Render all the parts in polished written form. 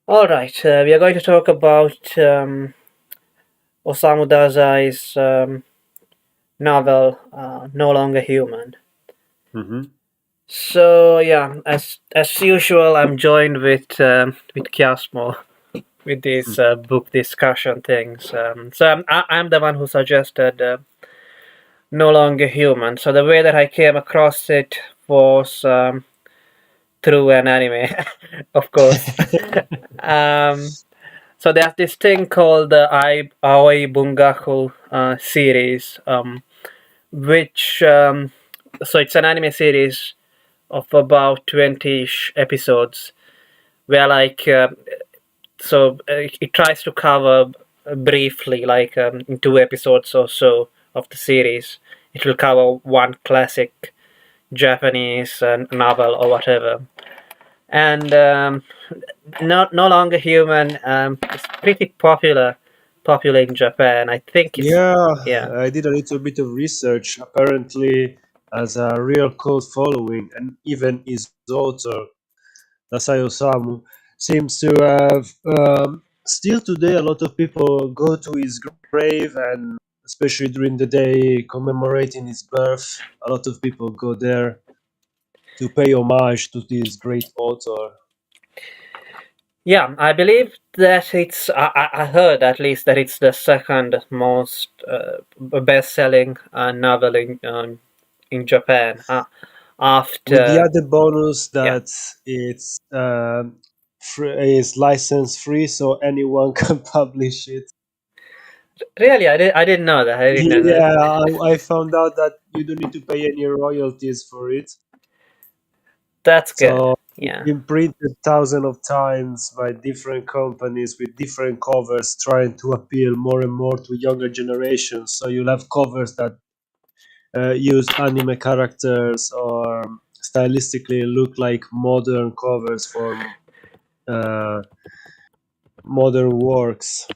All right, we are going to talk about Osamu Dazai's novel, No Longer Human. Mm-hmm. So yeah, as usual, I'm joined with Kiasmo with these book discussion things. So I'm the one who suggested No Longer Human. So the way that I came across it was through an anime, of course. um, So there's this thing called the Aoi Bungaku series, which so it's an anime series of about 20-ish episodes, where it tries to cover briefly, in 2 episodes or so of the series, it will cover one classic Japanese novel or whatever. And no longer human. It's pretty popular in Japan. I think it's Yeah, yeah. I did a little bit of research. Apparently, has a real cult following, and even his author, Dazai Osamu, seems to have. Still today, a lot of people go to his grave, and especially during the day commemorating his birth, a lot of people go there to pay homage to this great author. Yeah, I believe that it's. I heard at least that it's the second most best-selling novel in Japan. With the After other bonus yeah, that it's is license free, so anyone can publish it. really, I didn't know that. I didn't know that. Yeah, I found out that you don't need to pay any royalties for it. That's good. So it's Yeah. been printed thousands of times by different companies with different covers, trying to appeal more and more to younger generations. So you'll have covers that use anime characters or stylistically look like modern covers for uh, modern works.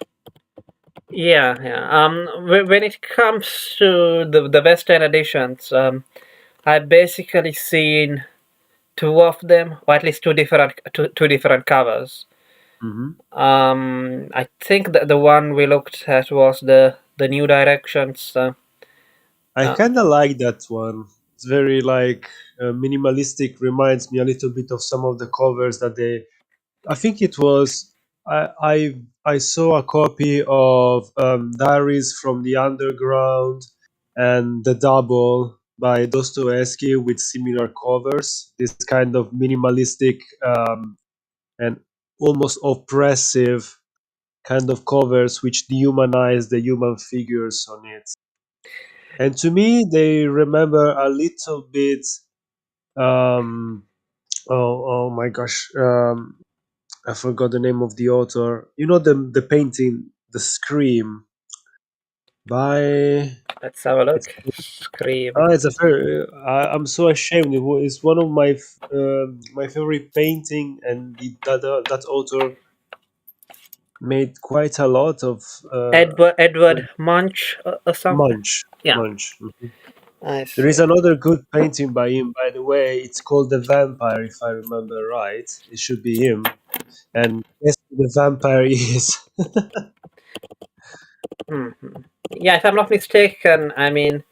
Yeah, yeah. When it comes to the Western editions, I've basically seen two of them, or at least two different covers. Hmm. I think that the one we looked at was the New Directions. I Uh, kind of like that one. It's very like minimalistic. Reminds me a little bit of some of the covers that they. I think it was. I saw a copy of Diaries from the Underground and The Double by Dostoevsky with similar covers. This kind of minimalistic and almost oppressive kind of covers which dehumanize the human figures on it. And to me, they remember a little bit. Um, oh my gosh, I forgot the name of the author. You know the painting, The Scream by. let's have a It's look. Scream. it's a very. I'm so ashamed. It's one of my favorite painting, and that author made quite a lot of Edward Munch or something. Munch. Yeah, Munch. Mhm. I There is see. another good painting by him, by the way. It's called The Vampire, if I remember right. It should be him. And guess who the vampire is? Hmm. Yeah, if I'm not mistaken, I mean,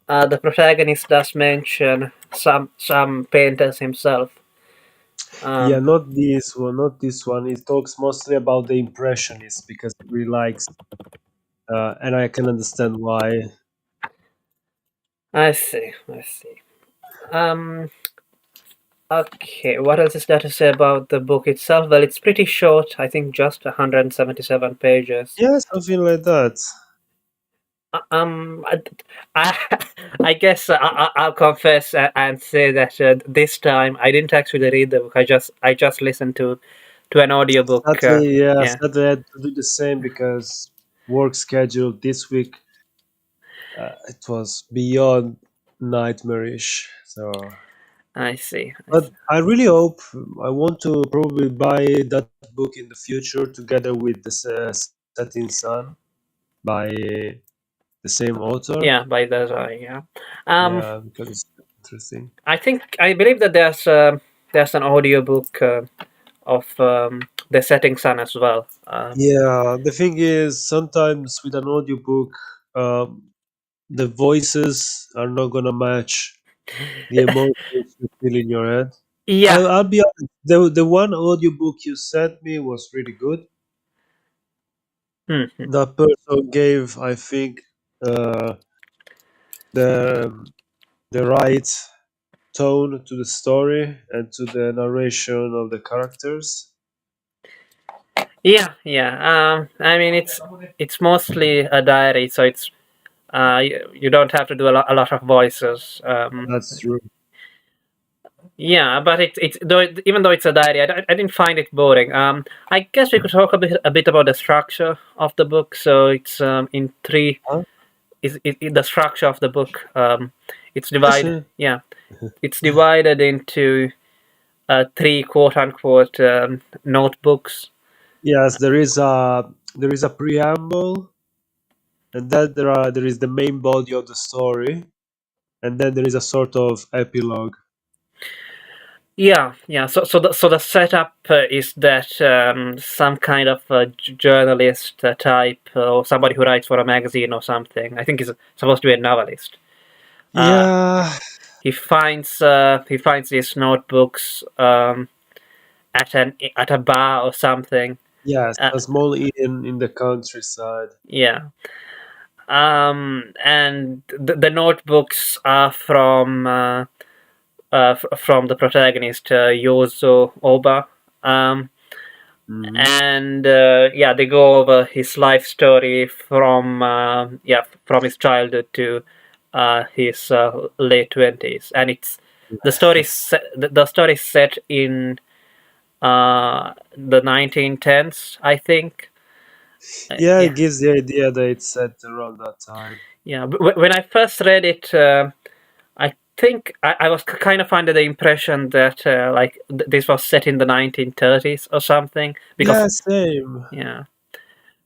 the protagonist does mention some painters himself. Yeah, Um, not this one, not this one. He talks mostly about the Impressionists because he really likes, and I can understand why. I see. I see. Um, okay. What else is there to say about the book itself? Well, it's pretty short. I think just 177 pages. Yeah, something like that. I, I guess I'll confess and say that this time I didn't actually read the book. I just listened to an audiobook. Sadly, yeah, Yeah, sadly I had to do the same because work schedule this week it was beyond nightmarish. So. I see. I But see. I really hope I want to probably buy that book in the future together with the Setting Sun by the same author. Yeah, by Dazai. Yeah. Um, Yeah, because it's interesting. I believe that there's an audiobook the setting sun as well. Yeah, the thing is, sometimes with an audiobook, um, the voices are not gonna match the emotions you feel in your head. Yeah. I'll be honest, the one audiobook you sent me was really good. Mhm. That person gave, I think, uh, the the right tone to the story and to the narration of the characters. Yeah, yeah. I mean, it's mostly a diary, so you don't have to do a lot of voices. That's true. Yeah, but even though it's a diary, I didn't find it boring. I guess we could talk a bit about the structure of the book. So it's in three. Huh? The structure of the book. It's Yes, divided. Yeah, it's divided into three quote unquote notebooks. yes. There is a preamble, and then there is the main body of the story, and then there is a sort of epilogue. Yeah, yeah. So the setup is that some kind of journalist type or somebody who writes for a magazine or something. I think he's supposed to be a novelist. Uh, Yeah, he finds these notebooks at a bar or something. yes, Uh, a small inn in the countryside. yeah. And the notebooks are from the protagonist Yozo Oba. Um, Hmm. and yeah, they go over his life story from his childhood to his late 20s, and it's the story is set in the 1910s, I think. Yeah, it Yeah, gives the idea that it's set around that time. yeah. When I first read it, I think I was kind of under the impression that this was set in the 1930s or something because Yeah, same. yeah.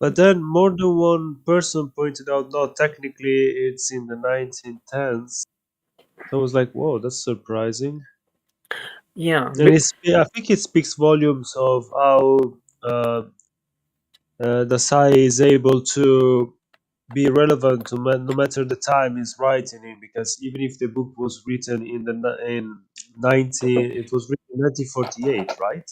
But then more than one person pointed out, no, technically it's in the 1910s. So I was like, whoa, that's surprising. Yeah, And I think it speaks volumes of how uh, Dazai is able to be relevant to no matter the time he's writing in, because even if the book was written in 19, it was written in 1948, right?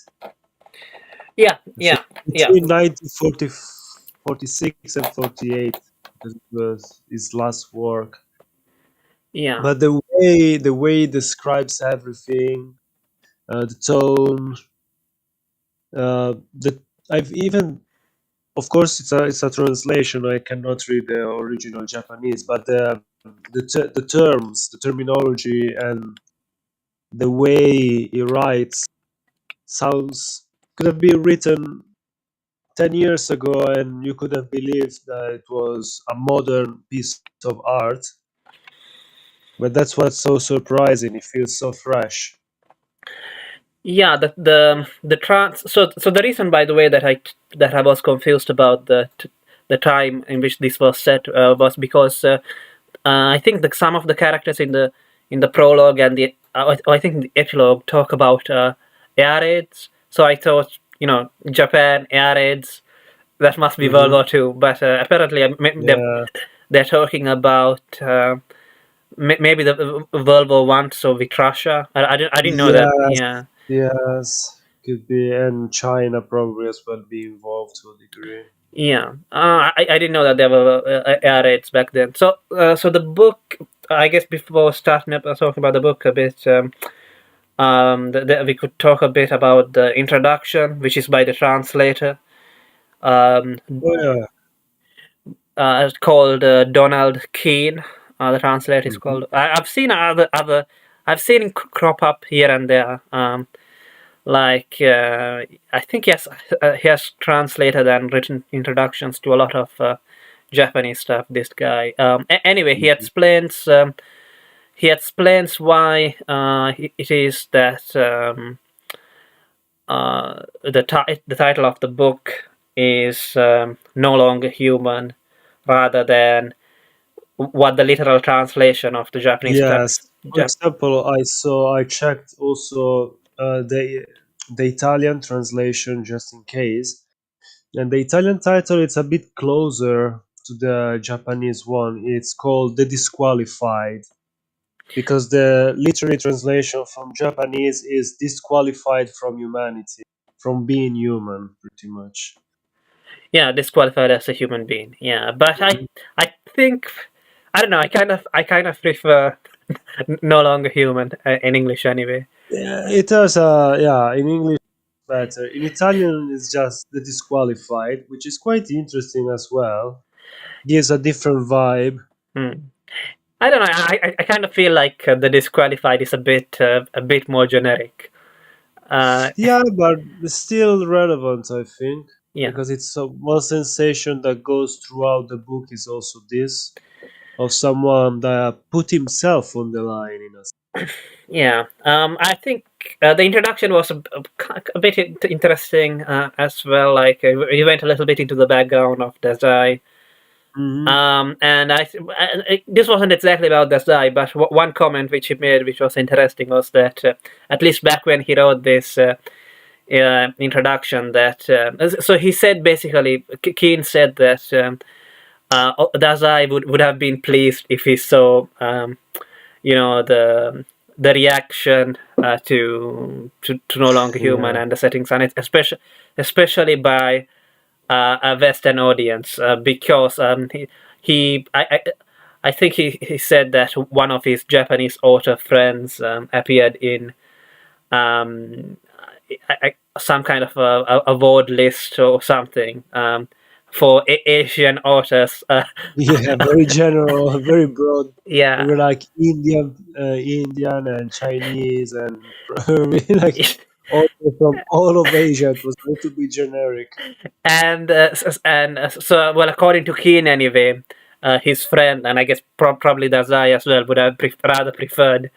yeah, So yeah, yeah, between 1946 and 48, because it was his last work. yeah, But the way it describes everything, the tone, the I've even, of course, it's a translation. I cannot read the original Japanese, but the terms, the terminology, and the way he writes sounds could have been written 10 years ago, and you could have believed that it was a modern piece of art. But that's what's so surprising. It feels so fresh. yeah. The trans. So the reason, by the way, that I was confused about the time in which this was set was because I think that some of the characters in the prologue and I think the epilogue talk about air raids. So I thought, Japan air raids, that must be World Hmm. War Two, but apparently Yeah. they're talking about maybe the World War One, so with Russia. I didn't know that. Yes. Yeah, Yes. Could be, and China probably as well be involved to a degree. yeah. I didn't know that there were air raids back then. So the book, I guess, before starting up talking about the book a bit, we could talk a bit about the introduction, which is by the translator. Um, Oh yeah. called Donald Keane. The translator is Hmm. called. I've seen other. I've seen him crop up here and there. Like I think he has translated and written introductions to a lot of Japanese stuff. This guy. Anyway, he explains why it is that the title of the book is no longer human, rather than what the literal translation of the Japanese Yes. text. For example, I checked also the Italian translation just in case. And the Italian title is a bit closer to the Japanese one. It's called The Disqualified, because the literary translation from Japanese is disqualified from humanity, from being human, pretty much. Yeah, disqualified as a human being. Yeah, but Mhm. I think I don't know. I kind of prefer no longer human in English anyway. Yeah, it does. Yeah, in English it's better. In Italian, it's just the disqualified, which is quite interesting as well. Gives a different vibe. Hmm. I don't know. I kind of feel like the disqualified is a bit more generic. Uh, Yeah, but it's still relevant, I think, yeah, because it's one sensation that goes throughout the book is also this of someone that put himself on the line in a. yeah. I think the introduction was a bit interesting as well. Like we went a little bit into the background of Dazai. Hmm. And this wasn't exactly about Dazai, but one comment which he made, which was interesting, was that at least back when he wrote this introduction, that so he said basically, Keane said that Dazai would have been pleased if he saw the reaction to no longer human Yeah. and the settings on it, especially by a Western audience, because I think he said that one of his Japanese author friends appeared in um, some kind of award list or something for Asian authors. Yeah, very general, very broad. They Yeah. were like Indian and Chinese and like all from all of Asia. It was going to be generic. And so, well, according to Keen anyway, his friend, and I guess probably Dazai as well, would have rather preferred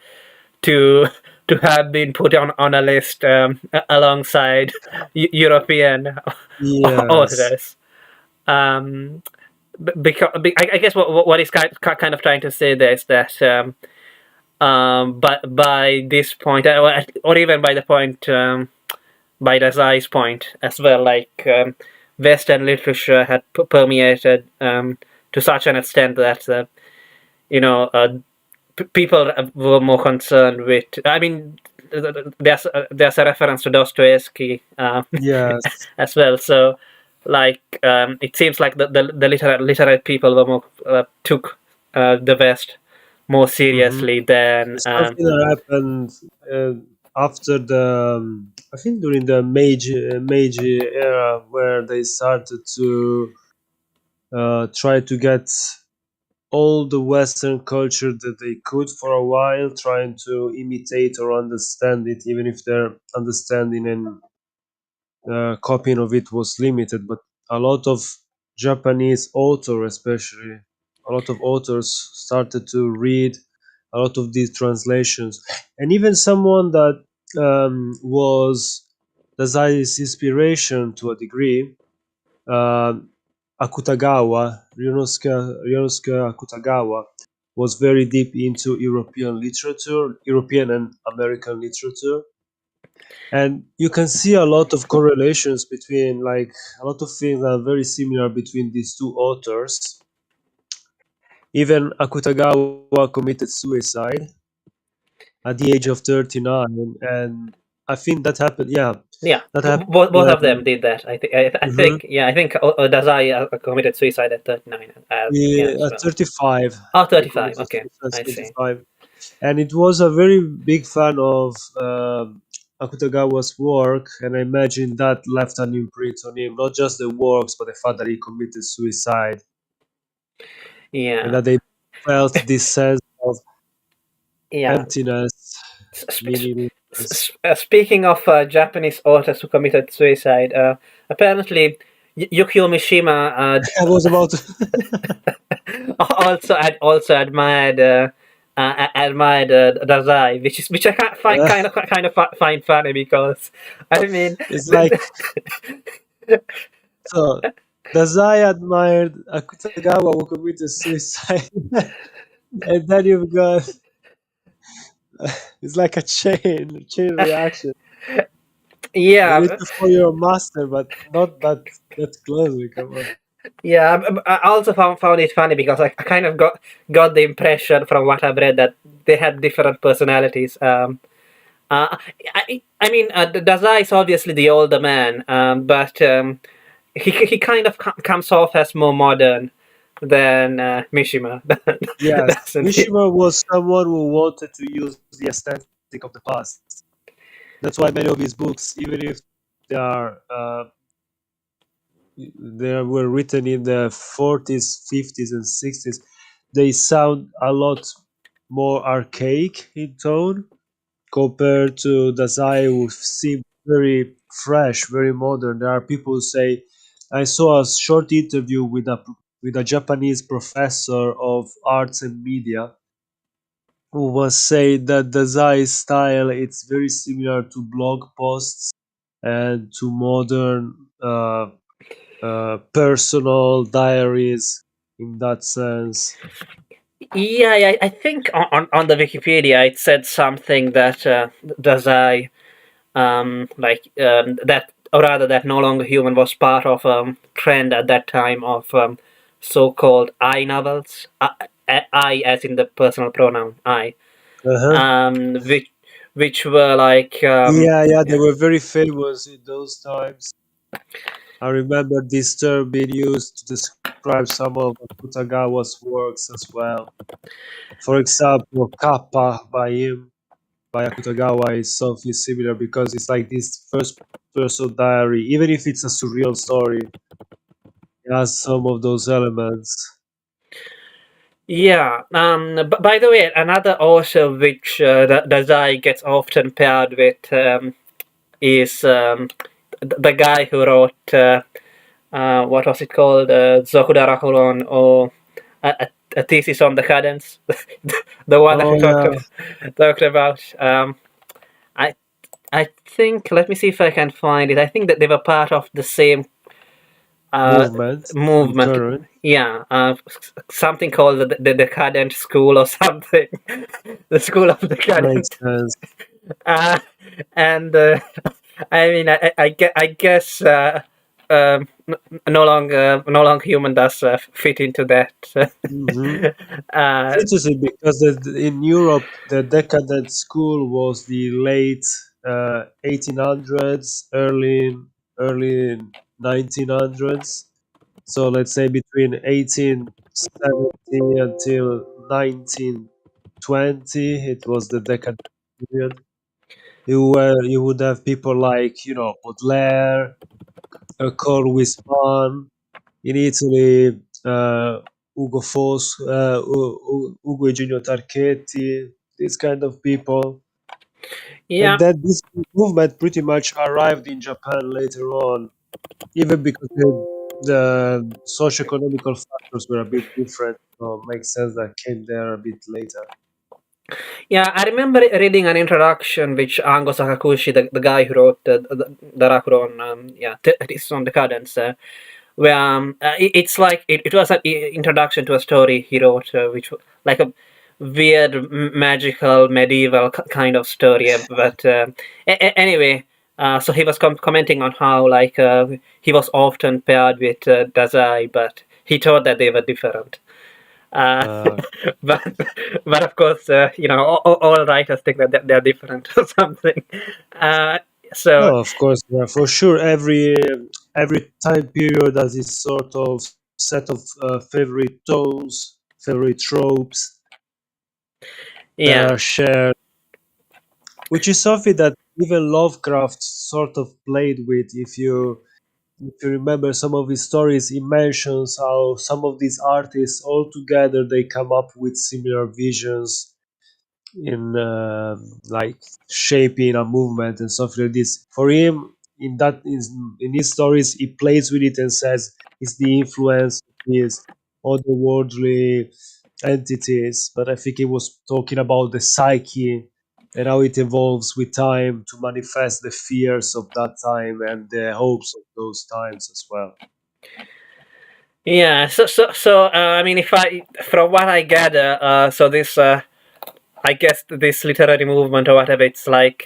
to to have been put on a list alongside European Yes. authors. Because I guess what he's kind of trying to say there is that but by this point, or even by the point, by Dazai's point as well, like Western literature had permeated to such an extent that you know people were more concerned with. I mean, there's a reference to Dostoevsky Yes. as well. So, like, it seems like the literate people were more took the West more Hmm. seriously than It's something that happened after I think during the Meiji era, where they started to try to get all the Western culture that they could for a while, trying to imitate or understand it, even if their understanding and copying of it was limited. But a lot of Japanese authors, especially, a lot of authors started to read a lot of these translations, and even someone that was Dazai's inspiration to a degree, um, Akutagawa, Ryonosuke Akutagawa, was very deep into European literature, European and American literature. And you can see a lot of correlations between, like, a lot of things that are very similar between these two authors. Even Akutagawa committed suicide at the age of 39. And I think that happened, yeah, yeah, that happened both of them when. did that. I Mhm. think yeah, I think Dazai committed suicide at 39. Yeah, Yeah, as at well. 35, Oh, he 35. committed Okay, suicide I at see. 35. And it was a very big fan of Akutagawa's work, and I imagine that left an imprint on him, not just the works, but the fact that he committed suicide, and Yeah, that they felt this sense of yeah. emptiness, Sp- meaninglessness. Speaking of Japanese authors who committed suicide, apparently Yukio Mishima I was about to. also admired Dazai, which I find funny because I mean It's like, so Dazai admired Akutagawa who committed suicide, and then you've got it's like a chain reaction. You Yeah, need to follow your master, but not that closely. Come on. yeah. I also found it funny because I kind of got the impression from what I've read that they had different personalities. I mean, Dazai is obviously the older man, but he kind of comes off as more modern than Mishima, Yes, doesn't he? Mishima was someone who wanted to use the aesthetic of the past. That's why many of his books, even if they are they were written in the 40s, 50s, and 60s, they sound a lot more archaic in tone compared to Dazai, who seem very fresh, very modern. There are people who say, I saw a short interview with a Japanese professor of arts and media who was saying that Dazai's style it's very similar to blog posts and to modern personal diaries in that sense. Yeah, yeah, I think on the Wikipedia it said something that Dazai, that, or rather that No Longer Human was part of a trend at that time of so-called I novels. I as in the personal pronoun I, Uh-huh. which were like Yeah, yeah, they were very famous in those times. I remember this term being used to describe some of Akutagawa's works as well. For example, Kappa by him, by Akutagawa, is something similar because it's like this first person diary. Even if it's a surreal story, it has some of those elements. yeah. By the way, another author which Dazai gets often paired with is the guy who wrote what was it called, Zokudarakuron, or a thesis on decadence, the one that Oh we yeah, talked about. I I think, let me see if I can find it. I think that they were part of the same uh, movement in movement. current Yeah, something called the Cadence School or something, the School of makes Decadence. sense. Uh, and I mean, I guess no longer human does fit into that. Hmm. It's uh, interesting because in Europe, the decadent school was the late 1800s, early 1900s. So let's say between 1870 until 1920, it was the decadent period. You would have people like Baudelaire, Carl Wisman in Italy, Ugo Foss, Ugo Eugenio Tarchetti, these kind of people. And yeah, then this movement pretty much arrived in Japan later on, even because the socio-economical factors were a bit different. So it makes sense that came there a bit later. yeah. I remember reading an introduction which Angosakushi, the guy who wrote the Rakuron, yeah, it's on decadence. Where it's like it was an introduction to a story he wrote, which like a weird magical medieval kind of story. But anyway, so he was commenting on how like he was often paired with Dazai, but he thought that they were different. Uh, Uh, but of course, all writers think that they're different or something. Uh, so no, of course, yeah, for sure. Every time period has its sort of set of favorite tones, favorite tropes that yeah, are shared, which is something that even Lovecraft sort of played with. If you remember some of his stories, he mentions how some of these artists all together they come up with similar visions in like shaping a movement and stuff like this. For him, in his stories, he plays with it and says it's the influence of these otherworldly entities. But I think he was talking about the psyche and how it evolves with time to manifest the fears of that time and the hopes of those times as well. yeah. I mean, if I from what I gather, so this I guess this literary movement or whatever, it's like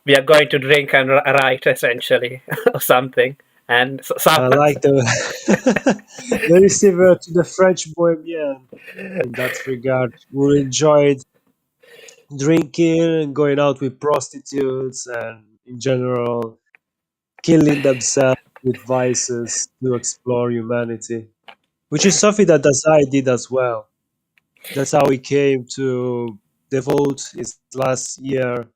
we are going to drink and write essentially or something. And so, I like the very similar to the French Bohemian in that regard, who enjoyed drinking and going out with prostitutes and in general killing themselves with vices to explore humanity, which is something that Dazai did as well. That's how he came to devote his last year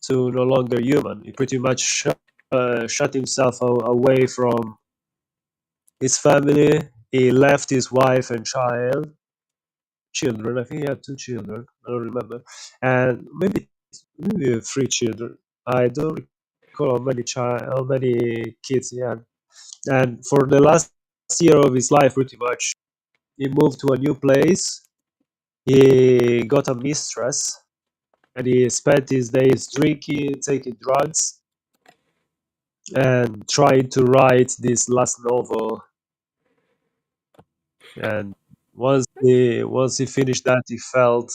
to no longer human. He pretty much shut himself away from his family. He left his wife and children. I think he had two children. I don't remember, and maybe three children. I don't recall how many kids he had. And for the last year of his life, pretty much, he moved to a new place. He got a mistress, and he spent his days drinking, taking drugs, and trying to write this last novel. And once he finished that, he felt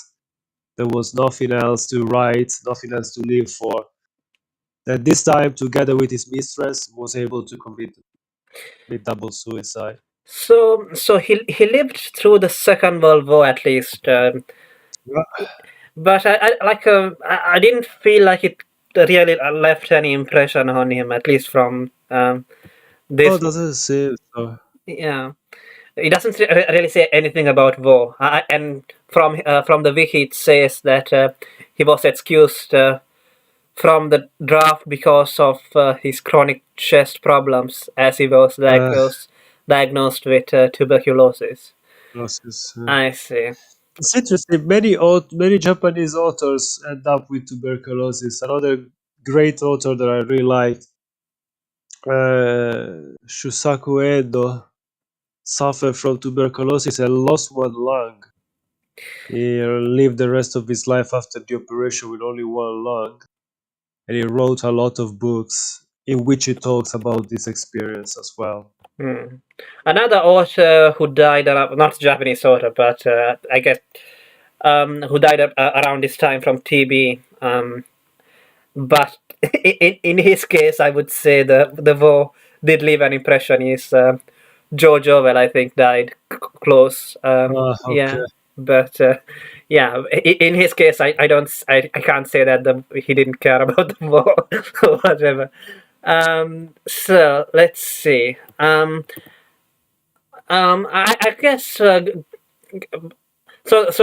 there was nothing else to write, nothing else to live for. And this time, together with his mistress, was able to commit double suicide. so he lived through the Second World War at least, Yeah. but I didn't feel like it really left any impression on him, at least from Oh, this. doesn't say so. Yeah, it doesn't really say anything about war, and from the wiki it says that he was excused from the draft because of his chronic chest problems, as he was Uh, diagnosed with tuberculosis. Losses. I see. It's interesting. Many Japanese authors end up with tuberculosis. Another great author that I really liked, Shusaku Endo, suffered from tuberculosis and lost one lung. He lived the rest of his life after the operation with only one lung, and he wrote a lot of books in which he talks about this experience as well. Hmm. Another author who died, not Japanese author, but I guess who died around this time from TB. But in his case, I would say the war did leave an impression. Is George Orwell, I think, died close. Okay. Yeah, but yeah, in his case, I don't, I can't say that he didn't care about the war or whatever. So let's see. I guess so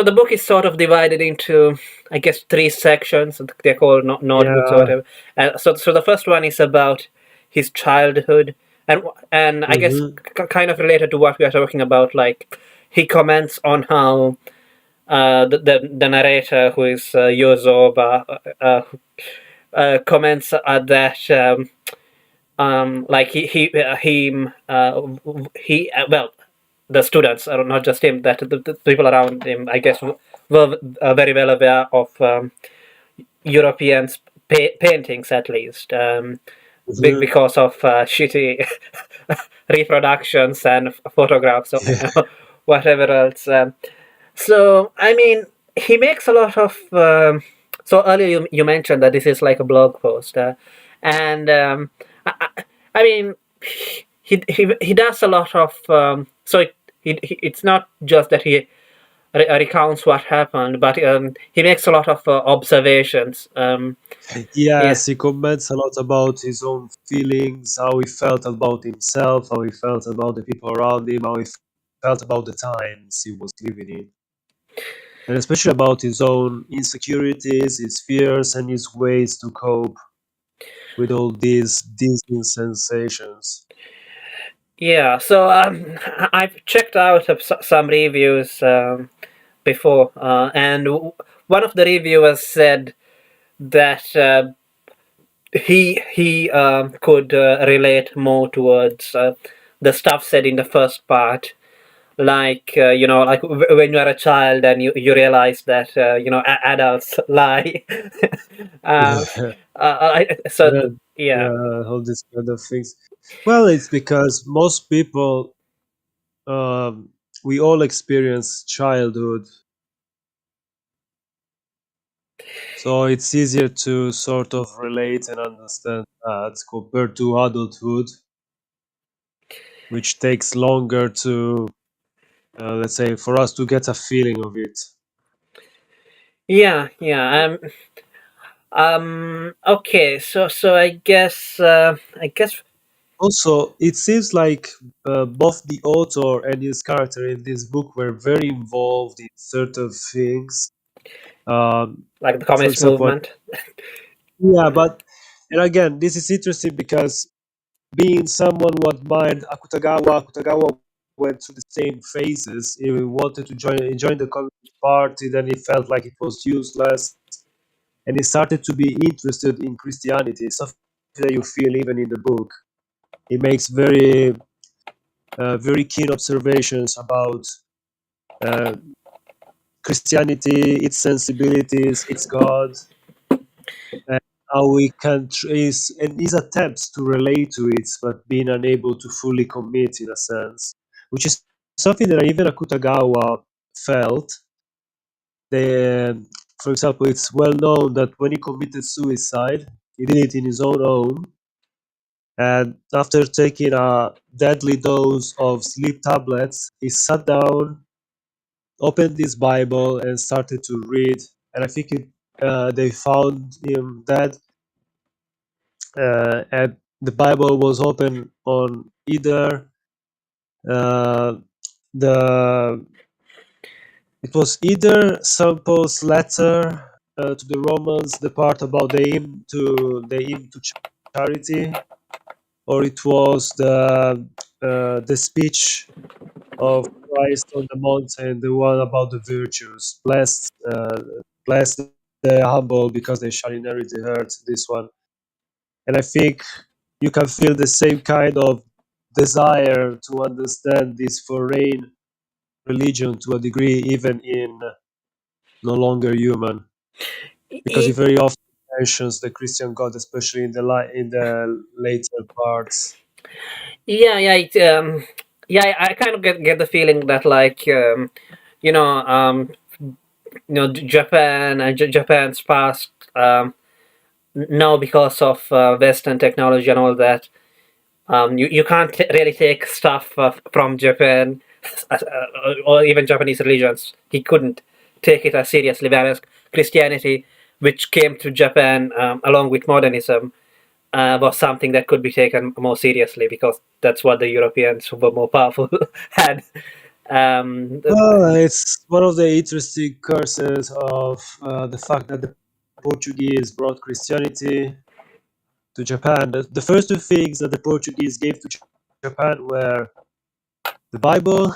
the book is sort of divided into, I guess, three sections. They're called notebooks or Yeah. whatever. So the first one is about his childhood, and I guess Hmm. kind of related to what we are talking about. Like he comments on how the narrator, who is Yozoba, comments that like well, the students, or not just him, that the people around him, I guess, were very well aware of European paintings, at least, Hmm. because of shitty reproductions and photographs or Yeah. whatever else. So, I mean, he makes a lot of. So earlier you mentioned that this is like a blog post, and I mean, he does a lot of. So it's not just that he recounts what happened, but he makes a lot of observations. Yeah, Yes, he comments a lot about his own feelings, how he felt about himself, how he felt about the people around him, how he felt about the times he was living in, and especially about his own insecurities, his fears, and his ways to cope with all these dizzying sensations. yeah. So I've checked out some reviews before, and one of the reviewers said that he could relate more towards the stuff said in the first part, like like when you are a child and you realize that adults lie. uh, yeah. Yeah, all these kind of things. Well, it's because most people, um, we all experience childhood So it's easier to sort of relate and understand that compared to adulthood, which takes longer to, let's say, for us to get a feeling of it. Yeah, yeah. Okay. So I guess Also, it seems like both the author and his character in this book were very involved in certain things. Um, like the for communist example, movement. yeah, but and again, this is interesting because being someone who admired Akutagawa went through the same phases. He wanted to join the Communist Party, then he felt like it was useless, and he started to be interested in Christianity, something that you feel even in the book. He makes very keen observations about uh, Christianity, its sensibilities, its God, and how we can trace and his attempts to relate to it, but being unable to fully commit in a sense, which is something that even Akutagawa felt. They, for example, it's well known that when he committed suicide, he did it in his own home, and after taking a deadly dose of sleep tablets, he sat down, opened his Bible, and started to read. And I think they found him dead, and the Bible was open on either uh, the it was either St. Paul's letter to the Romans, the part about the hymn to charity, or it was the speech of Christ on the mountain, the one about the virtues. Blessed the humble because they shall inherit the earth. This one, and I think you can feel the same kind of desire to understand this foreign religion to a degree, even in no longer human, because he very often mentions the Christian God, especially in the later parts. Yeah, yeah, yeah. I kind of get the feeling that like you know um, Japan and Japan's past now because of Western technology and all that. You can't really take stuff from Japan or even Japanese religions. He couldn't take it as seriously, whereas Christianity, which came to Japan along with modernism, was something that could be taken more seriously because that's what the Europeans who were more powerful had. Um, Well, it's one of the interesting curses of the fact that the Portuguese brought Christianity to Japan. The first two things that the Portuguese gave to Japan were the Bible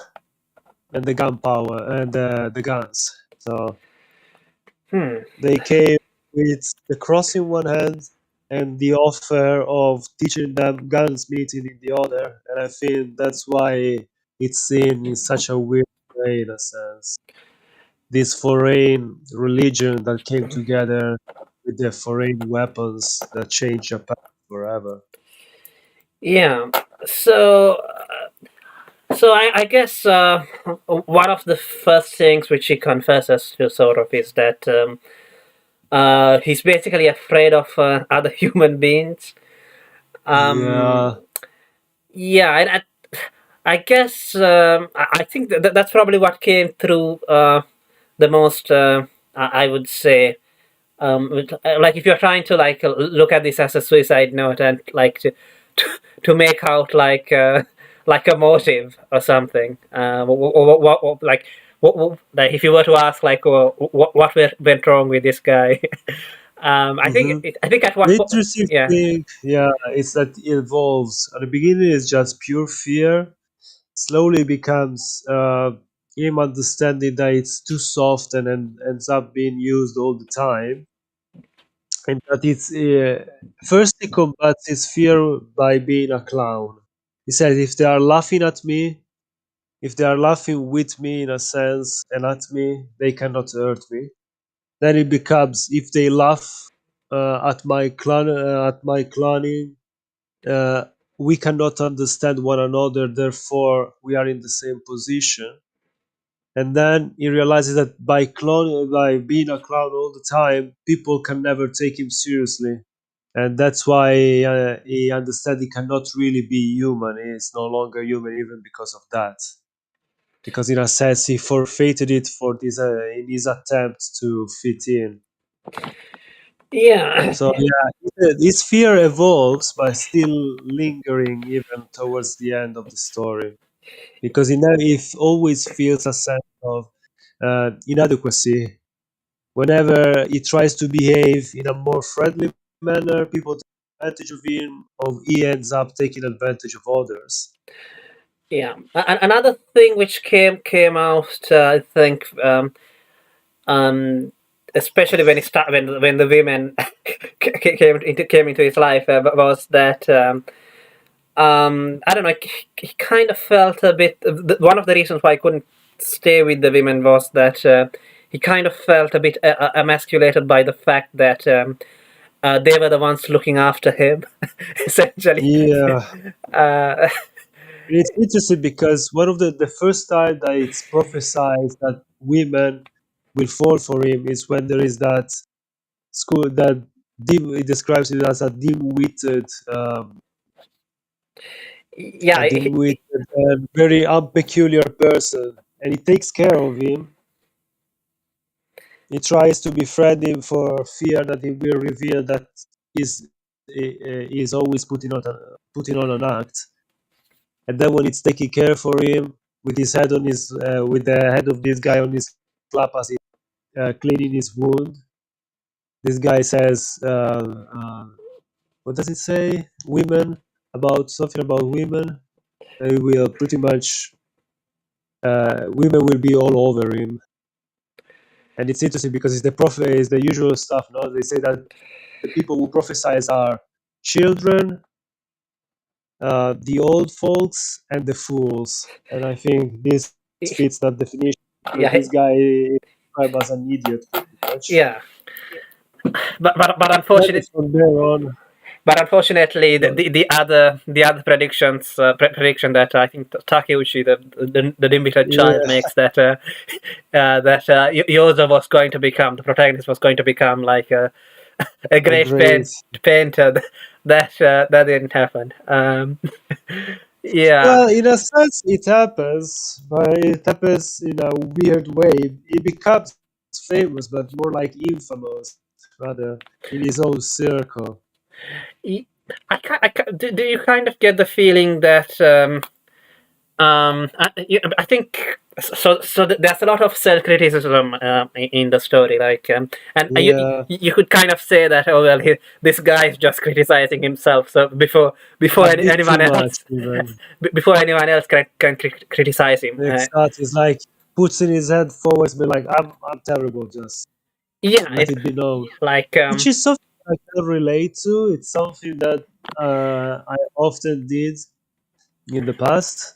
and the gunpowder and the guns. So hmm. they came with the cross in one hand and the offer of teaching them gunsmithing in the other. And I think that's why it's seen in such a weird way, in a sense. This foreign religion that came together with their foreign weapons that changed Japan forever. Yeah. So, I guess one of the first things which he confesses to sort of is that he's basically afraid of other human beings. Um, Yeah. yeah, I guess I think that's probably what came through the most. I would say, like if you're trying to like look at this as a suicide note and like to, to make out like a motive or something, like like if you were to ask like what went wrong with this guy, Hmm. I think at what The point, interesting yeah. thing, yeah, is that it evolves. At the beginning, it's just pure fear. Slowly becomes him understanding that it's too soft and then ends up being used all the time, and that it's first he combats his fear by being a clown. He says, if they are laughing at me, if they are laughing with me in a sense and at me, they cannot hurt me. Then it becomes, if they laugh at my cloning, uh, we cannot understand one another, therefore we are in the same position. and then he realizes that by being a clown all the time, people can never take him seriously, and that's why he understands he cannot really be human. He is no longer human even because of that, because in a sense he forfeited it for this in his attempt to fit in. Yeah. So yeah, his fear evolves, but still lingering even towards the end of the story, because he always feels a sense of inadequacy. Whenever he tries to behave in a more friendly manner, people take advantage of him, or he ends up taking advantage of others. Yeah. Another thing which came out, I think, um, especially when he start when the women came into his life, was that I don't know. He kind of felt a bit. One of the reasons why I couldn't stay with the women was that he kind of felt a bit emasculated by the fact that they were the ones looking after him, essentially. Yeah, Uh, it's interesting because one of the first time that it's prophesied that women will fall for him is when there is that school that it describes it as yeah, a dim-witted and very unpeculiar person, and he takes care of him. He tries to befriend him for fear that he will reveal that he's he's always putting on an act. And then when it's taking care for him with his head on his with the head of this guy on his lap as he cleaning his wound, this guy says, "What does it say? Women about something about women. They will pretty much women will be all over him." And it's interesting because it's the prophet is the usual stuff. No, they say that the people who prophesize are children, the old folks, and the fools. And I think this fits that definition because yeah, this guy is described as an idiot pretty much. yeah. But Then unfortunately, it's from there on. the other predictions prediction that I think Takeuchi, the limited child, Yeah, makes that that Yozo was going to become the protagonist was going to become like a a great great. painter. That didn't happen. Yeah, Well, in a sense, it happens, but it happens in a weird way. He becomes famous, but more like infamous, rather in his own circle. Y- do you kind of get the feeling that I think so. There's a lot of self-criticism in the story, like, and Yeah, you could kind of say that, oh well, this guy is just criticizing himself. So before a bit too anyone much, else, even. before anyone else can criticize him, Exactly. It's like puts in his head forwards, be like, I'm terrible, just yeah, let it be known. like Which is something I can relate to. It's something that I often did in the past.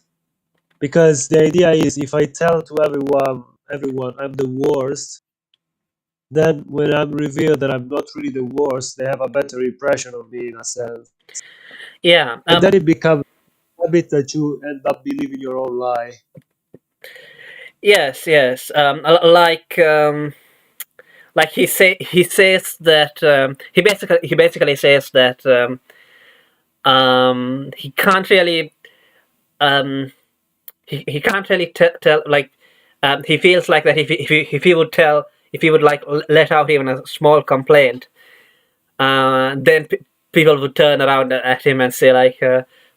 Because the idea is if I tell to everyone I'm the worst, then when I'm revealed that I'm not really the worst, they have a better impression of me in a sense. yeah, And then it becomes a habit that you end up believing your own lie. yes, yes, like he says that he basically says that he can't really um he can't really tell, like, he feels like that if he would tell, if he would like let out even a small complaint, then people would turn around at him and say like,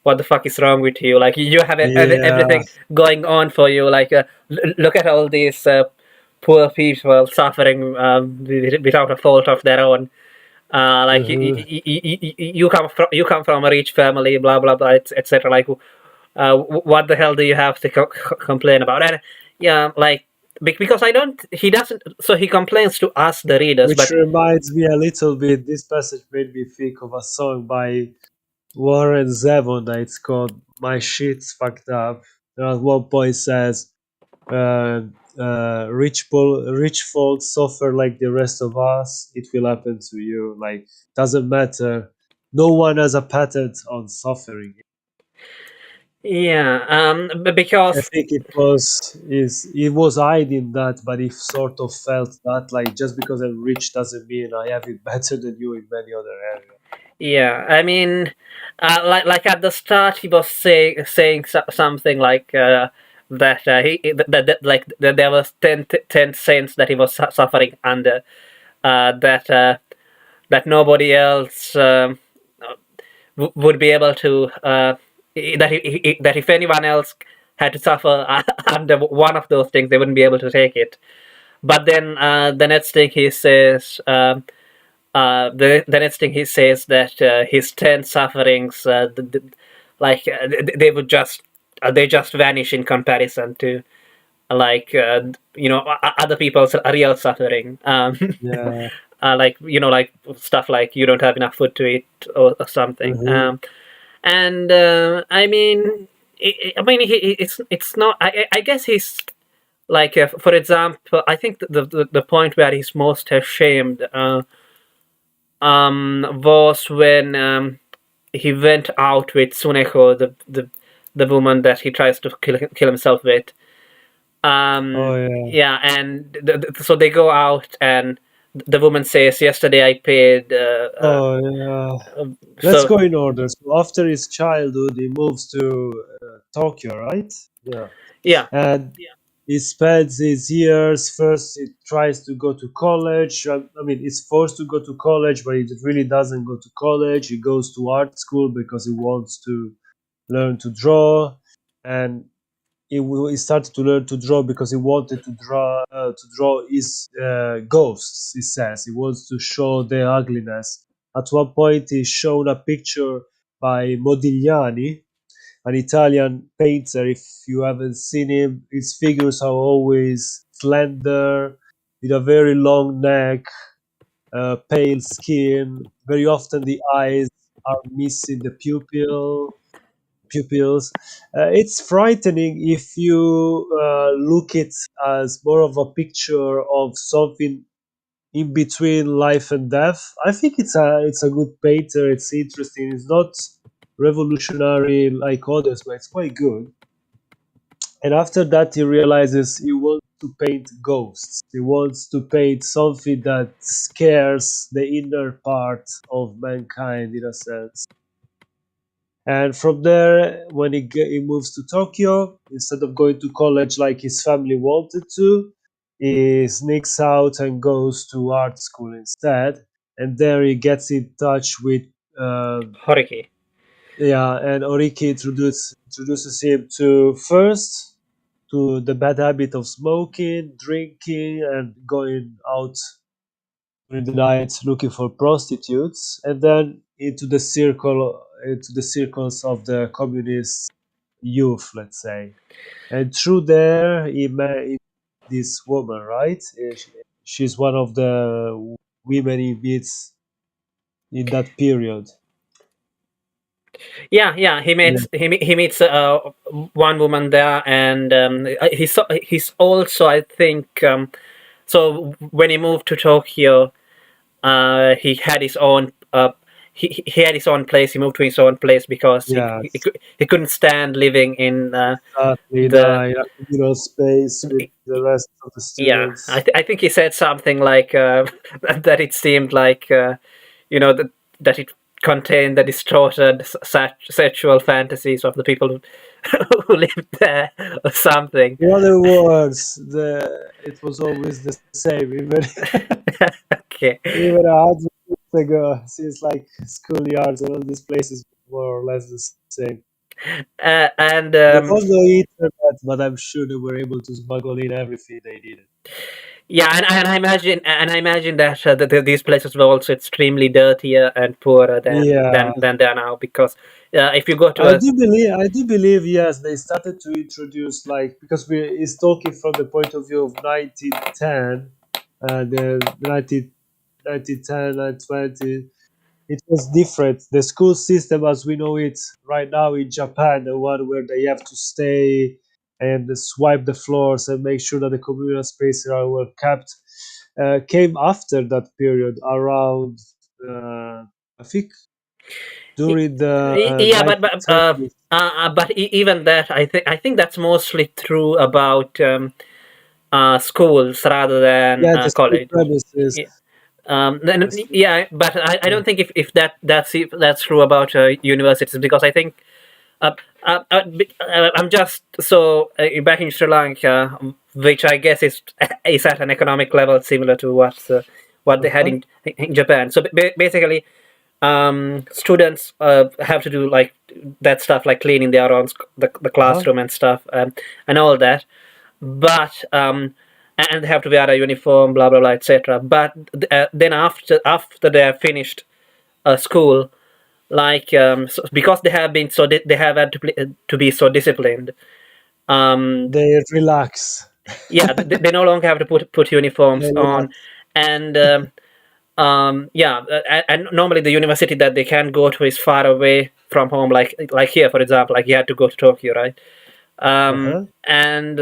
what the fuck is wrong with you, like you have Yeah. everything going on for you, like look at all these poor people suffering without a fault of their own, like Hmm. you come from a rich family, blah blah blah, etc. Like, what the hell do you have to complain about? And yeah, like, because I don't, he doesn't. So he complains to us, the readers, Which but reminds me a little bit, this passage made me think of a song by Warren Zevon that it's called My Shit's Fucked Up. And at one point says, uh, rich folks suffer like the rest of us, it will happen to you. Like, doesn't matter. No one has a patent on suffering. Yeah, I because think it was hiding that, but he sort of felt that like just because I'm rich doesn't mean I have it better than you in many other areas. yeah, I mean, like at the start, he was saying something like like that there was 10 cents that he was suffering under, that that nobody else would be able to that if anyone else had to suffer under one of those things, they wouldn't be able to take it. But then the next thing he says. The next thing he says that his 10 sufferings, they would just they just vanish in comparison to other people's real suffering. Yeah. Like like stuff like you don't have enough food to eat, or something. Hmm. And I mean, it's not. I guess he's like, for example, I think the point where he's most ashamed was when he went out with Suneko, the woman that he tries to kill himself with. Oh yeah. Yeah, and so they go out, and the woman says, "Yesterday I paid." Oh yeah. Let's So go in order. So after his childhood, he moves to Tokyo, right? Yeah. yeah, And he spends his years. First, he tries to go to college. I mean, he's forced to go to college, but he really doesn't go to college. He goes to art school because he wants to learn to draw, and he started to learn to draw because he wanted to draw his ghosts. He says he wants to show their ugliness. At one point, he's shown a picture by Modigliani, an Italian painter. If you haven't seen him, his figures are always slender, with a very long neck, pale skin. Very often, the eyes are missing the pupils. It's frightening if you look it as more of a picture of something in between life and death. I think it's a good painter. It's interesting. It's not revolutionary like others, but it's quite good. And after that, he realizes he wants to paint ghosts. He wants to paint something that scares the inner part of mankind, in a sense. And from there, when he moves to Tokyo, instead of going to college like his family wanted to, he sneaks out and goes to art school instead. And there he gets in touch with, uh, Horiki. yeah, and Oriki introduces him to first to the bad habit of smoking, drinking, and going out during the night looking for prostitutes, and then into the circles of the communist youth, let's say. And through there, he met this woman, right? She's one of the women he meets in that period. Yeah, yeah. Yeah, He meets one woman there, and he's also, I think. So when he moved to Tokyo, he had his own. He had his own place. He moved to his own place because yeah, he couldn't stand living in exactly. the In a communal space with the rest of the yeah. students. I think he said something like that. It seemed like that it contained the distorted sexual fantasies of the people who lived there, or something. In other words, it was always the same, even Okay. even 100 years ago. Seems like schoolyards and all these places were more or less the same. And There was no internet, but I'm sure they were able to smuggle in everything they needed. yeah, and I imagine that these places were also extremely dirtier and poorer Yeah, than they are now, because if you go to I a do believe. I do believe. Yes, they started to introduce like because we is talking from the point of view of 1910, the 1910 and 20. It was different. The school system as we know it right now in Japan, the one where they have to stay and swipe the floors and make sure that the communal spaces are well kept, came after that period around, I think. during the Yeah, 1930s. even that, I think that's mostly true about schools rather than Yeah, the school college. premises. Yeah. The school, Yeah, but I don't think if that's true about universities, because I think I'm just so back in Sri Lanka, which I guess is at an economic level similar to what they had uh-huh, in Japan. So basically, students have to do like that stuff, like cleaning their own the uh-huh. classroom and stuff, and all that. But and they have to wear a uniform, blah blah blah, etc. But then after they have finished school, like so because they have been so they have had to be so disciplined. Um, They relax. yeah, they no longer have to put They uniforms on, relax. and yeah, and normally the university that they can go to is far away from home. Like here, for example, like you had to go to Tokyo, right? Uh-huh. And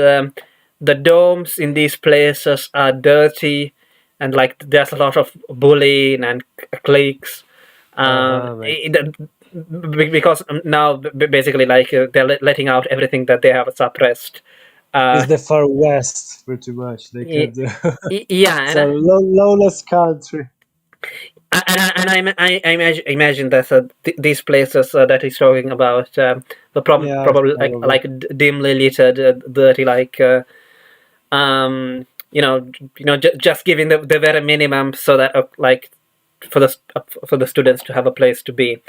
the domes in these places are dirty, and like there's a lot of bullying and cliques. Uh-huh, mate. Because now basically like they're letting out everything that they have suppressed. Uh, It's the far west, pretty much. They can y- do. yeah, It's a lawless country. I imagine that these places that he's talking about were Yeah, probably probably. like dimly littered, dirty, like just giving the very minimum so that like for the students to have a place to be.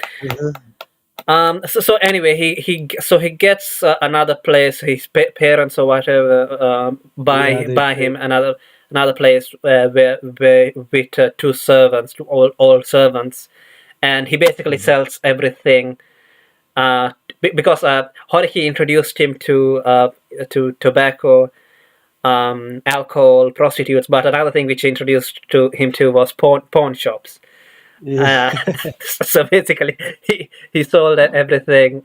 Uh-huh. So anyway, he gets another place. His parents or whatever Yeah, they buy pay. him another place where with two servants, all servants, and he basically Mhm. sells everything. Because Horiki introduced him to tobacco, alcohol, prostitutes, but another thing which he introduced to him to was pawn shops. Yeah. Uh, so basically, he sold everything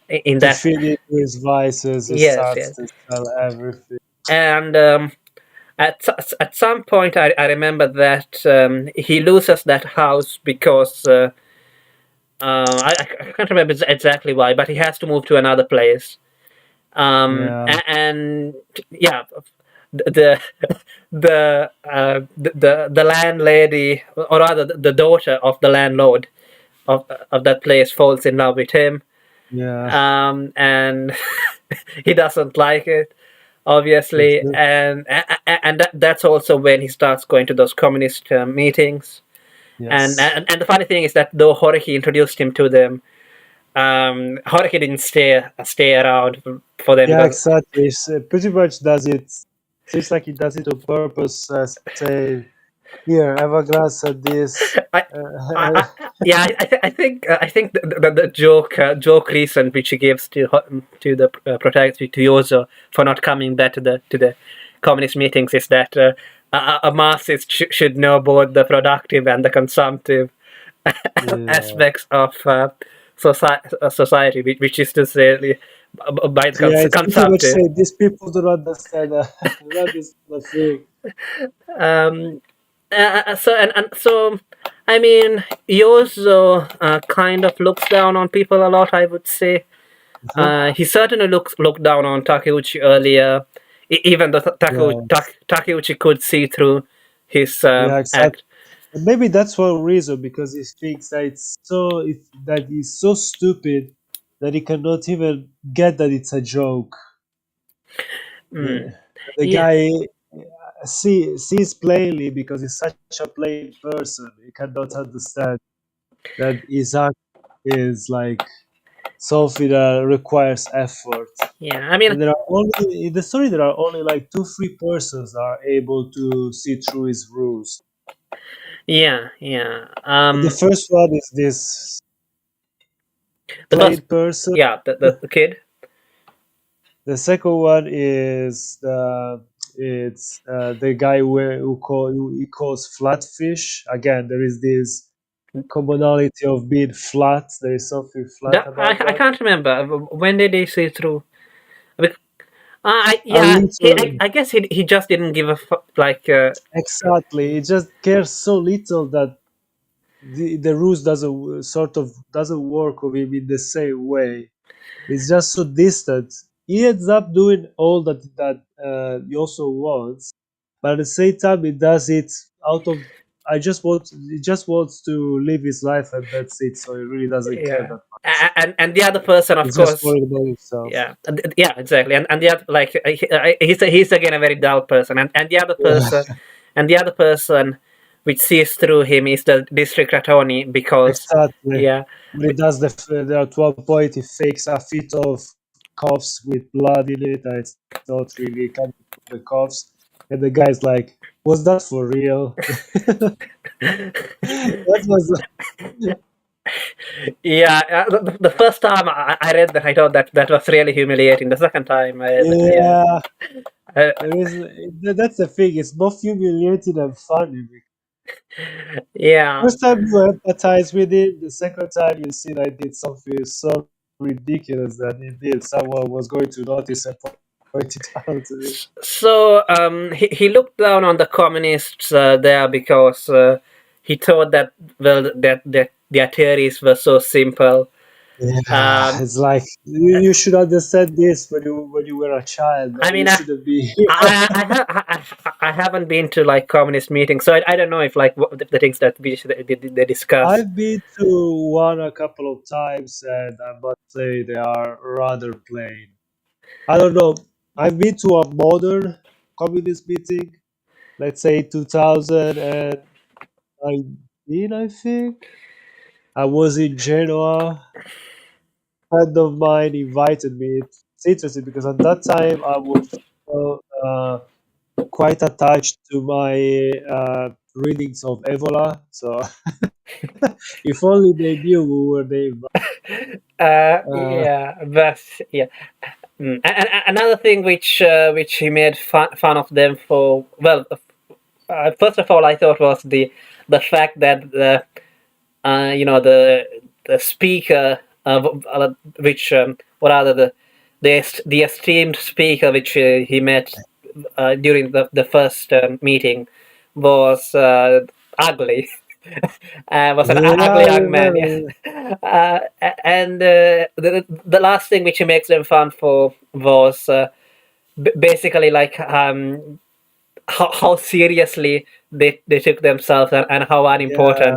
in To that. feed into his vices, he Yes, starts yes. to sell everything. And at some point, I remember that he loses that house because I can't remember exactly why, but he has to move to another place. Yeah. And yeah, the the landlady, or rather the daughter of the landlord of that place, falls in love with him, Yeah. and he doesn't like it, It's obviously, and that's also when he starts going to those communist meetings. And, yes. and and the funny thing is that though Horiki introduced him to them, Horiki didn't stay around for them Yeah, because exactly. Pretty much does it. Seems like he does it on purpose. Say, here, have a glass of this. I, Uh, yeah, I think the joke reason which he gives to the protagonist, to Yozo, for not coming back to the communist meetings is that a Marxist should know both the productive and the consumptive yeah. aspects of society, which is to say, by the Yeah, it's pretty much consumptive. say these people don't understand. Don't understand the thing. Um, so I mean, Yozo kind of looks down on people a lot, I would say. Uh-huh. He certainly looked down on Takeuchi earlier, even though Yes. Takeuchi could see through his Yeah, exactly. act. And maybe that's one reason because he thinks that that he's so stupid that he cannot even get that it's a joke. Mm. The Yeah, guy sees plainly because he's such a plain person. He cannot understand that his act is like something that requires effort. yeah. I mean, And there are only in the story there are only like two, three persons that are able to see through his rules. yeah, yeah. The first one is this The first, plain person. yeah, the kid. The second one is the guy who he calls flatfish. Again, there is this commonality of being flat. There is something flat That about I that. can't remember when did he see through. A Yeah, little, I guess he just didn't give a fuck. Like, exactly. He just cares so little that the rules doesn't work with him in the same way. It's just so distant. He ends up doing all that he also wants, but at the same time, he does it out of he just wants to live his life and that's it. So he really doesn't care Yeah. that much. And the other person, of He's just course, worried about himself. yeah, yeah, exactly. And the other, like, he's again a very dull person, and the other Yeah, person, and the other person, which sees through him is the district attorney because, exactly. yeah, When he does there at one point he fakes a fit of coughs with blood in it, and it's not really coming from the coughs, and the guy's like, "Was that for real?" That was yeah. The first time I read that, I thought that that was really humiliating. The second time, yeah, yeah. uh, There is that's the thing. It's both humiliating and funny. yeah. First time you empathize with him, the second time you see that he did something so ridiculous that he did. Someone was going to notice and point it out to him. So he looked down on the communists there because he thought that, well, that their theories were so simple. Yeah, Um, it's like you should understand this when you were a child. I No, mean, you shouldn't be. I haven't been to like communist meetings, so I don't know if like what the things that they discuss. I've been to one a couple of times, and I must say they are rather plain. I don't know. I've been to a modern communist meeting, let's say 2019, I think. I was in Genoa. A friend of mine invited me. It's interesting because at that time I was quite attached to my readings of Evola. So if only they knew we were there. Uh, Yeah, but yeah. And another thing which he made fun of them for, well, first of all, I thought was the fact that the speaker, which or rather the esteemed speaker which he met during the first meeting was ugly. Was an yeah, ugly I young man, yeah. remember. And the last thing which he makes them fun for was basically like how seriously they took themselves, and Yeah,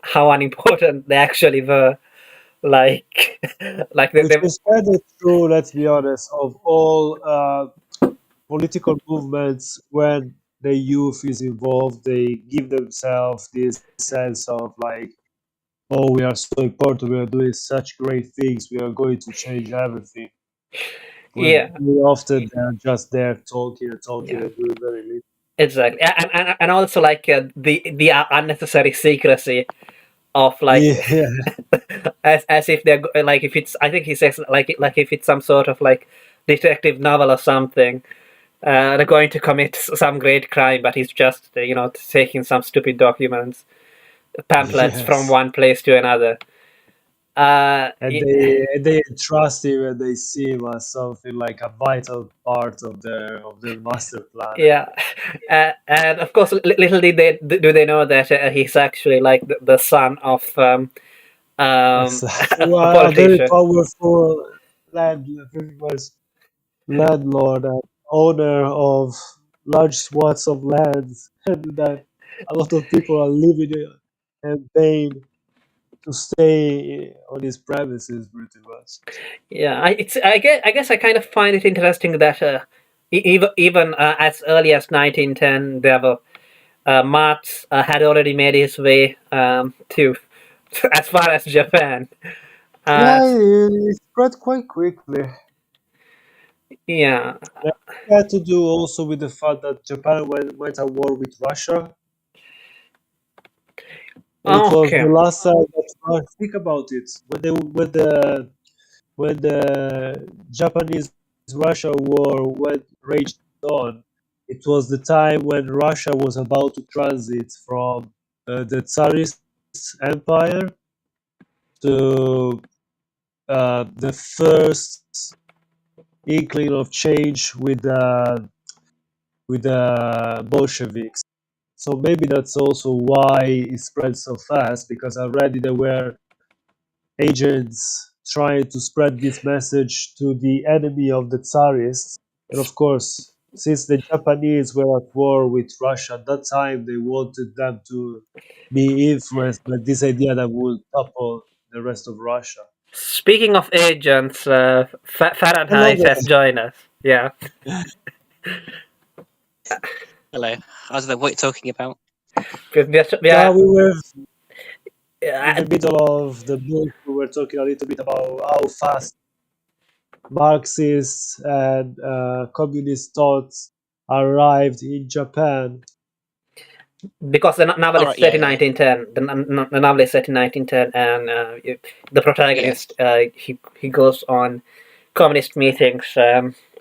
how unimportant they actually were. Like like which is kind of true. Let's be honest. Of all political movements, when the youth is involved, they give themselves this sense of like, oh, we are so important. We are doing such great things. We are going to change everything. When yeah, very often they're just there talking and talking yeah, and doing very little. exactly. And also like the unnecessary secrecy of like Yeah, as if they're like, if it's, I think he says like if it's some sort of like detective novel or something, they're going to commit some great crime, but he's just taking some stupid documents, pamphlets from yes. one place to another. And they trust him and they see him as something like a vital part of their master plan. Yeah, and of course, little did they do they know that he's actually like the son of As a a very politician. powerful land, very much landlord and owner of large swaths of land, and that a lot of people are living and paying to stay on his premises, pretty much. Yeah, I guess I kind of find it interesting that even as early as 1910, there were Marx had already made his way to as far as Japan. Uh, Yeah, it spread quite quickly. yeah. Yeah, it had to do also with the fact that Japan went at war with Russia. It was Okay. the last time that think about it when the Japanese Russia war went raged on. It was the time when Russia was about to transit from the Tsarist Empire to the first inkling of change with the Bolsheviks. So maybe that's also why it spread so fast, because already there were agents trying to spread this message to the enemy of the Tsarists. And of course, since the Japanese were at war with Russia at that time, they wanted them to be influenced by this idea that would topple the rest of Russia. Speaking of agents, Hello Fahrenheit has there. joined us. Yeah, Hello. I don't know what you're talking about. because Yeah, we were in yeah, the middle of the book. We were talking a little bit about how fast Marxist and communist thoughts arrived in Japan. because the novel All is right. set Yeah. in Yeah. 1910. The novel is set in 1910, and the protagonist Yes. he goes on communist meetings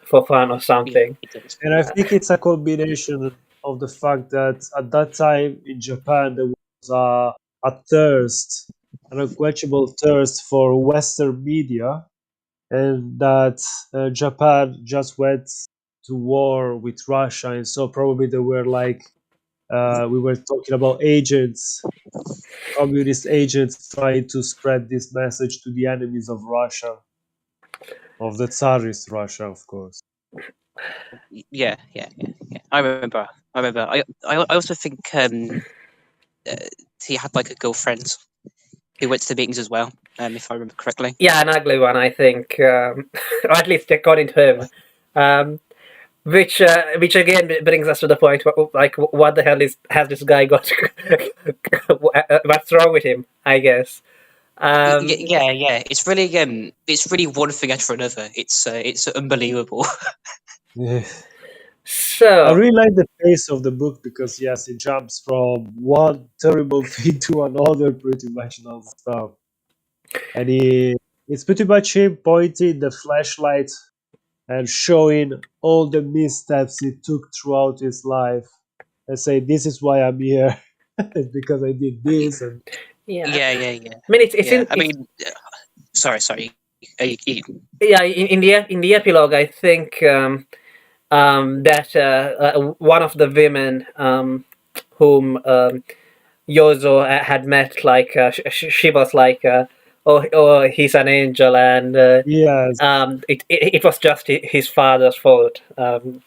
for fun or Yeah. something. It does. And I think it's a combination of the fact that at that time in Japan there was a thirst, an unquenchable thirst for Western media, and that Japan just went to war with Russia, and so probably there were like we were talking about agents, communist agents trying to spread this message to the enemies of Russia, of the Tsarist Russia, of course. Yeah. Yeah. Yeah. Yeah. I remember. I also think uh, he had like a girlfriend who went to the meetings as well. If I remember correctly. Yeah, an ugly one, I think, or at least according to him. Which again brings us to the point, like, what the hell has this guy got? What's wrong with him? I guess. Yeah. Um, Yeah. Yeah. It's really one thing after another. It's unbelievable. Yeah. I so really like the pace of the book because yes, it jumps from one terrible thing to another pretty much non-stop. And it's pretty much him pointing the flashlight and showing all the missteps he took throughout his life and say, "This is why I'm here. It's because I did this." And yeah, Yeah. Yeah. Yeah. I mean it's Yeah. in I it's mean, sorry. Sorry. yeah in the epilogue I think that one of the women whom Yozo had met, like she was like, oh, he's an angel, and yes, it was just his father's fault.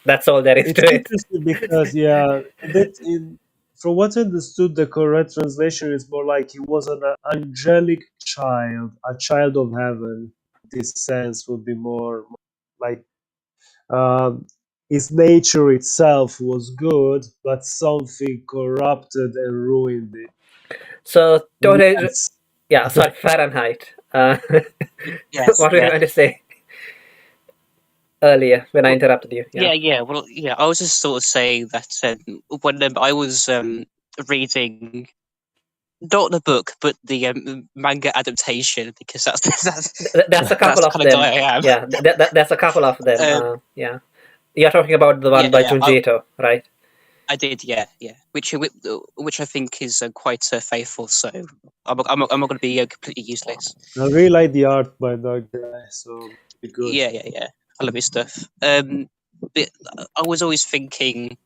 That's all there is to it's it. interesting because yeah, that in from what I understood, the correct translation is more like he was an angelic child, a child of heaven. This sense would be more like um, his nature itself was good, but something corrupted and ruined it. So And totally, yes, yeah. Sorry, Fahrenheit. Yes. What were you Yeah. going to say earlier when I Well, interrupted you? Yeah. yeah, yeah. Well, yeah. I was just sort of saying that when I was reading not the book but the manga adaptation because that's That's a that's couple the of kind of guy them. I am. Yeah, that's a couple of them. Um, Yeah, you're talking about the one yeah, by yeah. Junji Ito, right? I did, yeah, yeah. Which I think is quite faithful. So I'm not going to be completely useless. I really like the art by that guy, so be good. Yeah, yeah, yeah. I love his stuff. But I was always thinking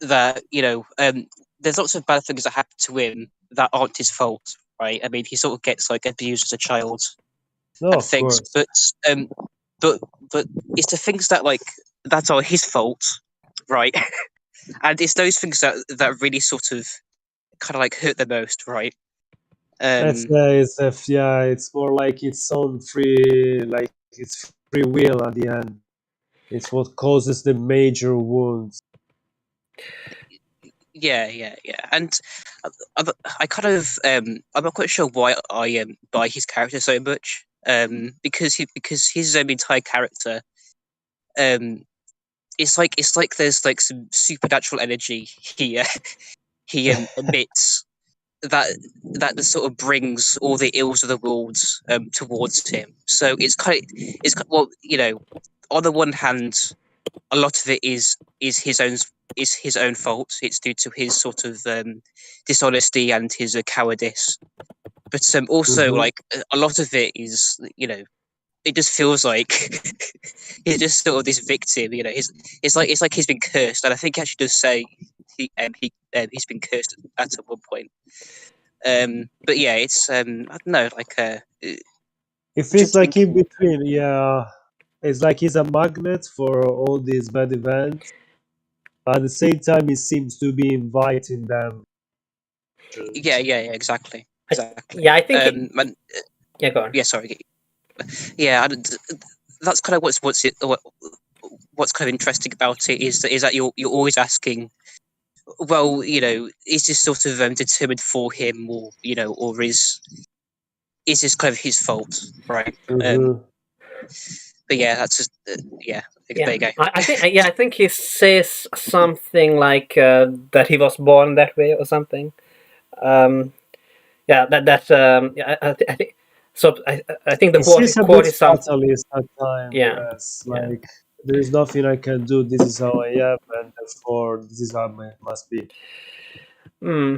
that there's lots of bad things that happen to him that aren't his fault, right? I mean, he sort of gets like abused as a child No, and of things, course. um, but but it's the things that like that are his fault, right? And it's those things that really sort of kind of like hurt the most, right? Let's Um, say yeah, it's more like its own free, like it's free will at the end. It's what causes the major wounds. yeah, yeah, yeah. And I kind of I'm not quite sure why I buy his character so much. Because his entire character um it's like there's like some supernatural energy he he emits that sort of brings all the ills of the world towards him. So well, on the one hand, a lot of it is his own fault. It's due to his sort of dishonesty and his cowardice. But also Hmm. like a lot of it is it just feels like he's just sort of this victim. It's like he's been cursed, and I think he actually does say he's been cursed at one point. But yeah, it's I don't know, like It feels just like in thinking. between, yeah. It's like he's a magnet for all these bad events. But at the same time, he seems to be inviting them. Yeah, exactly, Yeah, I think. and, Yeah, go on. yeah, sorry. Yeah, that's kind of what's kind of interesting about it is that you're always asking, well, is this sort of determined for him, or or is this kind of his fault, right? Mhm. But yeah, that's just yeah. Yeah, There you go. I think he says something like that he was born that way or something. Um, yeah, I think so. I think the He seems a bit quote is some. fatalist at times, Yeah, yes. yeah. Like, there is nothing I can do, this is how I am, and therefore, this is how I must be. Hmm.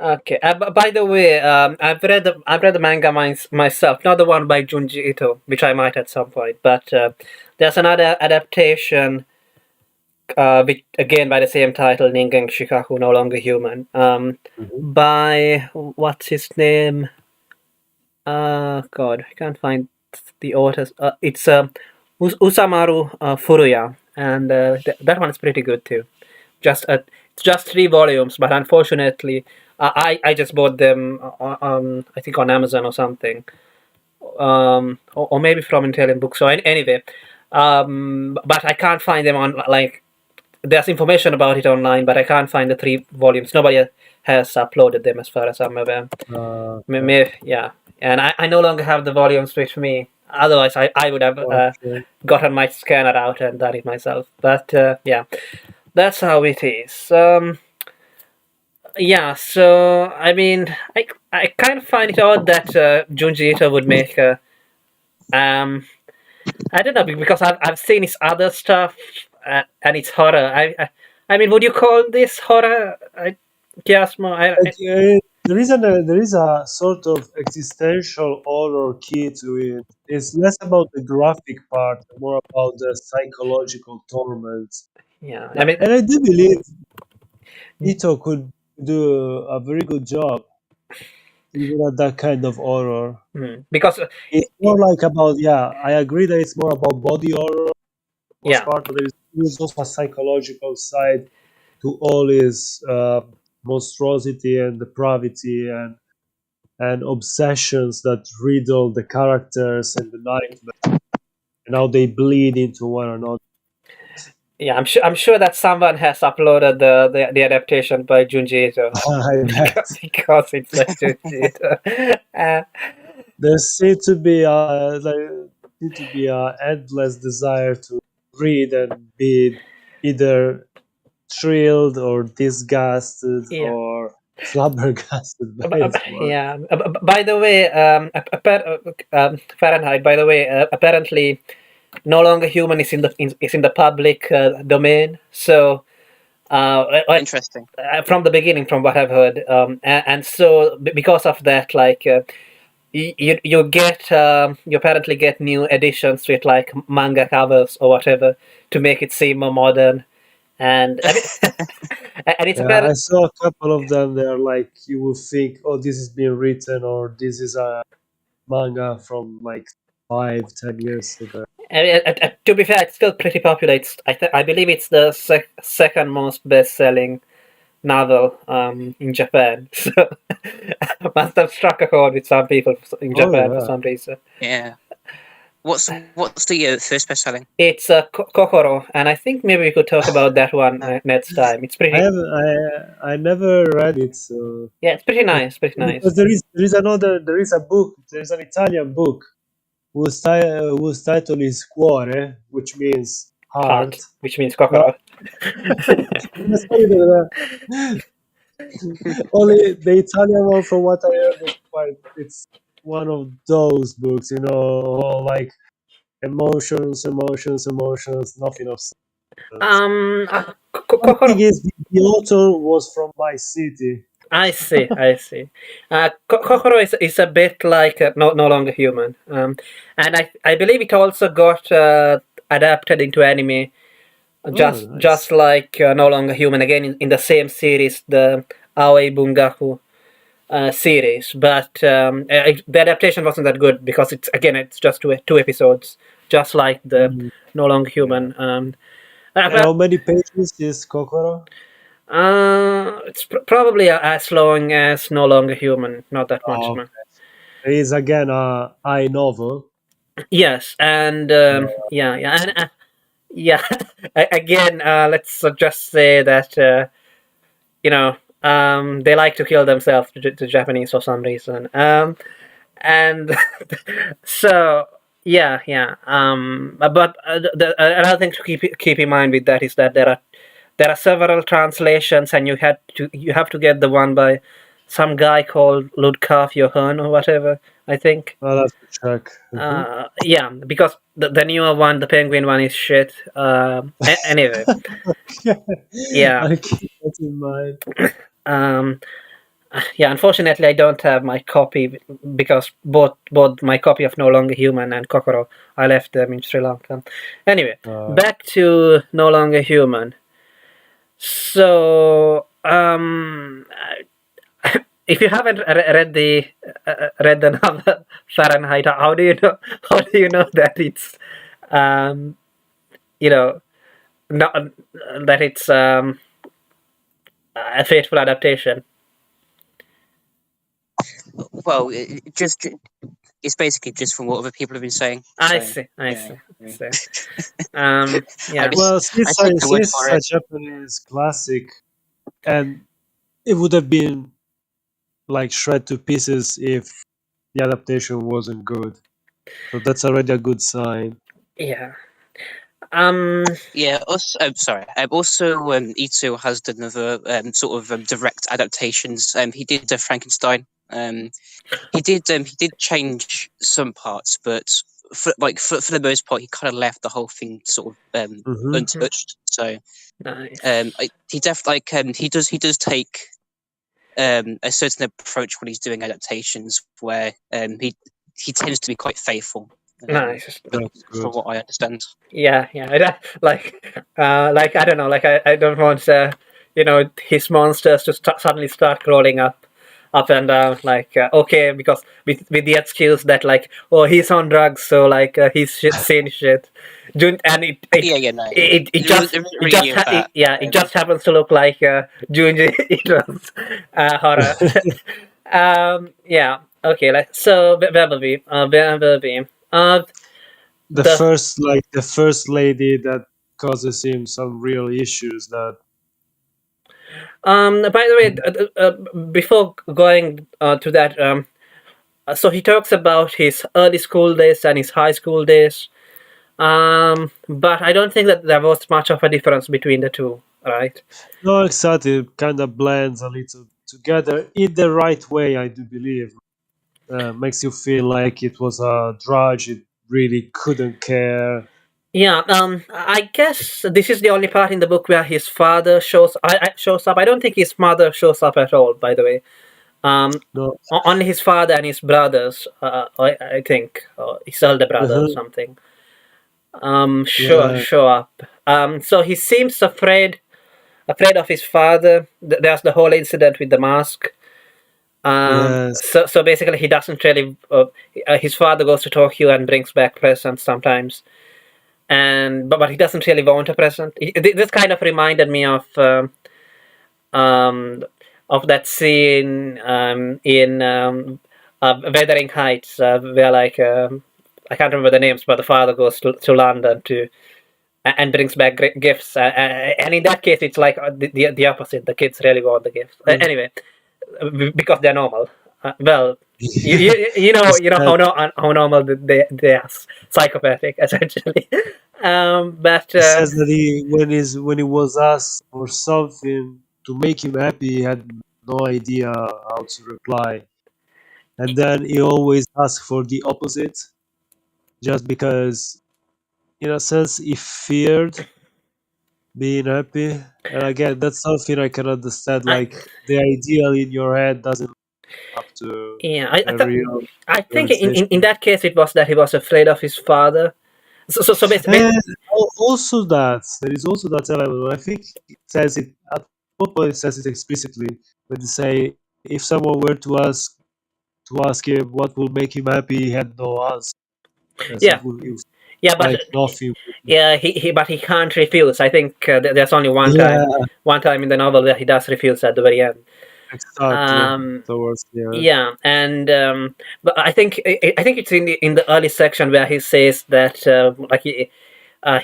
Okay. By the way, I've read the manga myself, not the one by Junji Ito, which I might at some point. But there's another adaptation, which again by the same title, Ningen Shikaku, No Longer Human, Mhm. by what's his name? God, I can't find the authors. It's Usamaru Furuya, and that one is pretty good too. Just it's just 3 volumes, but unfortunately, I just bought them on I think on Amazon or something, or maybe from Italian book. So anyway, but I can't find them on like there's information about it online, but I can't find the 3 volumes. Nobody has uploaded them as far as I'm aware. Okay. Yeah, and I no longer have the volumes with me. Otherwise, I would have Okay. gotten my scanner out and done it myself. But yeah, that's how it is. Yeah, so I mean, I kind of find it odd that Junji Ito would make a um I don't know because I've seen his other stuff and it's horror. I mean, would you call this horror? Chiasmo? Like, there is a sort of existential horror key to it. It's less about the graphic part, and more about the psychological torment. Yeah, I mean, And I do believe Ito could do a very good job even at that kind of horror. because It's more like about, yeah, I agree that it's more about body horror most yeah, part, but there's also a psychological side to all his monstrosity and depravity and obsessions that riddle the characters and the nightmare and how they bleed into one another. yeah, I'm sure that someone has uploaded the adaptation by Junji Ito I bet. because it's like Junji Ito. There seems to be a endless desire to read and be either thrilled or disgusted Yeah. or flabbergasted by his work. Yeah. By the way, Fahrenheit. By the way, apparently, no longer human is in the public domain. So, Interesting. from the beginning, from what I've heard, and so because of that, like you get you apparently get new editions with like manga covers or whatever to make it seem more modern, and I mean, and it's Yeah, I apparent. saw a couple of them. They're like, you will think, oh, this is being written, or this is a manga from like 5, 10 years ago. I mean, to be fair, it's still pretty popular. I believe it's the second most best-selling novel in Japan. So must have struck a chord with some people in Oh Japan for yeah, some reason. Yeah. What's the first best selling? It's Kokoro, and I think maybe we could talk about that one next time. It's I pretty, haven't, I never read it, so yeah, it's pretty but nice, pretty nice. because there is a book, there is an Italian book whose title is Cuore, which means heart. Heart, which means But Kokoro. it's funny that, only the Italian one, from what I heard, is quite. It's one of those books, all like emotions, emotions, emotions, nothing of substance. One thing Kokoro. is, the author was from my city. I see, I see. Kokoro is a bit like no longer human, and I believe it also got adapted into anime Oh, just nice. like No Longer Human, again in the same series, the Aoi Bungaku series. But the adaptation wasn't that good because it's just two episodes, just like the Mm, No Longer yeah. Human. And how But many pages is Kokoro? it's probably as long as No Longer Human, not that much. Oh, Man. it is again a I novel. Yes, and yeah, and yeah. Again, let's just say that you know they like to kill themselves, the Japanese, for some reason. And so yeah. But another thing to keep in mind with that is that there are several translations, and you have to get the one by some guy called Ludkaf Johan or whatever, I think. I'll have to check. Mhm. Yeah, because the newer one, the Penguin one, is shit. Anyway, Okay. yeah. I'll keep that in mind. Um, yeah, unfortunately, I don't have my copy because both my copy of No Longer Human and Kokoro, I left them in Sri Lanka. Anyway, Uh, back to No Longer Human. So, if you haven't read the novel Fahrenheit, how do you know? How do you know that it's, um, you know, not that it's a faithful adaptation? Well, it's basically just from what other people have been saying. I So see, I yeah, see, I yeah. see. I Yeah. just well, I since take the word it's for a it. Japanese classic, and it would have been like shred to pieces if the adaptation wasn't good. So that's already a good sign. Yeah. Um. Yeah. Also, sorry. Also, Ito has done other sort of direct adaptations. He did Frankenstein. He did change some parts, but for the most part, he kind of left the whole thing sort of Hmm. untouched. So Nice. he he does take a certain approach when he's doing adaptations, where he tends to be quite faithful. Um, Nice. but That's from good. what I understand, Yeah. Like I don't know. Like I don't want his monsters to suddenly start crawling up and down. Like okay, because with the excuse that like oh he's on drugs, so like he's seen shit. And yeah, no, it wasn't it really just any of that. it just happens to look like Junji Ito's horror. Yeah. Okay. Like so, where were we? Where were we? The The first lady that causes him some real issues. That By the way, before going to that, so he talks about his early school days and his high school days. But I don't think that there was much of a difference between the two, right? no, exactly, kind of blends a little together in the right way. I do believe makes you feel like it was a drudge. It really couldn't care. Yeah. I guess this is the only part in the book where his father shows up. I don't think his mother shows up at all. By the way, No. only his father and his brothers. I think his elder brother or Uh-huh. something. Yeah. Show up. So he seems afraid of his father. There's the whole incident with the mask. Yes. So basically, he doesn't really. His father goes to Tokyo and brings back presents sometimes, but he doesn't really want a present. This kind of reminded me um, of that scene in Wuthering Heights, where like I can't remember the names, but the father goes to London and brings back gifts. And in that case, it's like the opposite. The kids really want the gifts. Anyway, because they're normal. Well, He you know said, how normal they are, psychopathic essentially. But he says that when he was asked for something to make him happy, he had no idea how to reply, and then he always asked for the opposite, just because, in a sense, he feared being happy. And again, that's something I can understand. I Like the ideal in your head doesn't up to yeah, a real I think realization. in that case it was that he was afraid of his father, And also that there is also that element. I think it says it at one point. It says it explicitly when they say if someone were to ask him what will make him happy, he had no answer. As yeah, it was yeah, but like nothing. yeah, he can't refuse. I think there's only Yeah, one time in the novel where he does refuse at the very end. exactly. Um, Towards the end. yeah, and but I think it's in the early section where he says that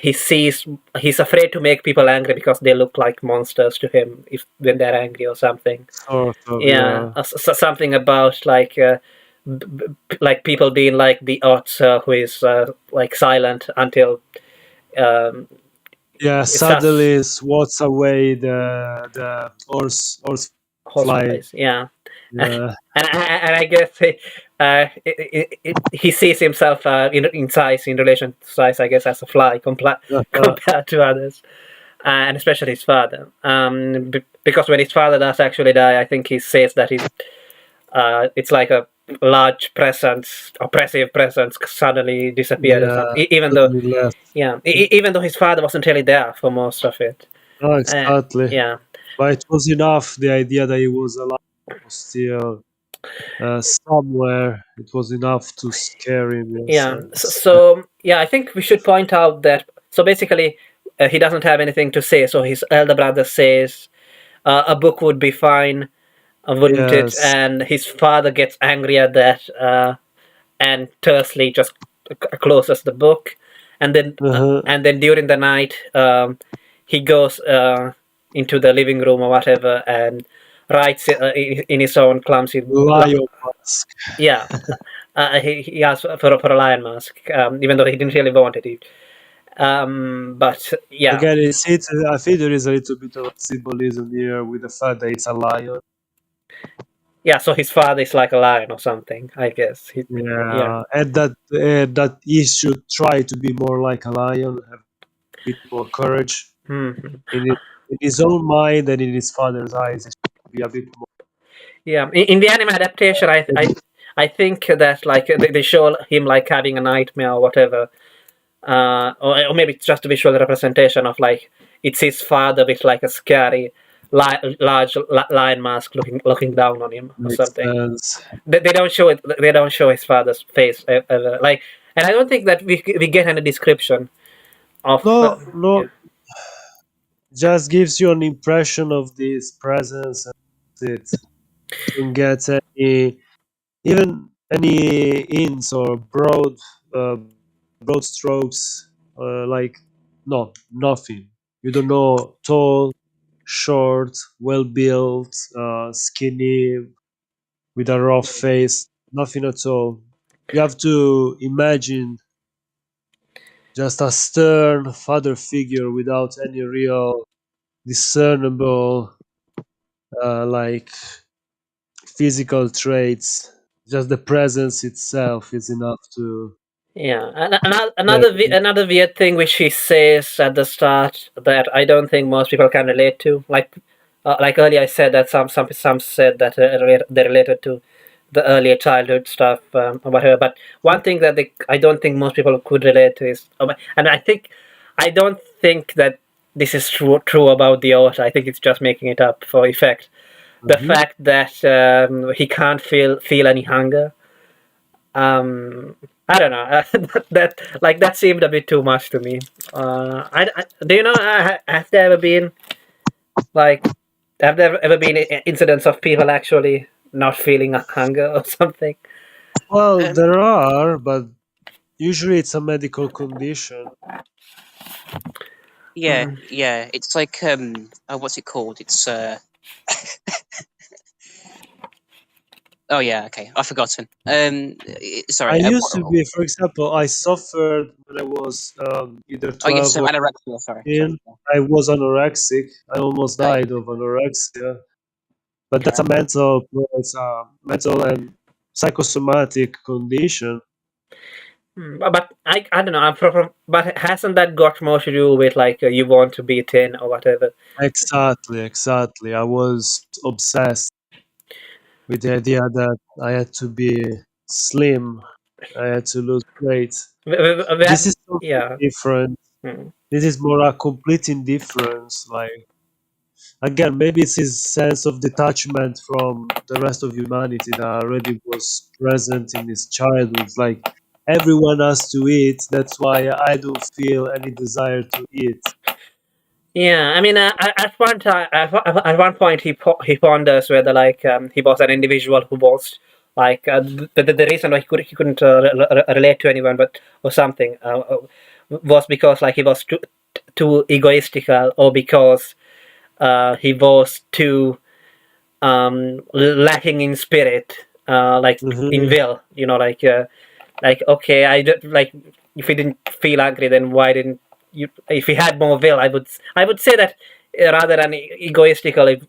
he sees he's afraid to make people angry because they look like monsters to him if when they're angry or something. Sort of, Yeah, yeah. something about like people being like the ox who is like silent until um, Yeah, it starts suddenly swats away the horse fly. horseflies. Yeah, Yeah. and I guess he sees himself in size in relation to size, I guess, as a fly compared to others, and especially his father. Because when his father does actually die, I think he says that it's like a large presence, oppressive presence, suddenly disappeared or Yeah, something. Even though, suddenly left. yeah, even though his father wasn't really there for most of it. No, exactly. Yeah, But it was enough. The idea that he was alive was still somewhere. It was enough to scare him. Yes, yeah. and So yeah, I think we should point out that. So basically, he doesn't have anything to say. So his elder brother says a book would be fine, wouldn't it? yes. And his father gets angry at that and tersely just closes the book, Uh-huh. and then during the night he goes into the living room or whatever and writes in his own clumsy Lion mask. yeah, he asked for a lion mask, even though he didn't really want it. But yeah, Again, I think there is a little bit of symbolism here with the fact that it's a lion. yeah. So his father is like a lion or something, I guess. Yeah. Yeah, and that he should try to be more like a lion, have a bit more courage Mhm. in his own mind and in his father's eyes. He should be a bit more. Yeah, in the anime adaptation, I think that like they show him like having a nightmare or whatever, or maybe it's just a visual representation of like it's his father with like a scary, large lion mask looking down on him or Makes something. sense. They don't show it. They don't show his father's face ever. Like, and I don't think that we get any description of. No, no, Yeah. just gives you an impression of this presence, and that's it. Don't get even any hints or uh, broad strokes, like no, nothing. You don't know tall, short, well built, skinny, with a rough face. Nothing at all. You have to imagine just a stern father figure without any real discernible like physical traits. Just the presence itself is enough to Yeah, scare you. another weird thing which he says at the start that I don't think most people can relate to. Like earlier, I said that some said that they related to the earlier childhood stuff or whatever. But one thing that I don't think most people could relate to is, and I don't think that this is true about the author. I think it's just making it up for effect. The Mhm. fact that he can't feel any hunger. I don't know. That seemed a bit too much to me. Do you know? Have there ever been like have there ever been incidents of people actually not feeling a hunger or something? Well, Um, there are, but usually it's a medical condition. yeah, Mm, yeah. It's like what's it called? It's oh yeah, okay, I've forgotten. I Sorry. used to be, for example, I suffered when I was either Oh yes, 12 or anorexia. Sorry. 13. I was anorexic. I almost Yeah. died of anorexia. But that's Yeah. a mental and psychosomatic condition. but I don't know. But hasn't that got more to do with like you want to be thin or whatever? Exactly, exactly. I was obsessed with the idea that I had to be slim. I had to lose weight. Where, This where, is yeah. different. Mm. This is more a complete indifference. Like again, maybe it's his sense of detachment from the rest of humanity that already was present in his childhood. Like everyone has to eat. That's why I don't feel any desire to eat. Yeah, I mean, at one time, at one point, he ponders whether like he was an individual who was like the reason why he couldn't relate to anyone, but or something was because like he was too egoistical, or because he was too lacking in spirit, like in Mhm. will. You know, like okay, I don't like if he didn't feel angry, then why didn't you? If he had more will, I would say that rather than egoistical.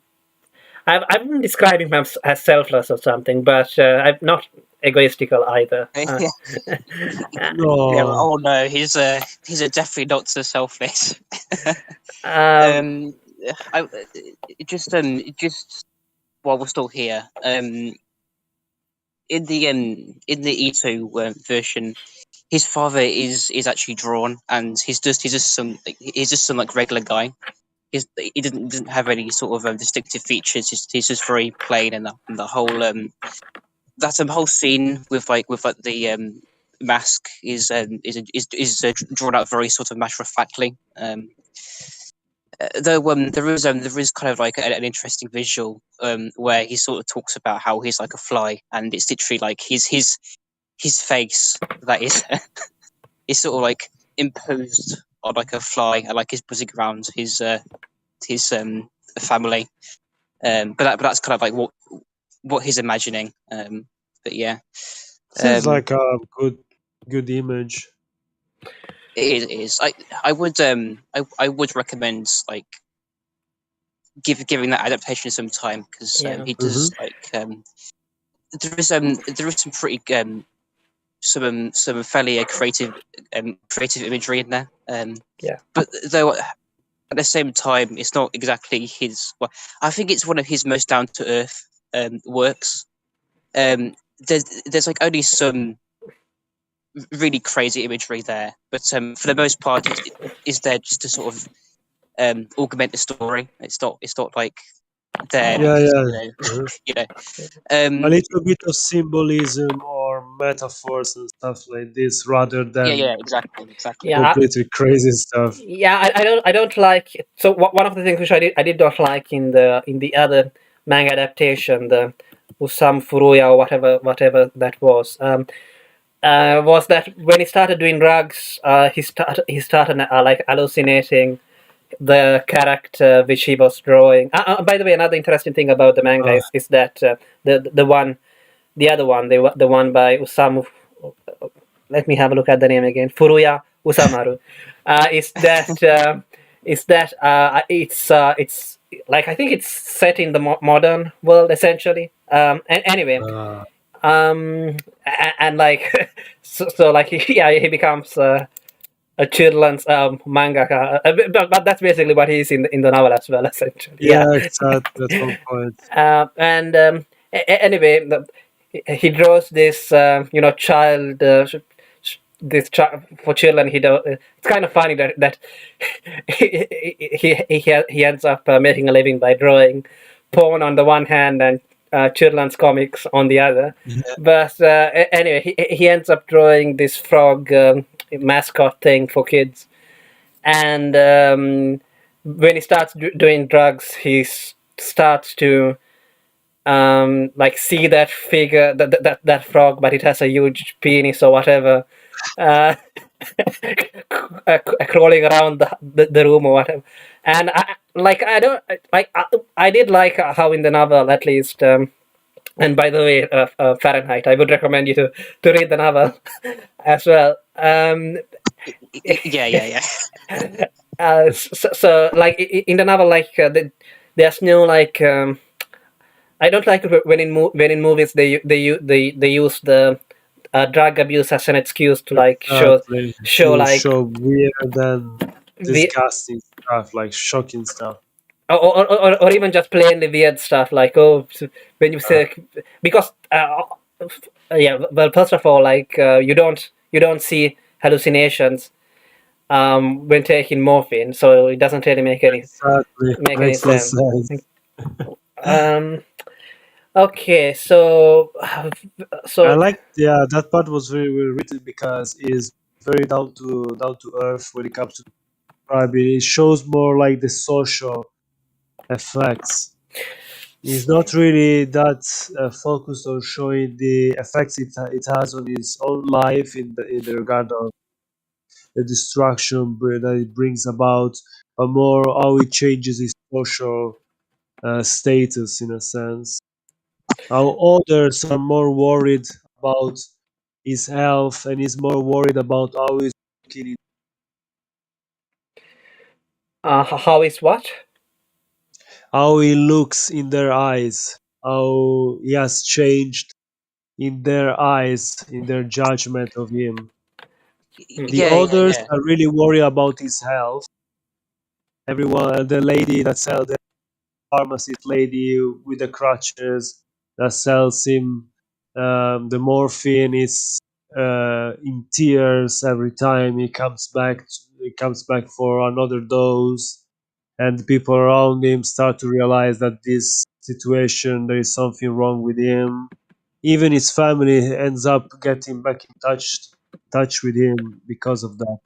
I've been describing him as selfless or something, but I'm not egoistical either. Yeah, yeah. No. Oh no, he's definitely not so selfless. um, um, I just while we're still here, in the Ito version, his father is actually drawn, and he's just some like regular guy. He doesn't have any sort of distinctive features. He's just very plain, and the whole that whole scene with like the mask is drawn out very sort of matter of factly. Though there is kind of like an interesting visual where he sort of talks about how he's like a fly, and it's literally like his face that is is sort of like imposed on like a fly, and like his buzzing around his family. But that's kind of like what he's imagining. But yeah, Seems um, like a good image. it is. I would recommend like giving that adaptation some time, because yeah, he Hmm. does like there is some pretty some fairly creative imagery in there. yeah, But though at the same time, it's not exactly his. Well, I think it's one of his most down to earth works. There's like only some really crazy imagery there, but for the most part, it is there just to sort of augment the story. It's not like there yeah, Yeah, because yeah. Uh-huh. you know. A Um, little bit of symbolism or metaphors and stuff like this, rather yeah, than yeah, exactly. yeah. completely crazy stuff. Yeah, I don't like. So one of the things which I did not like in the other manga adaptation, the Usam Furuya or whatever that was that when he started doing drugs, he started like hallucinating the character which he was drawing. By the way, another interesting thing about the manga Uh, is that the other one, the one by Usamu. Let me have a look at the name again. Furuya Usamaru. It's like I think it's set in the modern world essentially. And anyway, uh, and like so like yeah, he becomes a children's mangaka, but that's basically what he is in the novel as well essentially. Yeah. yeah, exactly. At one point. And anyway, he draws this child this child for children. It's kind of funny that he ends up making a living by drawing porn on the one hand and children's comics on the other. Yeah. But anyway, he ends up drawing this frog mascot thing for kids. And when he starts doing drugs, starts to like see that figure, that frog, but it has a huge penis or whatever, uh, crawling around the room or whatever. And I don't like I did like how in the novel at least. And by the way, Fahrenheit, I would recommend you to read the novel as well. Yeah. So like in the novel, like there's no like. I don't like it when in movies they use the drug abuse as an excuse to like Exactly. show To like show weird and the disgusting stuff, like shocking stuff. or even just plainly weird stuff like when you Uh, say because yeah, well, first of all, like you don't see hallucinations when taking morphine, so it doesn't really make any Exactly. make any Makes no sense. sense. Um, okay, so I so like, yeah, that part was very well written because it's very down to earth when it comes to describing. It shows more like the social effects. He's not really that focused on showing the effects it has on his own life in the regard of the destruction that it brings about, but more how it changes his social status in a sense. How others are more worried about his health and he's more worried about how he's looking, how is what? how he looks in their eyes, how he has changed in their eyes, in their judgment of him. The Yeah, yeah, others yeah. are really worried about his health. Everyone, the lady that sells the pharmacist lady with the crutches that sells him the morphine is in tears every time he comes back. He comes back for another dose, and the people around him start to realize that this situation there is something wrong with him. Even his family ends up getting back in touch with him because of that.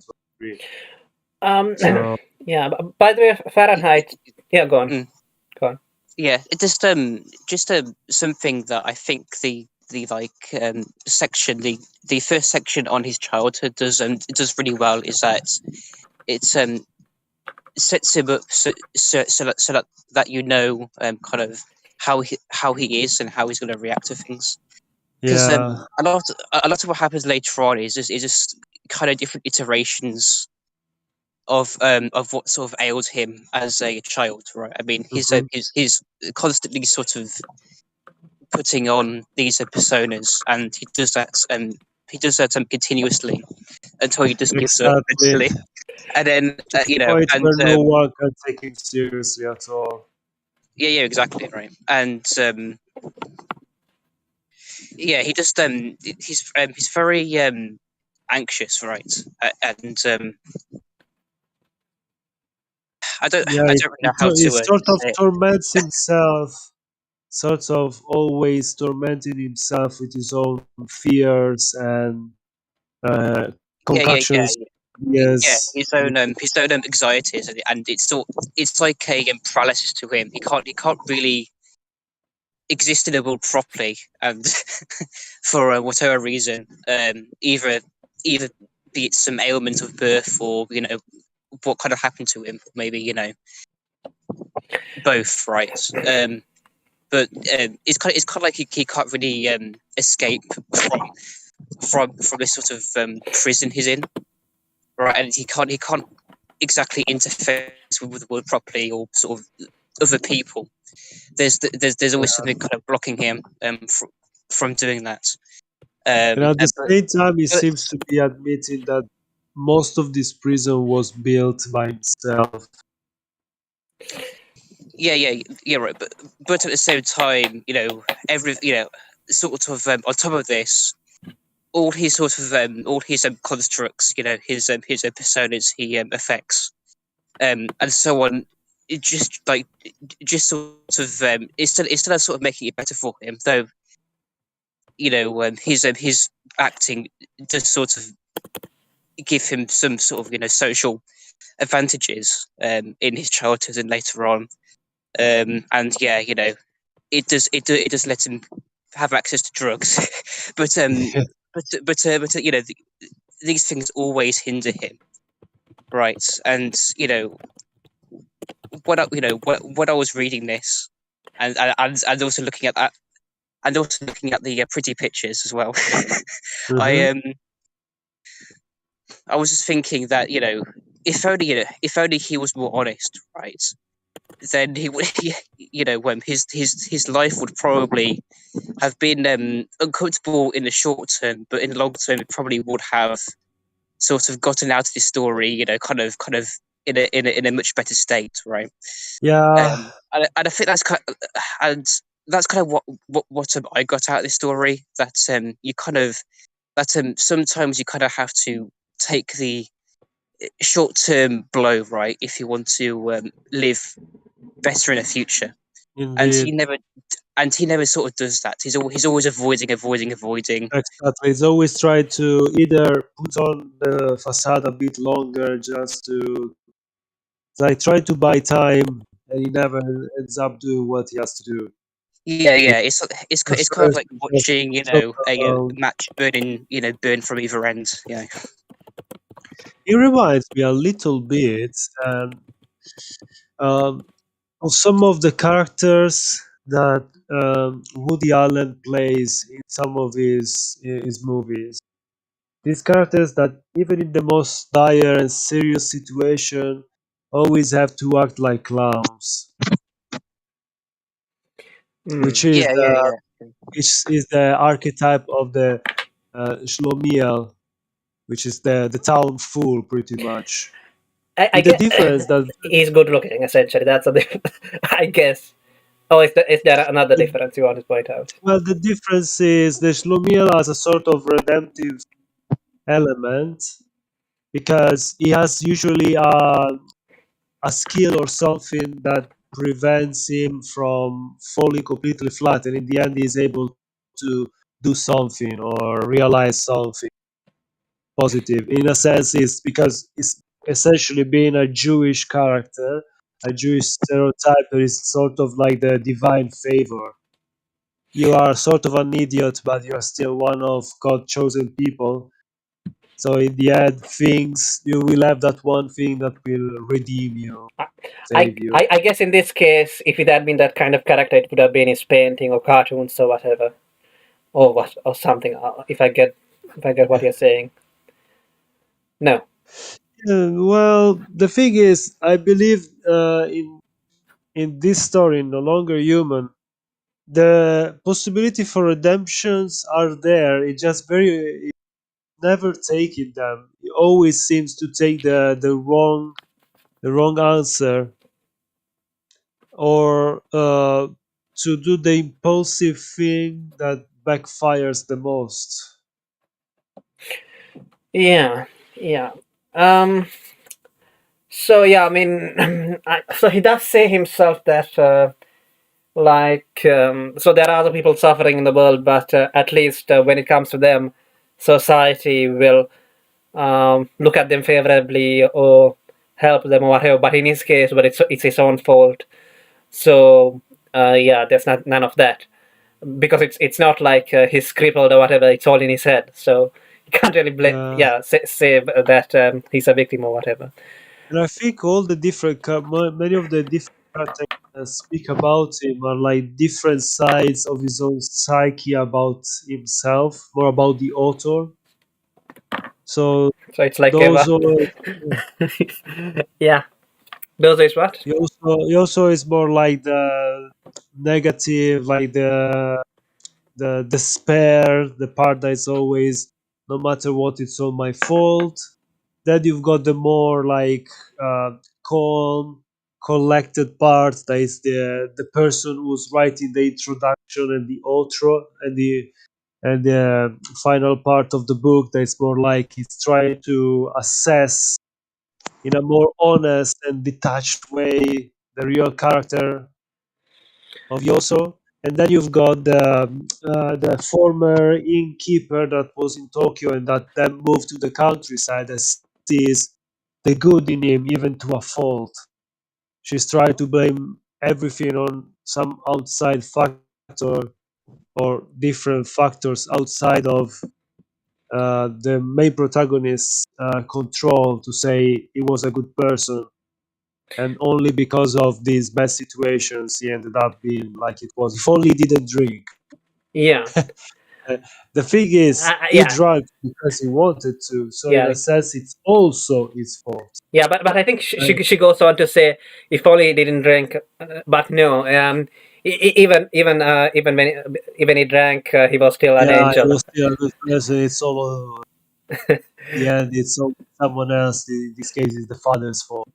Um, So yeah. By the way, Fahrenheit. Yeah, go on, Mm. go on. Yeah, it just something that I think the section the first section on his childhood does really well is that it's sets him up so that you know kind of how he is and how he's going to react to things, because yeah, a lot of what happens later on is just kind of different iterations of what sort of ailed him as a child, right? I mean, hmm he's constantly sort of putting on these personas, and he does that continuously until he just gives up exactly. eventually, and then To the point and where no one can take him seriously at all. yeah, exactly, right, and yeah, he's very anxious, right, and I don't Yeah, I don't really know how it to sort of say it. torments himself, sort of always tormenting himself with his own fears and uh, Yeah, yeah, yeah. concoctions. Yeah, Yes, his own anxieties, and it's like a paralysis to him. He can't really exist in the world properly, and for whatever reason, either be it some ailment of birth, or what kind of happened to him, maybe both, right? But it's kind of like he can't really escape from this sort of prison he's in, right? And he can't exactly interface with the world properly, or sort of other people. There's always something kind of blocking him from doing that. and at the And, same time, he but seems to be admitting that most of this prison was built by himself. yeah, yeah, yeah, right. But at the same time, every sort of on top of this, all his constructs, his personas he affects, and so on. It just sort of instead of sort of making it better for him, though, his acting does sort of give him some sort of social advantages in his childhood and later on, and yeah, it does let him have access to drugs, but these things always hinder him, right? And what I was reading this, and also looking at that, and also looking at the pretty pictures as well. I hmm I was just thinking that if only he was more honest, right? Then he would, his life would probably have been uncomfortable in the short term, but in the long term, it probably would have sort of gotten out of this story, kind of in a much better state, right? Yeah, And I think and that's kind of what I got out of this story. That you kind of that sometimes you kind of have to take short-term blow, right? If you want to live better in the future, and Indeed. he never sort of does that. He's always avoiding. Exactly. It's always try to either put on the facade a bit longer just to like try to buy time, and he never ends up doing what he has to do. Yeah, He yeah. It's kind of prefers like to just watching, joke a around. match burning, burn from either end. Yeah. He reminds me a little bit um, of some of the characters that Woody Allen plays in some of his movies. These characters that even in the most dire and serious situation always have to act like clowns, Mm. which is Yeah, yeah, the yeah. archetype of the Shlomiel, which is the town fool, pretty much. I With the get difference that he's good looking. Essentially, that's a I guess. Oh, is there another difference you want to point out? well, the difference is the Shlomiel has a sort of redemptive element because he has usually a skill or something that prevents him from falling completely flat, and in the end, he's able to do something or realize something positive. In a sense, it's because it's essentially being a Jewish character, a Jewish stereotype that is sort of like the divine favor. You are sort of an idiot, but you are still one of God chosen people. So in the end, things you will have that one thing that will redeem you, save you. I guess in this case, if it had been that kind of character, it would have been his painting or cartoons or whatever, or what or something. If I get what you're saying. No. Well, the thing is, I believe in this story, No Longer Human, the possibility for redemptions are there. It just it never taking them. It always seems to take the wrong answer, or to do the impulsive thing that backfires the most. Yeah. Yeah. Um. So yeah, I mean, so he does say himself that so there are other people suffering in the world, but at least when it comes to them, society will look at them favorably or help them or whatever. But in his case, it's his own fault. So yeah, there's none of that because it's not like he's crippled or whatever. It's all in his head. So you can't really Yeah, say that he's a victim or whatever. and I think all the many of the different characters that speak about him are like different sides of his own psyche about himself, more about the author. So So it's like those Eva. are Yeah, those is what? he also is more like the negative, like the despair, the part that is always no matter what, it's all my fault. Then you've got the more like calm, collected part that is the person who's writing the introduction and the outro and the final part of the book that is more like he's trying to assess in a more honest and detached way the real character of Yoso. And then you've got the former innkeeper that was in Tokyo and that then moved to the countryside and sees the good in him, even to a fault. She's trying to blame everything on some outside factor or different factors outside of the main protagonist's control to say he was a good person. And only because of these bad situations he ended up being like it was. If only he didn't drink. Yeah, Uh, the thing is, he yeah, drank because he wanted to, so in yeah, a sense, it's also his fault. yeah. But I think Uh, she goes on to say if only he didn't drink. But no, even he drank, he was still an yeah, he angel. was still a good person. It's all the end. It's all someone else. In this case, it's the father's fault.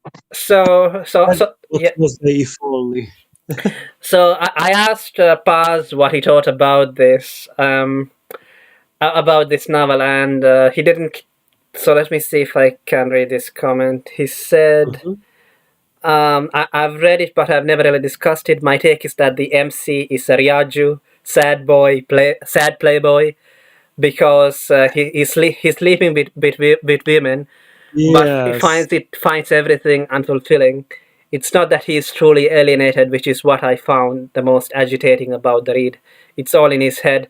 And what Yeah. was the if only? So I asked Paz what he thought about this novel, and he didn't So let me see if I can read this comment. He said, Mhm. I've read it, but I've never really discussed it. My take is that the MC is a Ryaju, sad playboy, because he's sleeping with women, but he Yes. finds everything unfulfilling. It's not that he is truly alienated, which is what I found the most agitating about the read. It's all in his head.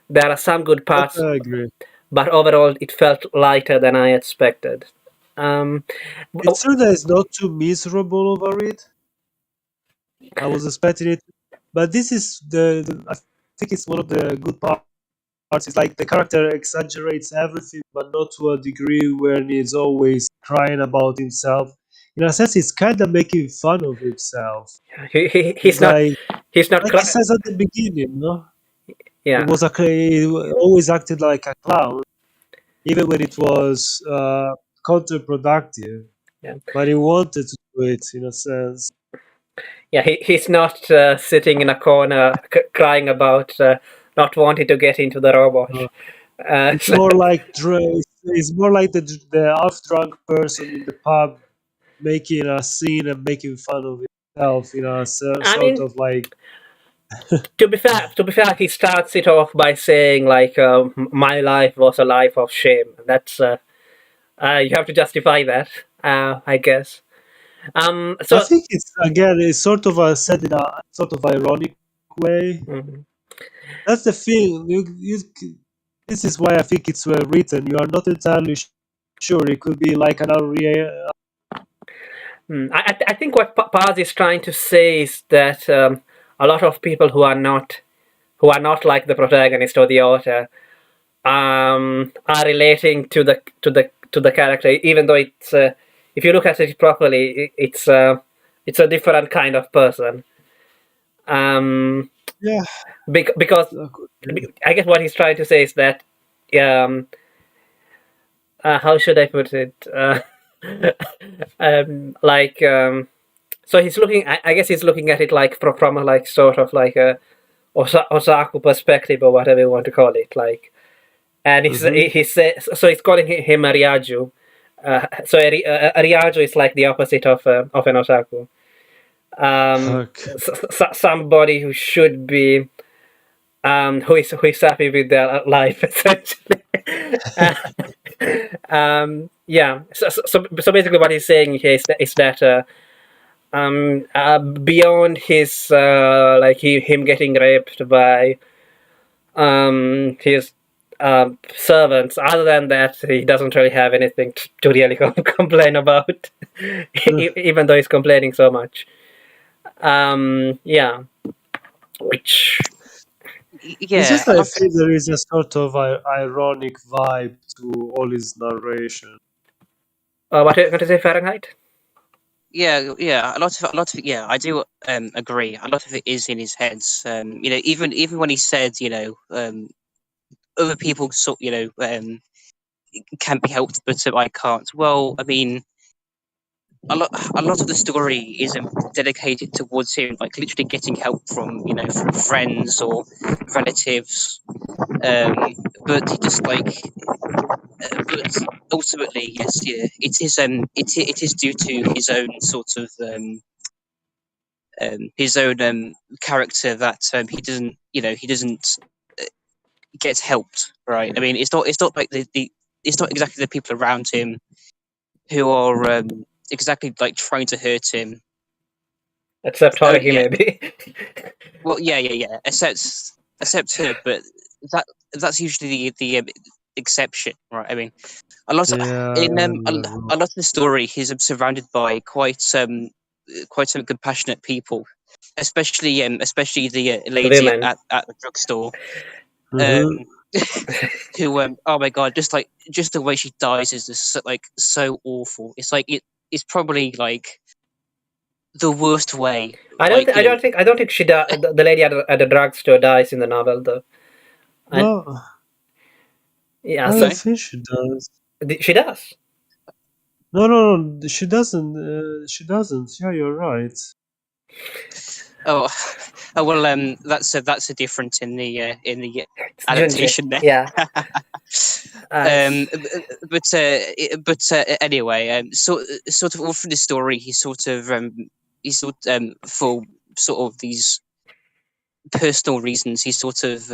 There are some good That parts, I agree. but overall it felt lighter than I expected. Um, It's true that it's not too miserable over it. I was expecting it, but this is I think it's one of the good parts. It's like the character exaggerates everything, but not to a degree where he's always crying about himself. In a sense, he's kind of making fun of himself. he's It's not he's not like he says at the beginning, no? He yeah, was he always acted like a clown, even when it was counterproductive. yeah, But he wanted to do it in a sense. yeah. He's not sitting in a corner crying about not wanting to get into the robot. Uh, it's So, more like it's more like the half drunk person in the pub making a scene and making fun of himself in a I sort mean, of like to be fair, he starts it off by saying like, "My life was a life of shame." That's you have to justify that, I guess. I So think it's again it's sort of a said in a sort of ironic way. mhm. That's the thing. This is why I think it's well written. You are not entirely sure. It could be like an unreal. I think what Paz is trying to say is that a lot of people who are not like the protagonist or the author are relating to the character, even though it's if you look at it properly, it's a different kind of person. Um, Yeah. because I guess what he's trying to say is that um, how should I put it? Like so he's looking. I guess he's looking at it like from a like sort of like a Osaku perspective or whatever you want to call it. Like, and Hmm. he says so. He's calling him a Ryaju. So a Ryaju is like the opposite of an Osaku. Okay. Somebody who should be who is happy with their life essentially. Uh, yeah. So basically, what he's saying here is that beyond his him getting raped by his servants. Other than that, he doesn't really have anything to really complain about, even though he's complaining so much. Yeah, which It's Yeah, just I feel there is a sort of ironic vibe to all his narration. what are you going to say, Fahrenheit? yeah. Yeah, I do agree. A lot of it is in his head. Even when he said, other people can be helped, but I can't. Well, I mean, a lot of the story isn't dedicated towards him, like literally getting help from friends or relatives. But he just but ultimately, yes, yeah, it is due to his own sort of his own character that he doesn't uh, get helped, right? I mean, it's not like it's not exactly the people around him who are exactly like trying to hurt him. Except Oh Haruhi, yeah, maybe. well, yeah. Except her, but that that's usually the exception, right? I mean, a lot Yeah, in a lot of the story, he's surrounded by quite some compassionate people, especially the The lady women. at the drugstore, hmm um, who oh my god, just the way she dies is just like so awful. It's like it's probably like the worst way, I don't. like I don't think. I don't think the lady at the drugstore dies in the novel, though. I, no, yeah. I So don't sorry. think she does. she does. No, she doesn't. She doesn't. Yeah, you're right. Oh, Oh well, that's a difference in the Junji. adaptation there. Yeah. Um, but anyway, sort of all through the story, for sort of these personal reasons, he sort of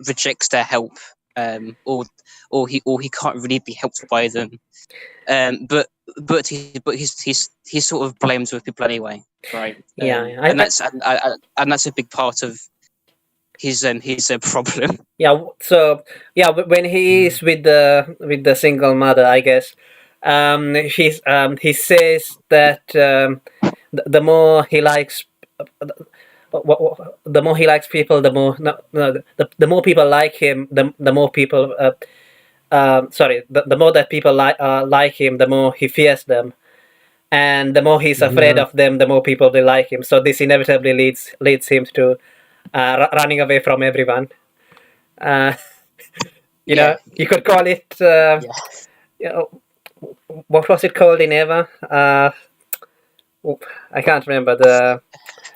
rejects their help, or he can't really be helped by them. He sort of blames with people anyway, right? Yeah. And that's a big part of his problem. Yeah. So yeah, when he is with the single mother, I guess, he says that the more he likes. The more he likes people, the more the more people like him, the more people. The more that people like him, the more he fears them, and the more he's afraid Yeah. of them, the more people will like him. So this inevitably leads him to running away from everyone. Uh, Yeah, you could call it. yeah. You know, what was it called in Eva? I can't remember the.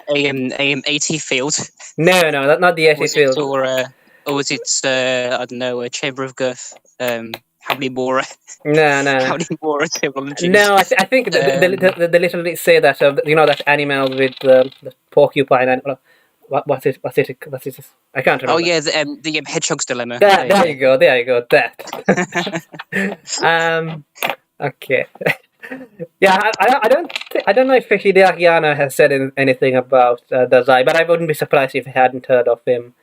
AT field. No, not the 80 Was field. it or was it I don't know, a chamber of girth? How many more? No. How many more terminologies? No, I think they literally say that that animal with the porcupine and what's it? I can't remember. Oh yeah, the hedgehog's dilemma. There you go. That. Okay. Yeah, I don't know if Hideaki Anno has said anything about Dazai, but I wouldn't be surprised if he hadn't heard of him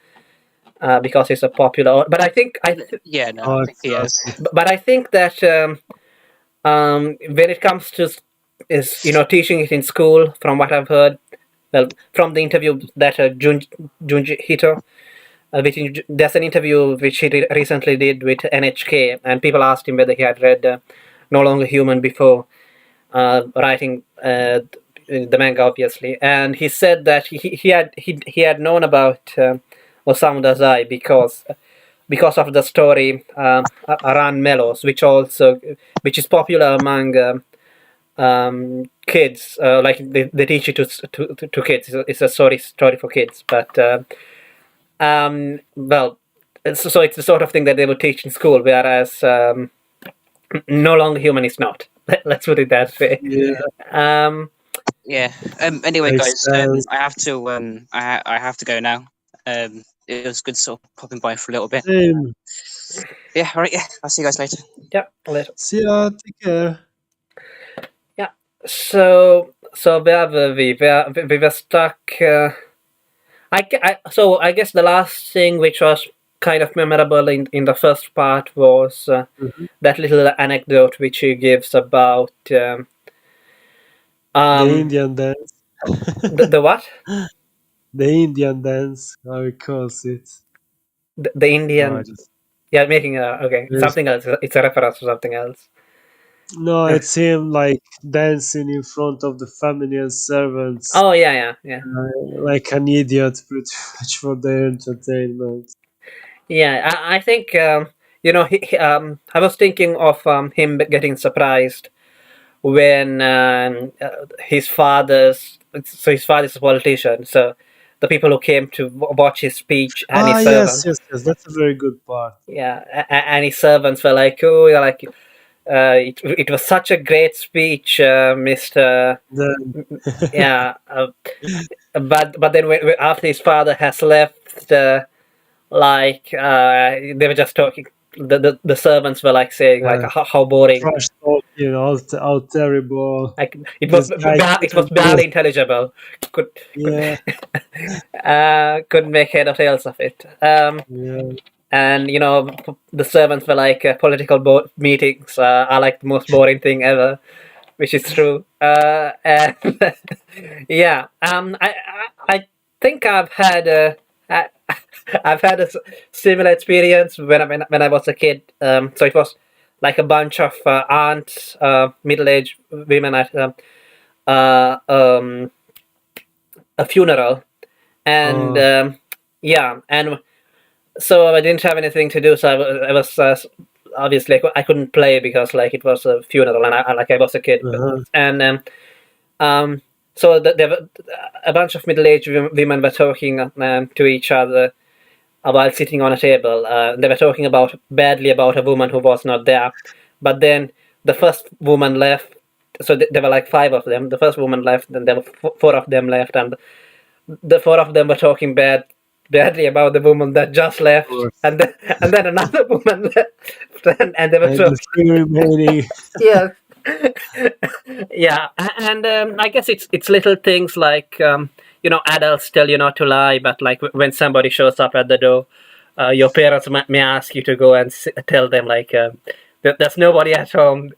because he's a popular. But I think Yeah, no, Oh, I think he has. but I think that when it comes to teaching it in school, from what I've heard, well, from the interview that Junji Hito, there's an interview which he recently did with NHK, and people asked him whether he had read No Longer Human before writing the manga, obviously, and he said that he had known about Osamu Dazai because of the story around Melos, which is popular among kids. Like they teach it to kids. It's a story for kids, but well, so it's the sort of thing that they would teach in school, whereas No Longer Human is not. Let's put it that way. yeah. Yeah. Anyway, Makes guys, sense. I have to I have to go now. It was good sort of popping by for a little bit. Same. Yeah. All right. Yeah. I'll see you guys later. Yeah, later. See ya. Take care. Yeah. So where were we? We were stuck. So I guess the last thing which was kind of memorable in the first part was Mhm. that little anecdote which he gives about The Indian dance. the what? The Indian dance, how he calls it. The Indian. Just Yeah, making okay, there's something else. It's a reference to something else. no, it's him like dancing in front of the family and servants, Oh yeah. like an idiot, pretty much for their entertainment. Yeah, I think I was thinking of him getting surprised when his father's his father's a politician, so the people who came to watch his speech and his servants, Yes. That's a very good part. yeah, and his servants were like, oh, yeah, like it was such a great speech, Mister. Then, Yeah, but then after his father has left, they were just talking. The servants were like saying like how boring. trash talking, how terrible. Like it This was guy it was couldn't do barely it. intelligible. Yeah, Couldn't make head or tails of it. yeah. And the servants were like political meetings are like the most boring thing ever, which is true. And yeah, I think I've had a similar experience when I was a kid. So it was like a bunch of aunts, middle-aged women at a funeral, and yeah, and so I didn't have anything to do. So I was obviously I couldn't play because like it was a funeral and I was a kid, Uh-huh. and So there were a bunch of middle-aged women were talking to each other while sitting on a table. They were talking about badly about a woman who was not there. But then the first woman left. So there were like five of them. The first woman left, then there were four of them left, and the four of them were talking badly about the woman that just Of left, course. and then another woman left, and they were And the talking. three remaining. Yeah. Yeah, and I guess it's little things like adults tell you not to lie, but like when somebody shows up at the door, your parents may ask you to go and tell them like there's nobody at home,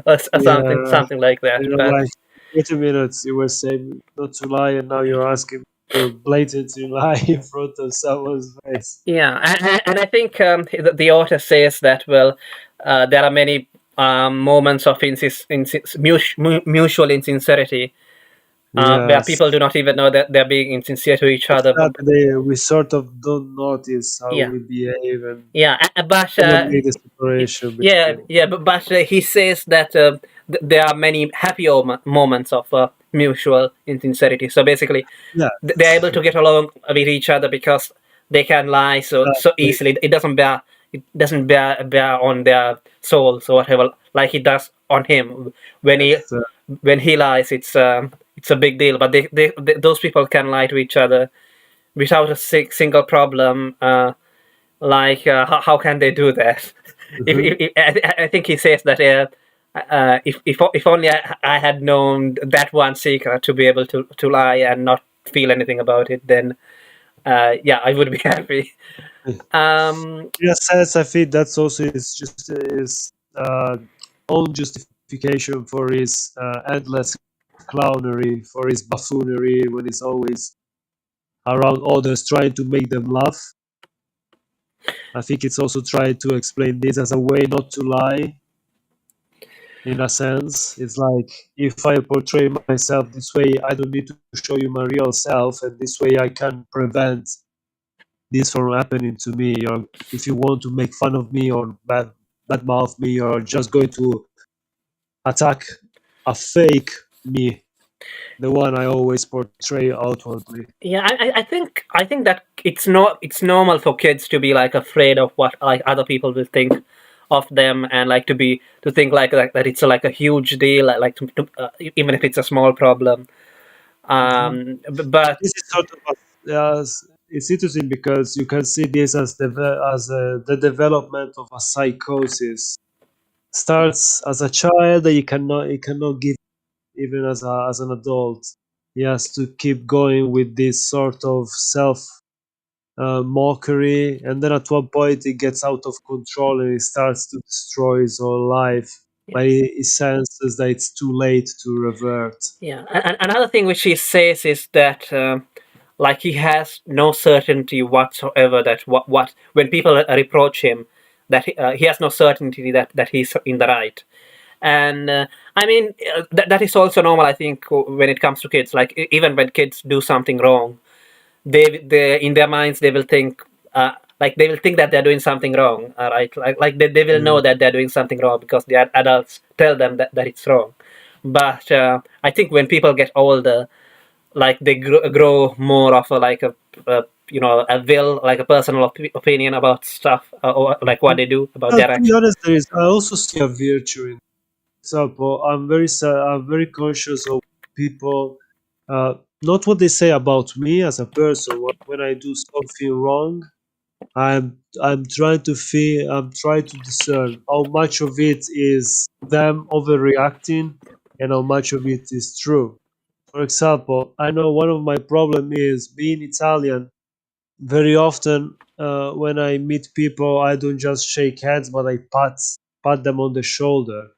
or something Yeah, something like that. But like, wait a minute, you were saying not to lie, and now you're asking to blatantly lie in front of someone's face. yeah, and I think the author says that there are many moments of mutual insincerity where Yes. people do not even know that they're being insincere to each It's other. that we sort of don't notice how Yeah, we behave and yeah, but probably the separation yeah, between. yeah, but he says that there are many happy moments of mutual insincerity. So basically, Yeah, they're able to get along with each other because they can lie so exactly. easily. It doesn't bear on their souls or whatever, like it does on him when he Yes, when he lies. It's a big deal. But those people can lie to each other without a single problem. How can they do that? mhm. I think he says that if only I had known that one secret to be able to lie and not feel anything about it, then yeah, I would be happy. Um, In a sense, I think that's also his own justification for his endless clownery, for his buffoonery when he's always around others trying to make them laugh. I think it's also trying to explain this as a way not to lie. In a sense, it's like if I portray myself this way, I don't need to show you my real self, and this way I can prevent this from happening to me. Or if you want to make fun of me or badmouth me, or just going to attack a fake me, the one I always portray outwardly. yeah, I think that it's normal for kids to be like afraid of what like other people will think of them, and like to think that it's like a huge deal, even if it's a small problem. Mhm. But This is sort of it's interesting because you can see this as the development of a psychosis. Starts as a child that he cannot give even as an adult. He has to keep going with this sort of self mockery, and then at one point it gets out of control and he starts to destroy his whole life. yeah, But he senses that it's too late to revert. yeah. And another thing which he says is that like he has no certainty whatsoever that what when people reproach him, that he has no certainty that he's in the right. And I mean that is also normal, I think, when it comes to kids. Like even when kids do something wrong, they in their minds they will think they will think that they're doing something wrong, right? Like they will Yeah. know that they're doing something wrong because the adults tell them that it's wrong. But I think when people get older, like they grow more of a will, like a personal opinion about stuff, or like what they do about Well, their to be actions. honest, I also see a virtue in example. I'm very conscious of people, uh, not what they say about me as a person. When I do something wrong, I'm trying to discern how much of it is them overreacting and how much of it is true. For example, I know one of my problem is being Italian. Very often, when I meet people, I don't just shake hands, but I pat them on the shoulder.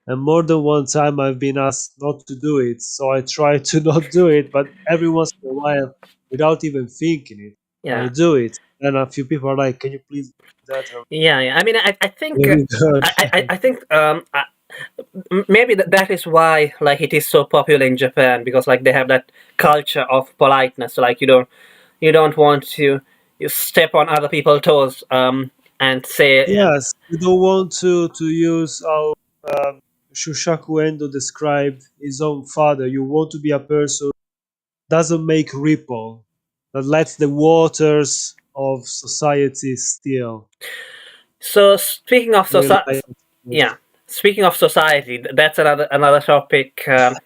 And more than one time, I've been asked not to do it, so I try to not do it. But every once in a while, without even thinking it, I Yeah, do it. And a few people are like, "Can you please do that?" I'm yeah, yeah. I mean, I think very good. I think maybe that is why like it is so popular in Japan, because like they have that culture of politeness. Like you don't want to you step on other people's toes and say Yes, we don't want to use our Shushaku Endo described his own father. You want to be a person that doesn't make ripple, that lets the waters of society still. So speaking of Really society, like yeah, it. speaking of society, that's another topic that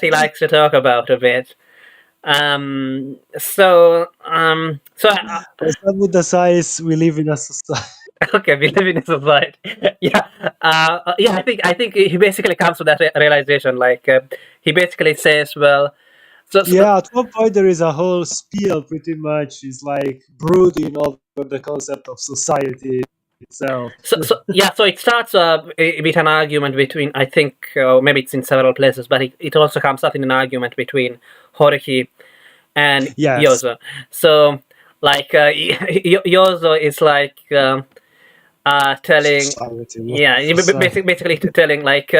he likes to talk about a bit. Osamu Dazais, we live in a society. Okay, we live in a society. Yeah, yeah. I think he basically comes to that realization. Like he basically says, well, so Yeah, at one point there is a whole spiel pretty much is like brooding over the concept of society itself. so it starts with an argument between, I think, maybe it's in several places, but it also comes up in an argument between Horuki and Yes, Yozo. So like Yozo is like telling, society, not yeah, society. basically telling like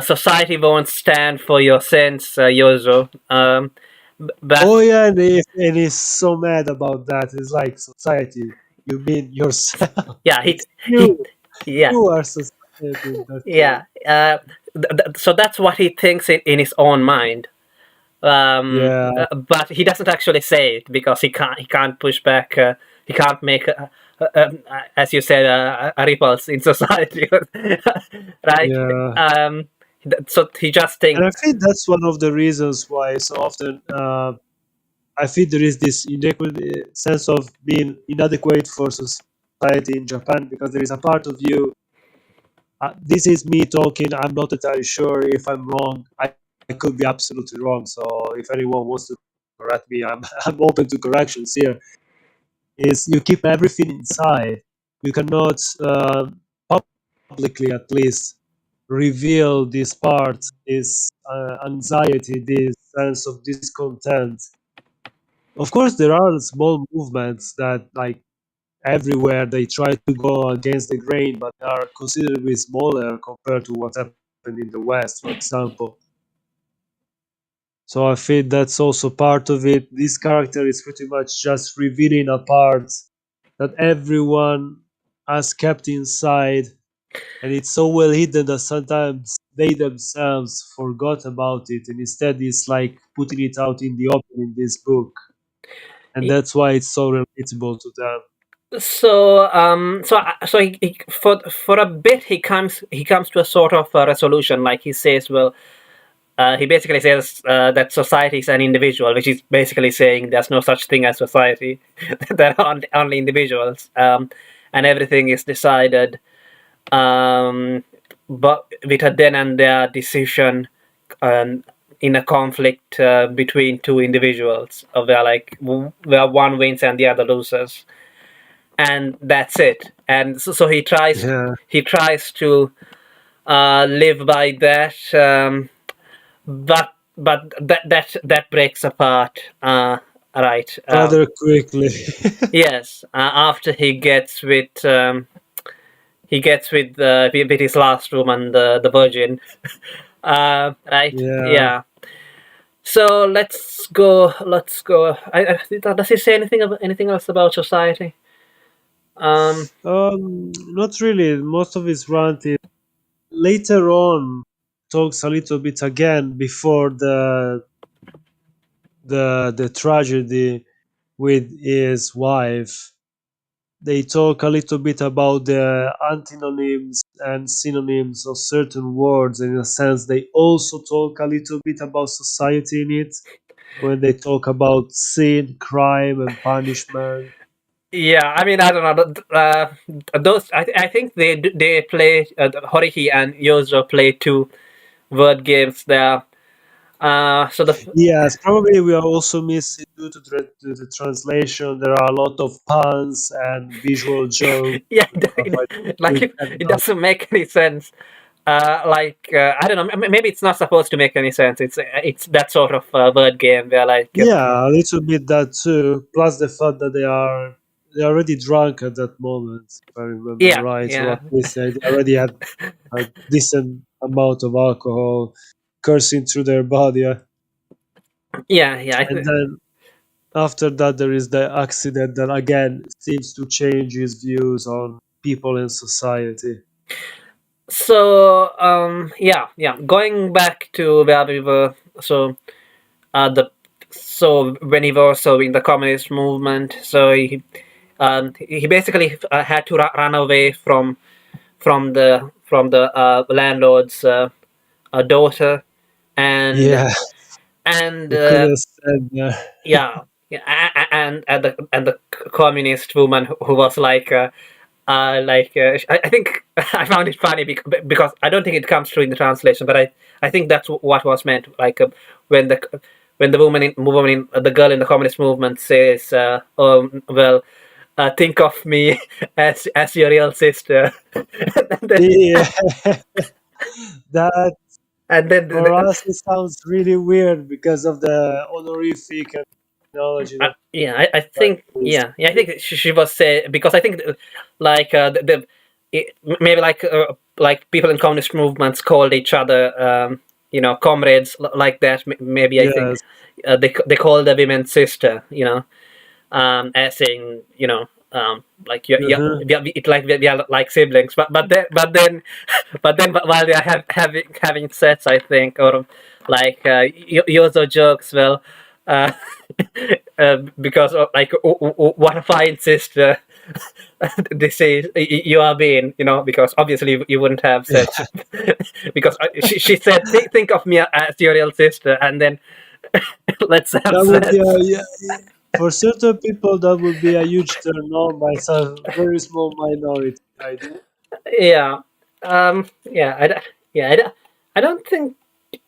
society won't stand for your sins, Yozo. But Oh yeah, and he's so mad about that. It's like society. You mean yourself? yeah, It's he you. yeah, You are society in that case. yeah. So that's what he thinks in his own mind. Yeah, But he doesn't actually say it because he can't push back. He can't make, as you said, a ripples in society, right? yeah. So he just And I thinks, think that's one of the reasons why so often I think there is this inadequate sense of being inadequate for society in Japan because there is a part of you. This is me talking. I'm not entirely sure if I'm wrong. I could be absolutely wrong. So if anyone wants to correct me, I'm I'm open to corrections here. Is you keep everything inside. You cannot publicly, at least, reveal this part, this anxiety, this sense of discontent. Of course, there are small movements that, like everywhere, they try to go against the grain, but they are considerably smaller compared to what happened in the West, for example. So I think that's also part of it. This character is pretty much just revealing a part that everyone has kept inside, and it's so well hidden that sometimes they themselves forgot about it, and instead it's like putting it out in the open in this book, and that's why it's so relatable to them. for a bit he comes to a sort of resolution. Like he says, well, he basically says that society is an individual, which is basically saying there's no such thing as society. There are only individuals, and everything is decided, but with a then and there decision, um, in a conflict between two individuals, where like where one wins and the other loses, and that's it. And so Yeah, he tries to live by that, but that breaks apart, right? rather quickly. Yes, after he gets with his last woman, the virgin, right? Yeah. Yeah. So let's go. Does he say anything else about society? Um, Not really. Most of his rant is later on talks a little bit again before the tragedy with his wife. They talk a little bit about the antonyms and synonyms of certain words, and in a sense, they also talk a little bit about society in it when they talk about sin, crime, and punishment. Yeah, I mean, I don't know. Those, I think they play, Horiki and Yozo play two word games there. So the Yes, probably we are also missing due to the translation. There are a lot of puns and visual jokes yeah, and stuff like like which it cannot. doesn't make any sense. I don't know. Maybe it's not supposed to make any sense. It's that sort of word game where like Yeah, a little bit that too. Plus the fact that they're already drunk at that moment, if I remember yeah, right, or yeah, at least they already had a decent amount of alcohol coursing through their body. yeah, yeah. And then after that, there is the accident that again seems to change his views on people and society. So yeah. Going back to where we were, so the so when he was serving the communist movement, so he basically had to run away from the landlord's daughter, and Yeah, and you could have said yeah, yeah, and the communist woman who was I think I found it funny because I don't think it comes through in the translation, but I think that's what was meant. When the when the girl in the communist movement says, well, think of me as your real sister, and then yeah. That and then for us it sounds really weird because of the honorific and technology that yeah, I that think is. I think she was say because I think like maybe like people in communist movements called each other comrades like that. Maybe I think Yes. they call the women sister. As saying like Uh-huh. it like we are like siblings. But then while they are having sex, I think, or like Yozo jokes, well. Uh, because of, like what a fine sister they say you are being, because obviously you wouldn't have such because she said think of me as your real sister, and then let's have That would be sex. yeah, for certain people that would be a huge turn on by some very small minority. Yeah. Yeah. Yeah. I don't think.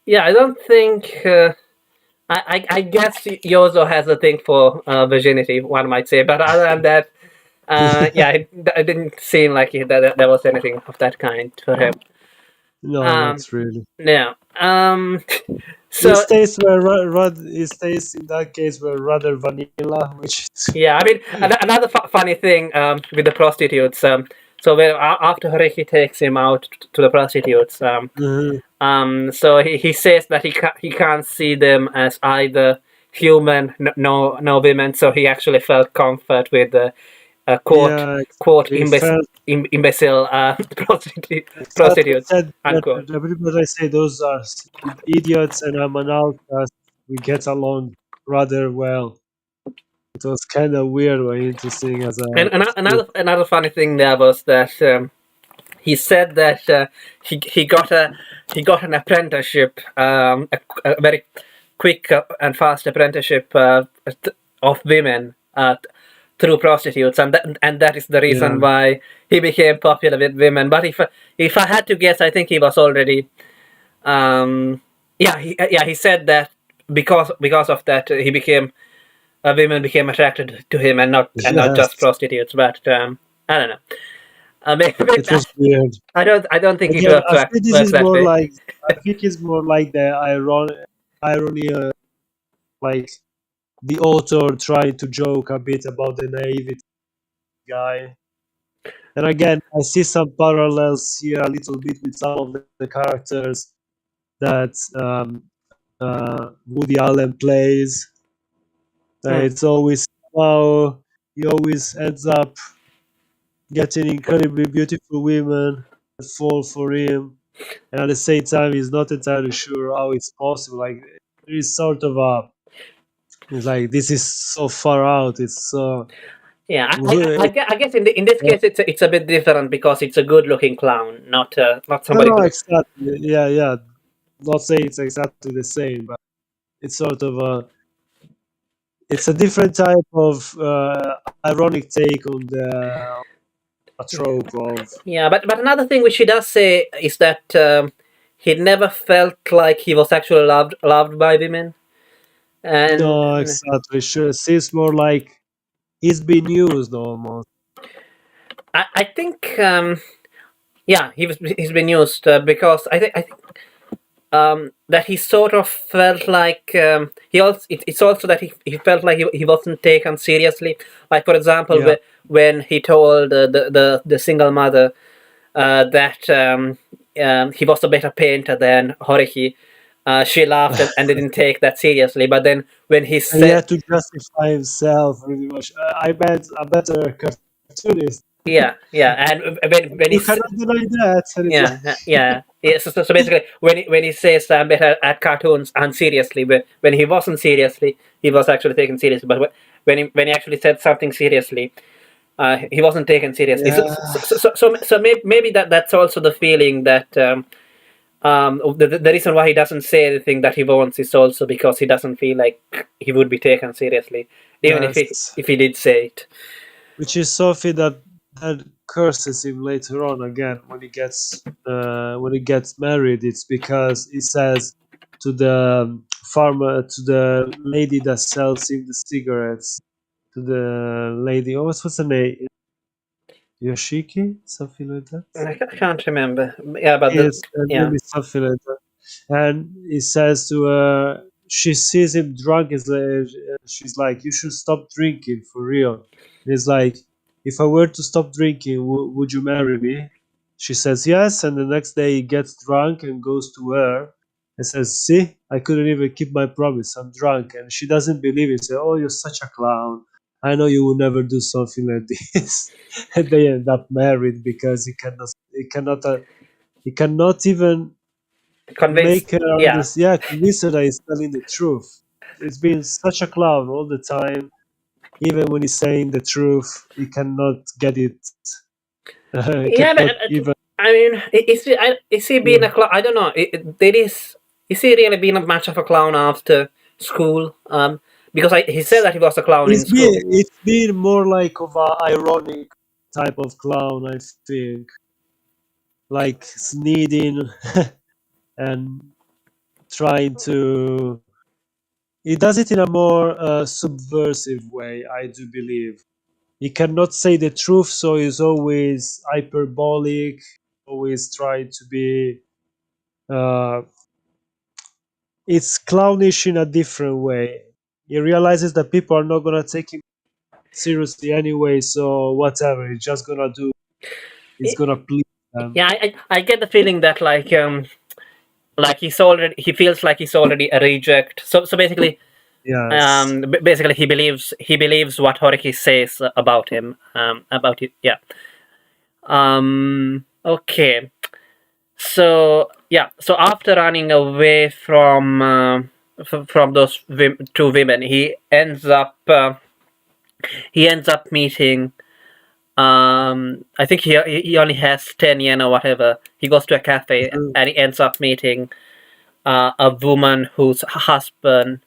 Yeah. I don't think. I guess Yozo has a thing for virginity, one might say, but other than that, yeah, it didn't seem like that there was anything of that kind for him. No, Um, not really. yeah. He So stays where he stays in that case where rather vanilla, which is yeah, I mean, another funny thing with the prostitutes. So after Horiki takes him out to the prostitutes, uh, so he says that he can't see them as either human, no women. So he actually felt comfort with the quote yeah, quote exactly. Felt imbecile exactly prostitutes, said that unquote. everybody say those are idiots and I'm an outcast. We get along rather well. It was kind of weird but interesting as a And another funny thing there was that he said that he got an apprenticeship, a very quick and fast apprenticeship of women through prostitutes, and that is the yeah. reason why he became popular with women. But if I had to guess, I think he was already he said that because of that he became women became attracted to him, and not Yes, just prostitutes. But I don't know. Maybe, it was weird. I don't think it Again, works I think this works is that more way. like I think it's more like the irony, like the author trying to joke a bit about the naivety guy. And again, I see some parallels here a little bit with some of the characters that Woody Allen plays. Hmm. It's always somehow he always ends up getting incredibly beautiful women that fall for him, and at the same time, he's not entirely sure how it's possible. Like there is sort of a, it's like this is so far out. It's so. Yeah, I guess in this case it's a bit different because it's a good looking clown, not No, somebody no, who. exactly. Yeah, yeah. Not saying it's exactly the same, but it's sort of a. It's a different type of ironic take on the a trope of. Yeah, but another thing which he does say is that he never felt like he was actually loved by women, No, and exactly. Sure, it seems more like he's been used almost. I think yeah he's been used because I think that he sort of felt like it's also that he felt like he wasn't taken seriously. Like for example, Yeah, when he told the single mother that he was a better painter than Horiki, she laughed and didn't take that seriously. But then when he and he said, had to justify himself really much. I bet a better cartoonist. And when You he's cannot deny that. And it's like, yeah. So basically, when he says I'm better at cartoons unseriously, when he wasn't seriously, he was actually taken seriously. But when he actually said something seriously, he wasn't taken seriously. So yeah, maybe that's also the feeling that the reason why he doesn't say anything that he wants is also because he doesn't feel like he would be taken seriously, even yes. if he did say it. Which is something that curses him later on again when he gets married. It's because he says to the farmer, to the lady that sells him the cigarettes, to the lady, oh, what's the name? Yoshiki, something like that. I can't remember. Yeah, but Yes, yeah. maybe something like that. And he says to her, she sees him drunk, she's like, you should stop drinking for real. And he's like, if I were to stop drinking, would you marry me? She says yes, and the next day he gets drunk and goes to her and says, see, I couldn't even keep my promise, I'm drunk. And she doesn't believe it, say, oh, you're such a clown, I know you would never do something like this. And they end up married because he cannot even Convinced. make her Yeah. convince her that he's telling the truth. It's been such a clown all the time. Even when he's saying the truth, he cannot get it. He Yeah, cannot even. I mean, is he being Yeah. a clown? I don't know. There is he really being a much of a clown after school? Because he said that he was a clown in school. It's been more like of a ironic type of clown, I think, like sneezing and trying to. He does it in a more subversive way, I do believe. He cannot say the truth, so he's always hyperbolic, always trying to be. Uh, it's clownish in a different way. He realizes that people are not gonna take him seriously anyway, so whatever, he's just gonna do. He's I- gonna please them. yeah, I get the feeling that like he feels like he's already a reject. So basically, Yes. basically he believes what Horiki says about him. About it. Yeah. Okay. So yeah, so after running away from those two women, he ends up meeting. I think he only has 10 yen or whatever. He goes to a cafe Mhm. and he ends up meeting a woman whose husband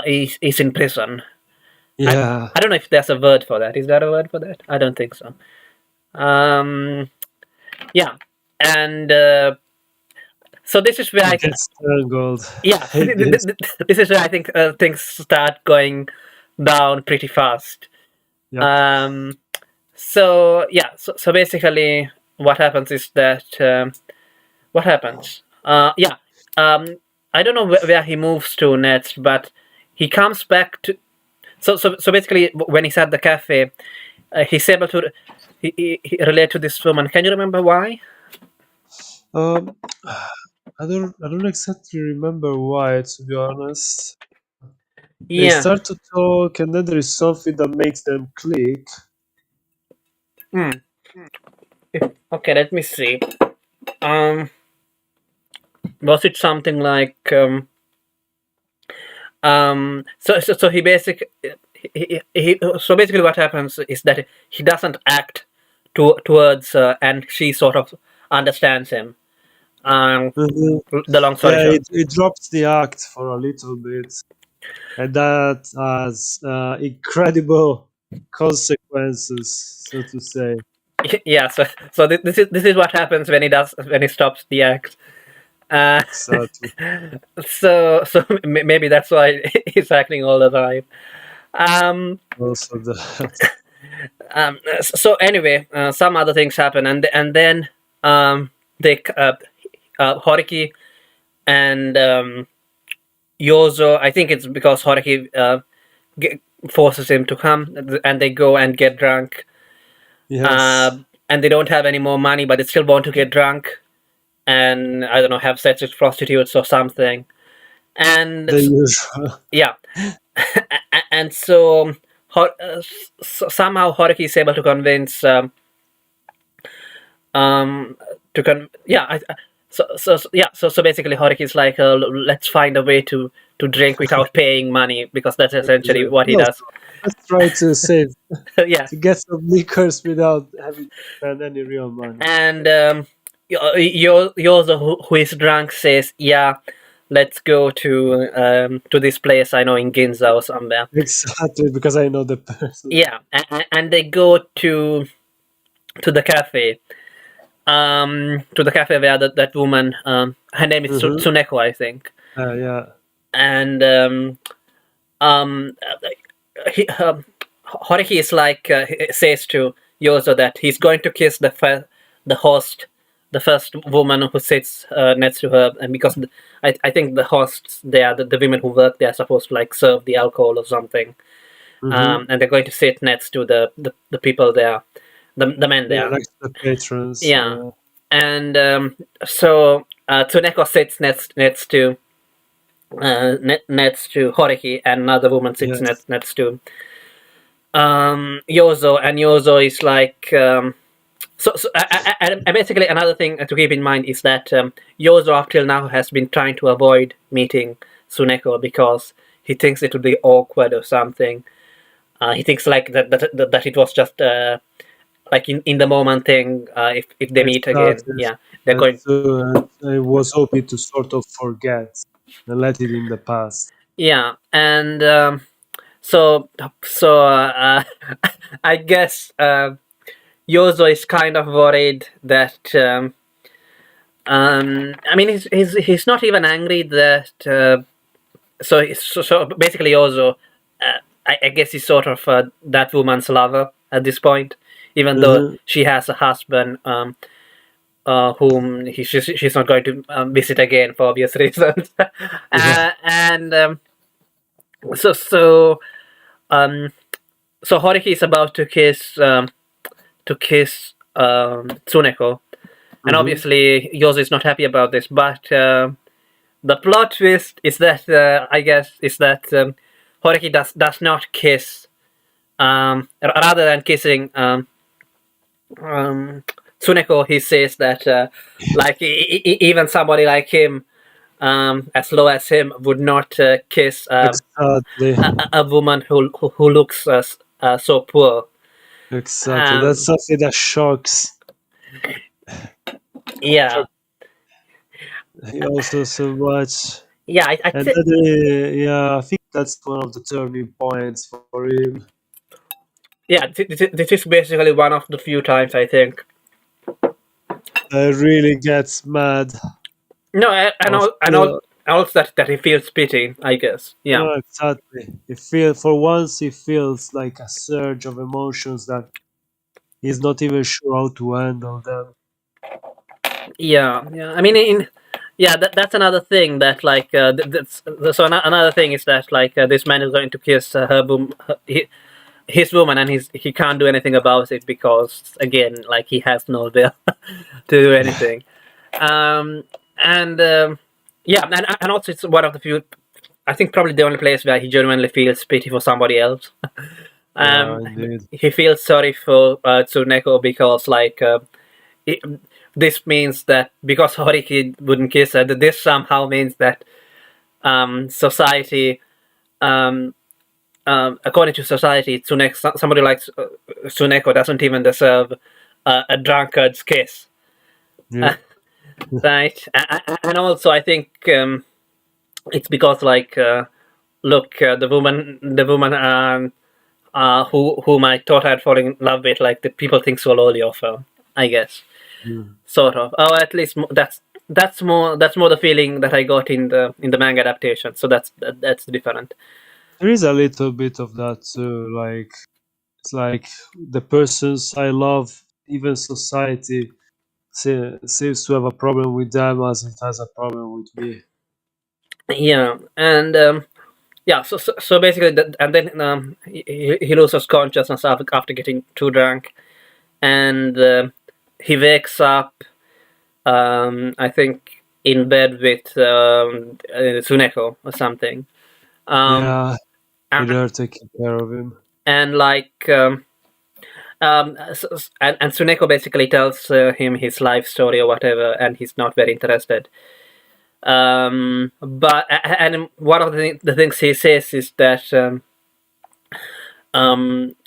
is in prison. I Yeah. I don't know if there's a word for that. Is there a word for that? I don't think so. Um, yeah, and so this is where He gets strangled. yeah, Hate this. this is where I think things start going down pretty fast. Yep. Um, so yeah, so basically, what happens is that what happens? Yeah, um, I don't know where he moves to next, but he comes back to. So basically, when he's at the cafe, he's able to he relate to this woman. Can you remember why? Um, I don't exactly remember why, to be honest. They Yeah. start to talk, and then there is something that makes them click. Hmm. Okay, let me see. Um, was it something like so he basic so basically what happens is that he doesn't act towards and she sort of understands him. Um, Mhm. the long story Yeah, short. it drops the act for a little bit, and that has incredible consequences, so to say. Yeah, so this is what happens when he stops the act. Uh, Exactly. so maybe that's why he's acting all the time. Um, Also, that. so anyway, some other things happen, and then they Horiki and Yozo. I think it's because Horiki ge- forces him to come, and they go and get drunk. Yes, Uh, and they don't have any more money, but they still want to get drunk and I don't know, have sex with prostitutes or something. And the usual. yeah, and so somehow Haruki is able to convince to yeah so basically Haruki is like let's find a way to drink without paying money, because that's essentially what he Yes, does. let's try to save Yeah. to get some liquors without having to spend any real money. And Yozo, who is drunk, says, "Yeah, let's go to this place I know in Ginza or somewhere." Exactly, because I know the person. Yeah, and they go to the cafe. To the cafe where that woman, her name is Tsuneko, I think. Yeah. And he, Horiki is like says to Yozo that he's going to kiss the host, the first woman who sits next to her, and because I think the hosts there, the women who work there, are supposed to like serve the alcohol or something, and they're going to sit next to the people there, the men there. Yeah, next to the patrons. Yeah, and so Tsuneko sits next to Horiki, and another woman sits next to Yozo, and Yozo is like and basically another thing to keep in mind is that Yozo up till now has been trying to avoid meeting Tsuneko because he thinks it would be awkward or something. He thinks like that it was just like in the moment thing. If they meet again, yeah, they're going. I was hoping to sort of forget and let it in the past. Yeah, and so I guess Yozo is kind of worried that. I mean, he's not even angry that. So basically, Yozo, I guess he's sort of that woman's lover at this point, even though she has a husband whom she's not going to visit again for obvious reasons. And so Horiki is about to kiss Tsuneko, and obviously Yozo is not happy about this. But the plot twist is that I guess is that Horiki does not kiss. Rather than kissing Tsuneko, he says that like even somebody like him, as low as him, would not kiss a woman who looks so poor. Exactly, that's something that shocks. Yeah. He also so much. Yeah, I think that's one of the turning points for him. Yeah, this is basically one of the few times I think really gets mad. No, and also that he feels pity, I guess. Yeah. No, exactly. For once he feels like a surge of emotions that he's not even sure how to handle them. Yeah. I mean, that's another thing that like so another thing is that like this man is going to kiss his woman, and he can't do anything about it because again, like he has no will to do anything. And also it's one of the few, I think probably the only place where he genuinely feels pity for somebody else. He feels sorry for Tsuneko because like this means that because Horiki wouldn't kiss her, this somehow means that society, according to society, somebody like Tsuneko doesn't even deserve a drunkard's kiss. Yeah. Right, and also I think it's because like look, the woman whom I thought I'd fallen in love with, like the people think so lowly of her, I guess. Sort of. Oh, at least that's more the feeling that I got in the manga adaptation. So that's different. There is a little bit of that too. Like it's like the persons I love, even society seems to have a problem with them as it has a problem with me. Yeah, and so basically, and then he loses consciousness after getting too drunk, and he wakes up. I think in bed with Tsuneko or something. With her taking care of him. and like and Tsuneko basically tells him his life story or whatever, and he's not very interested. But and one of the things he says is that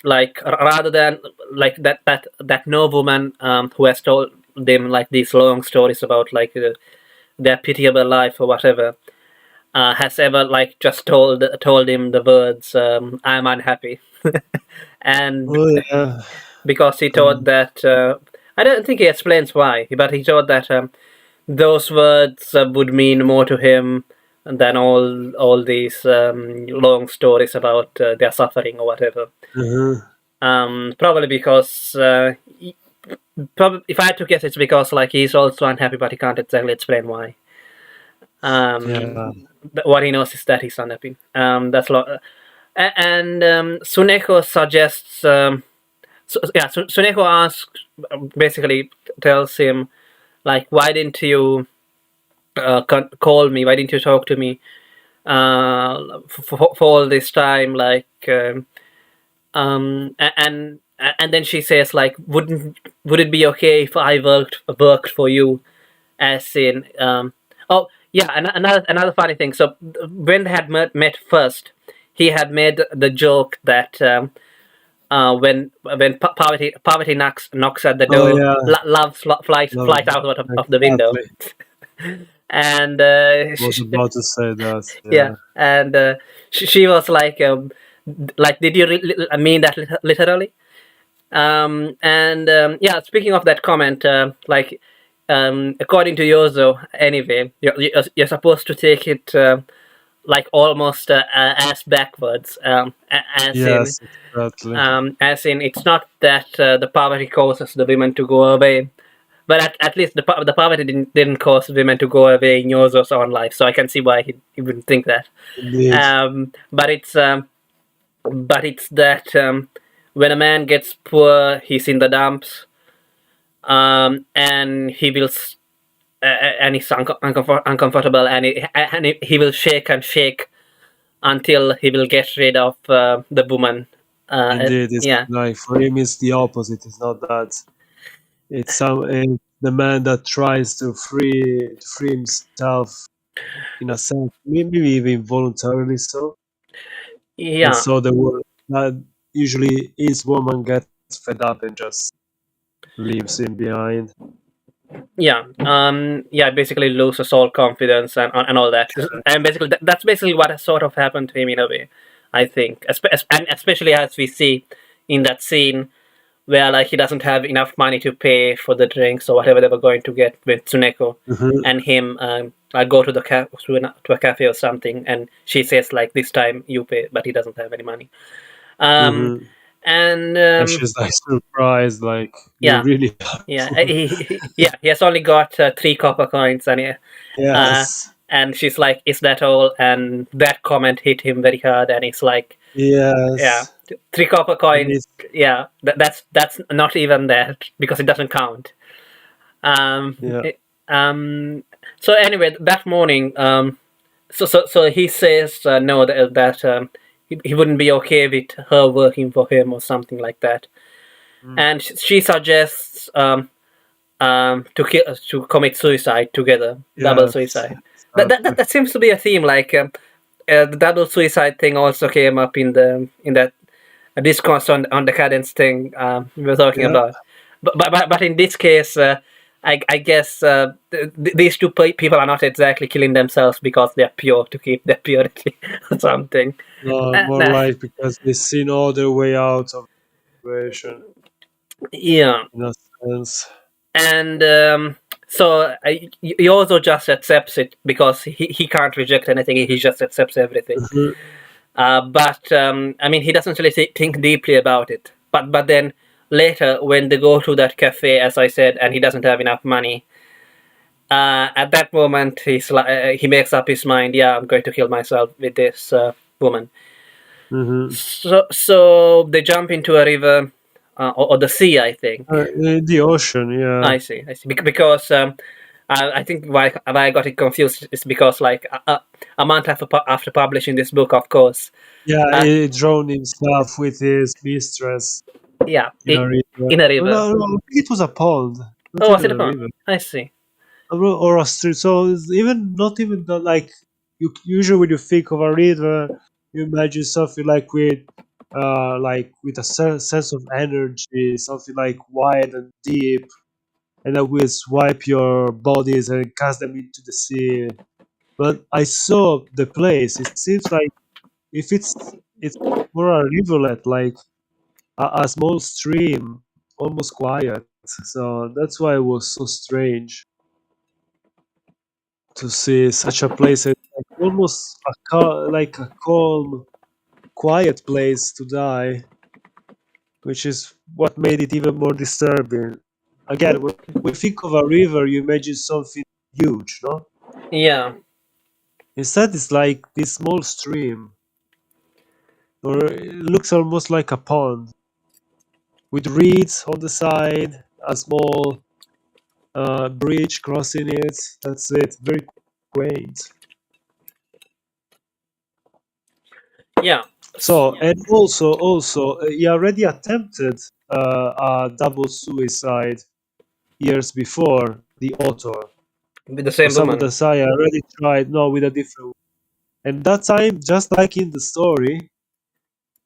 like rather than like that no woman who has told them like these long stories about like their pitiable life or whatever has ever like just told him the words "I'm unhappy," and Oh yeah. because he thought that I don't think he explains why, but he thought that those words would mean more to him than all these long stories about their suffering or whatever. Uh-huh. Probably because probably if I had to guess, it's because like he's also unhappy, but he can't exactly explain why. Yeah. What he knows is that he's unhappy. That's and Tsuneko suggests. Tsuneko asks, basically tells him, like, why didn't you call me? Why didn't you talk to me for all this time? Like, and then she says, like, would it be okay if I worked for you? As in, oh yeah, another funny thing. So when they had met first, he had made the joke that. When poverty knocks at the Oh door, yeah. love No, flies out of the window, exactly. and Was about to say that. yeah, Yeah. and she was like, did you mean that literally? And yeah, speaking of that comment, like according to Yozo, anyway, you're supposed to take it like almost as backwards, Yes, exactly. as in it's not that the poverty causes the women to go away, but at least the poverty didn't cause women to go away in Yozo's own life, so I can see why he wouldn't think that. Indeed. But it's that when a man gets poor, he's in the dumps, and he will and he's uncomfortable, and he will shake and shake until he will get rid of the woman. Indeed, it's Yeah, like for him, it's the opposite. It's not that. It's the man that tries to free himself in a sense, maybe even voluntarily so. And yeah, so the world that usually his woman gets fed up and just leaves him behind. yeah. Basically, loses all confidence and all that, and basically that's basically what has sort of happened to him in a way, I think, and especially as we see in that scene where like he doesn't have enough money to pay for the drinks or whatever they were going to get with Tsuneko Mhm, and him go to the to a cafe or something, and she says like this time you pay, but he doesn't have any money. Um, mhm. and And she's like surprised, like you yeah, really yeah, have. yeah, he has only got 3 copper coins, uh, Yes, and she's like, "Is that all?" And that comment hit him very hard, and he's like, "Yeah, yes. 3 copper coins. It's, Yeah, that's not even that because it doesn't count." Um, yeah. it- so anyway, that morning, so he says no, that he wouldn't be okay with her working for him or something like that, Mm. and she suggests to commit suicide together, double Yes, suicide. exactly. That seems to be a theme. Like the double suicide thing also came up in that discourse on the cadence thing we were talking Yeah, about. But in this case, I guess these two people are not exactly killing themselves because they're pure to keep their purity or something. more Nah. like because they see no other way out of the situation Yeah, in a sense. and so he also just accepts it because he can't reject anything. He just accepts everything. Mhm, But I mean, he doesn't really think deeply about it. But then later, when they go to that cafe, as I said, and he doesn't have enough money, at that moment he makes up his mind. Yeah, I'm going to kill myself with this woman. mhm. So they jump into a river or the sea, I think. The ocean, yeah. I see. Because I think why I got it confused is because like a month after publishing this book, of course. Yeah, Uh, he drowned himself with his mistress yeah, in a river. in a Oh, river. no, no, I think it was a pond, not Oh, was it even a a pond? river. I see. Or a stream. So it's even not even the, like you usually when you think of a river, you imagine something like with a sense of energy, something like wide and deep, and that will swipe your bodies and cast them into the sea. But I saw the place. It seems like if it's more a rivulet, like a small stream, almost quiet. So that's why it was so strange to see such a place. It's like almost like a calm, quiet place to die, which is what made it even more disturbing. Again, when we think of a river, you imagine something huge, no? Yeah, Instead, it's like this small stream, or it looks almost like a pond with reeds on the side, a small bridge crossing it. That's it. Very quaint. yeah, So, and also, he already attempted a double suicide years before. The author with the same Osamu woman. Dazai already tried, no, with a different. And that time, just like in the story,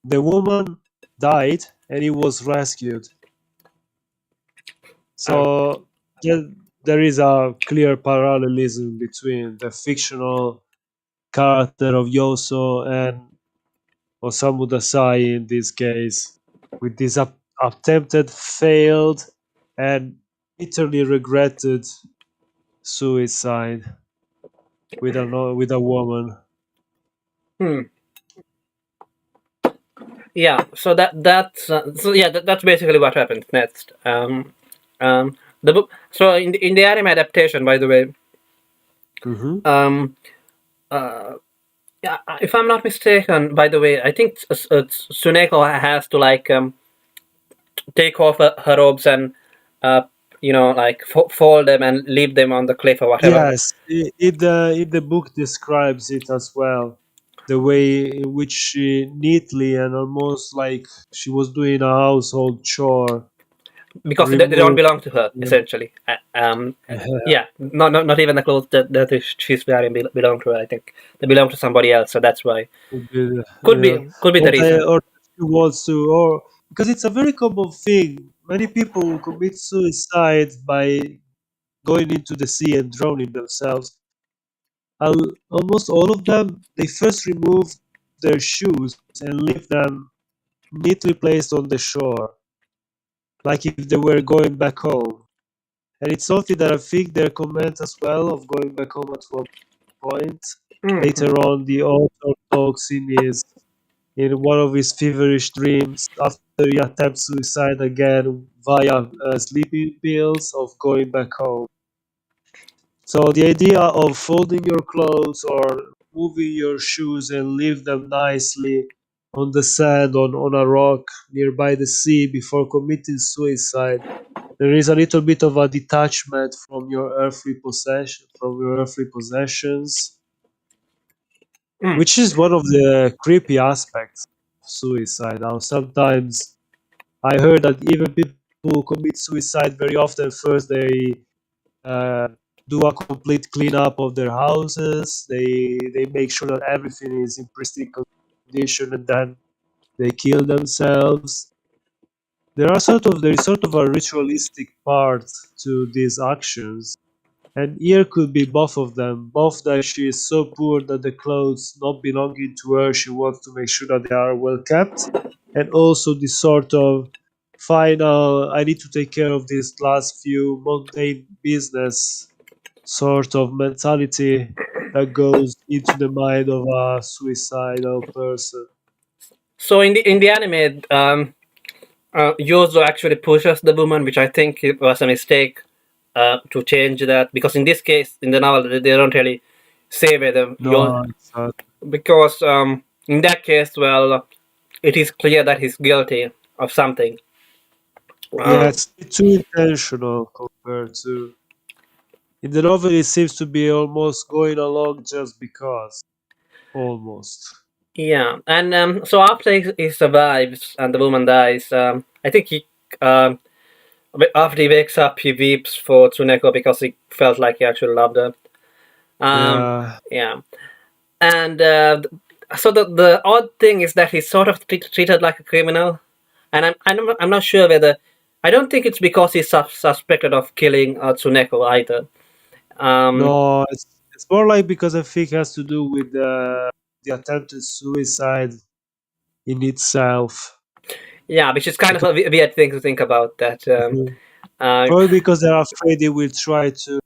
the woman died and he was rescued. Um, So there is a clear parallelism between the fictional character of Yoso and Osamu Dazai in this case, with this attempted, failed, and bitterly regretted suicide with a woman. hmm. Yeah. So that's basically what happened next. The book. So in the anime adaptation, by the way, Hmm. um, yeah, if I'm not mistaken, by the way, I think Tsuneko has to like take off her robes and uh, like fold them and leave them on the cliff or whatever. Yes, the book describes it as well. The way in which she neatly and almost like she was doing a household chore Because they don't removed. belong to her essentially. Yeah, not even the clothes that she's wearing belong to her. I think they belong to somebody else, so that's why. Could be, Could be the reason. or she wants to, or because it's a very common thing. Many people commit suicide by going into the sea and drowning themselves. Almost all of them, they first remove their shoes and leave them neatly placed on the shore, like if they were going back home. And it's something that I think their comment as well of going back home at one point. Hmm. Later on, the author talks in one of his feverish dreams after he attempts suicide again via sleeping pills of going back home. So the idea of folding your clothes or moving your shoes and leave them nicely on the sand on a rock nearby the sea before committing suicide, there is a little bit of a detachment from your earthly possessions, Hmm. which is one of the creepy aspects of suicide. Now, sometimes I heard that even people who commit suicide very often first they uh, do a complete cleanup of their houses. They make sure that everything is in pristine condition, and then they kill themselves. There is sort of a ritualistic part to these actions, and here could be both of them. Both that she is so poor that the clothes not belonging to her, she wants to make sure that they are well kept, and also this sort of final, I need to take care of these last few mundane business sort of mentality that goes into the mind of a suicidal person. So in the anime, Yozo actually pushes the woman, which I think it was a mistake to change that, because in this case, in the novel, they don't really say whether No, it's not. because in that case, well, it is clear that he's guilty of something. Yeah, Uh, it's too intentional compared to. In the novel, it seems to be almost going along just because. almost. Yeah, and so after he survives and the woman dies, I think um, after he wakes up, he weeps for Tsuneko because he felt like he actually loved her. Um, Yeah, yeah, and so the odd thing is that he's sort of treated like a criminal, and I'm not sure whether I don't think it's because he's suspected of killing Tsuneko either. Um, no, it's more like because I think it has to do with the attempted suicide in itself. yeah, which is kind of Because a weird thing to think about. That Mhm. uh, Probably because they're afraid they will try to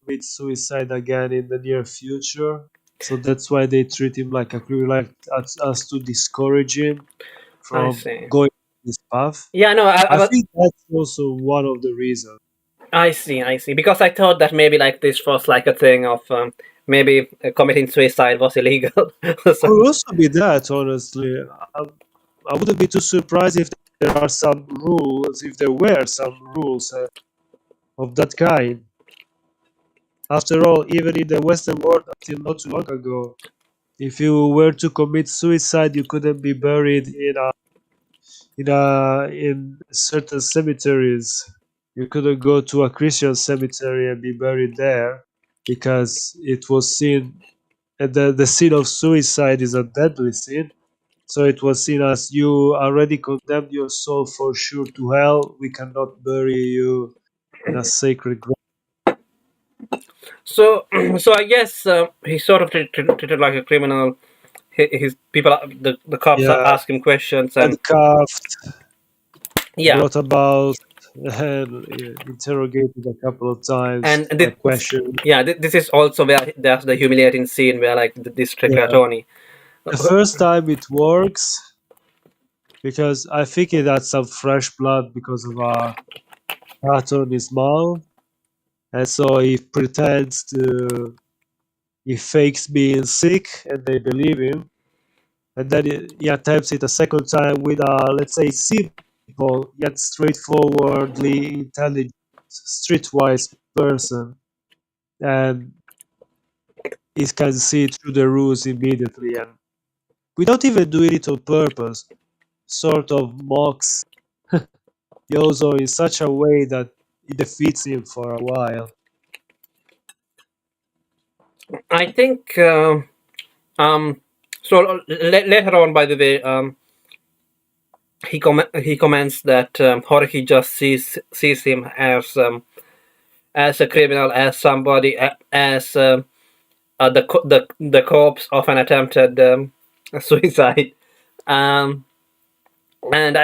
commit suicide again in the near future. So that's why they treat him like a criminal, like as to discourage him I from see. going this path. Yeah, no, I think that's also one of the reasons. I see, I see. Because I thought that maybe like this was like a thing of maybe committing suicide was illegal or Could something. also be that, honestly. I, I wouldn't be too surprised if there are some rules, if there were some rules of that kind. After all, even in the Western world, until not too long ago, if you were to commit suicide, you couldn't be buried in certain cemeteries. You couldn't go to a Christian cemetery and be buried there because it was seen, and the sin of suicide is a deadly sin. So it was seen as you already condemned your soul for sure to hell. We cannot bury you in a sacred ground. So, so I guess he's sort of treated like a criminal. His people, the cops Yeah, ask him questions, and handcuffed, yeah, brought about, and interrogated a couple of times, and like questioned. yeah, this is also where there's the humiliating scene where like the district Yeah, attorney. the first time it works because I think it had some fresh blood because of a cut on his mouth, and so he pretends to, he fakes being sick, and they believe him. And then he attempts it a second time with a, let's say, simple yet straightforwardly intelligent, streetwise person, and he can see through the ruse immediately, and without even doing it on purpose, sort of mocks Yozo in such a way that it defeats him for a while. I think so. Later on, by the way, he comments that Haruhi just sees him as a criminal, as somebody, as the corpse of an attempted suicide, um, and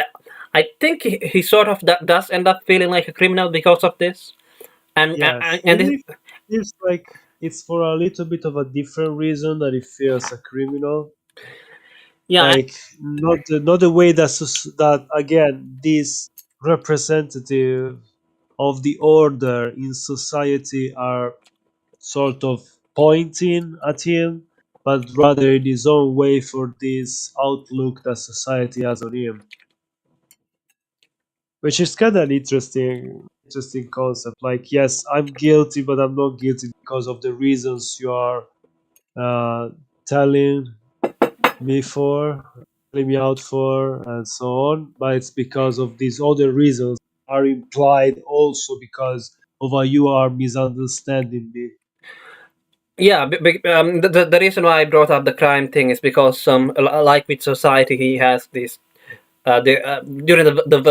I think he sort of does end up feeling like a criminal because of this, and Yes, and even if it feels like it's for a little bit of a different reason that he feels a criminal, yeah, like not the way that that again this representative of the order in society are sort of pointing at him, but rather in his own way for this outlook that society has on him, which is kind of an interesting concept. Like, yes, I'm guilty, but I'm not guilty because of the reasons you are uh, telling me for, calling me out for, and so on. But it's because of these other reasons are implied also because of how you are misunderstanding me. yeah. The reason why I brought up the crime thing is because like with society, he has this during the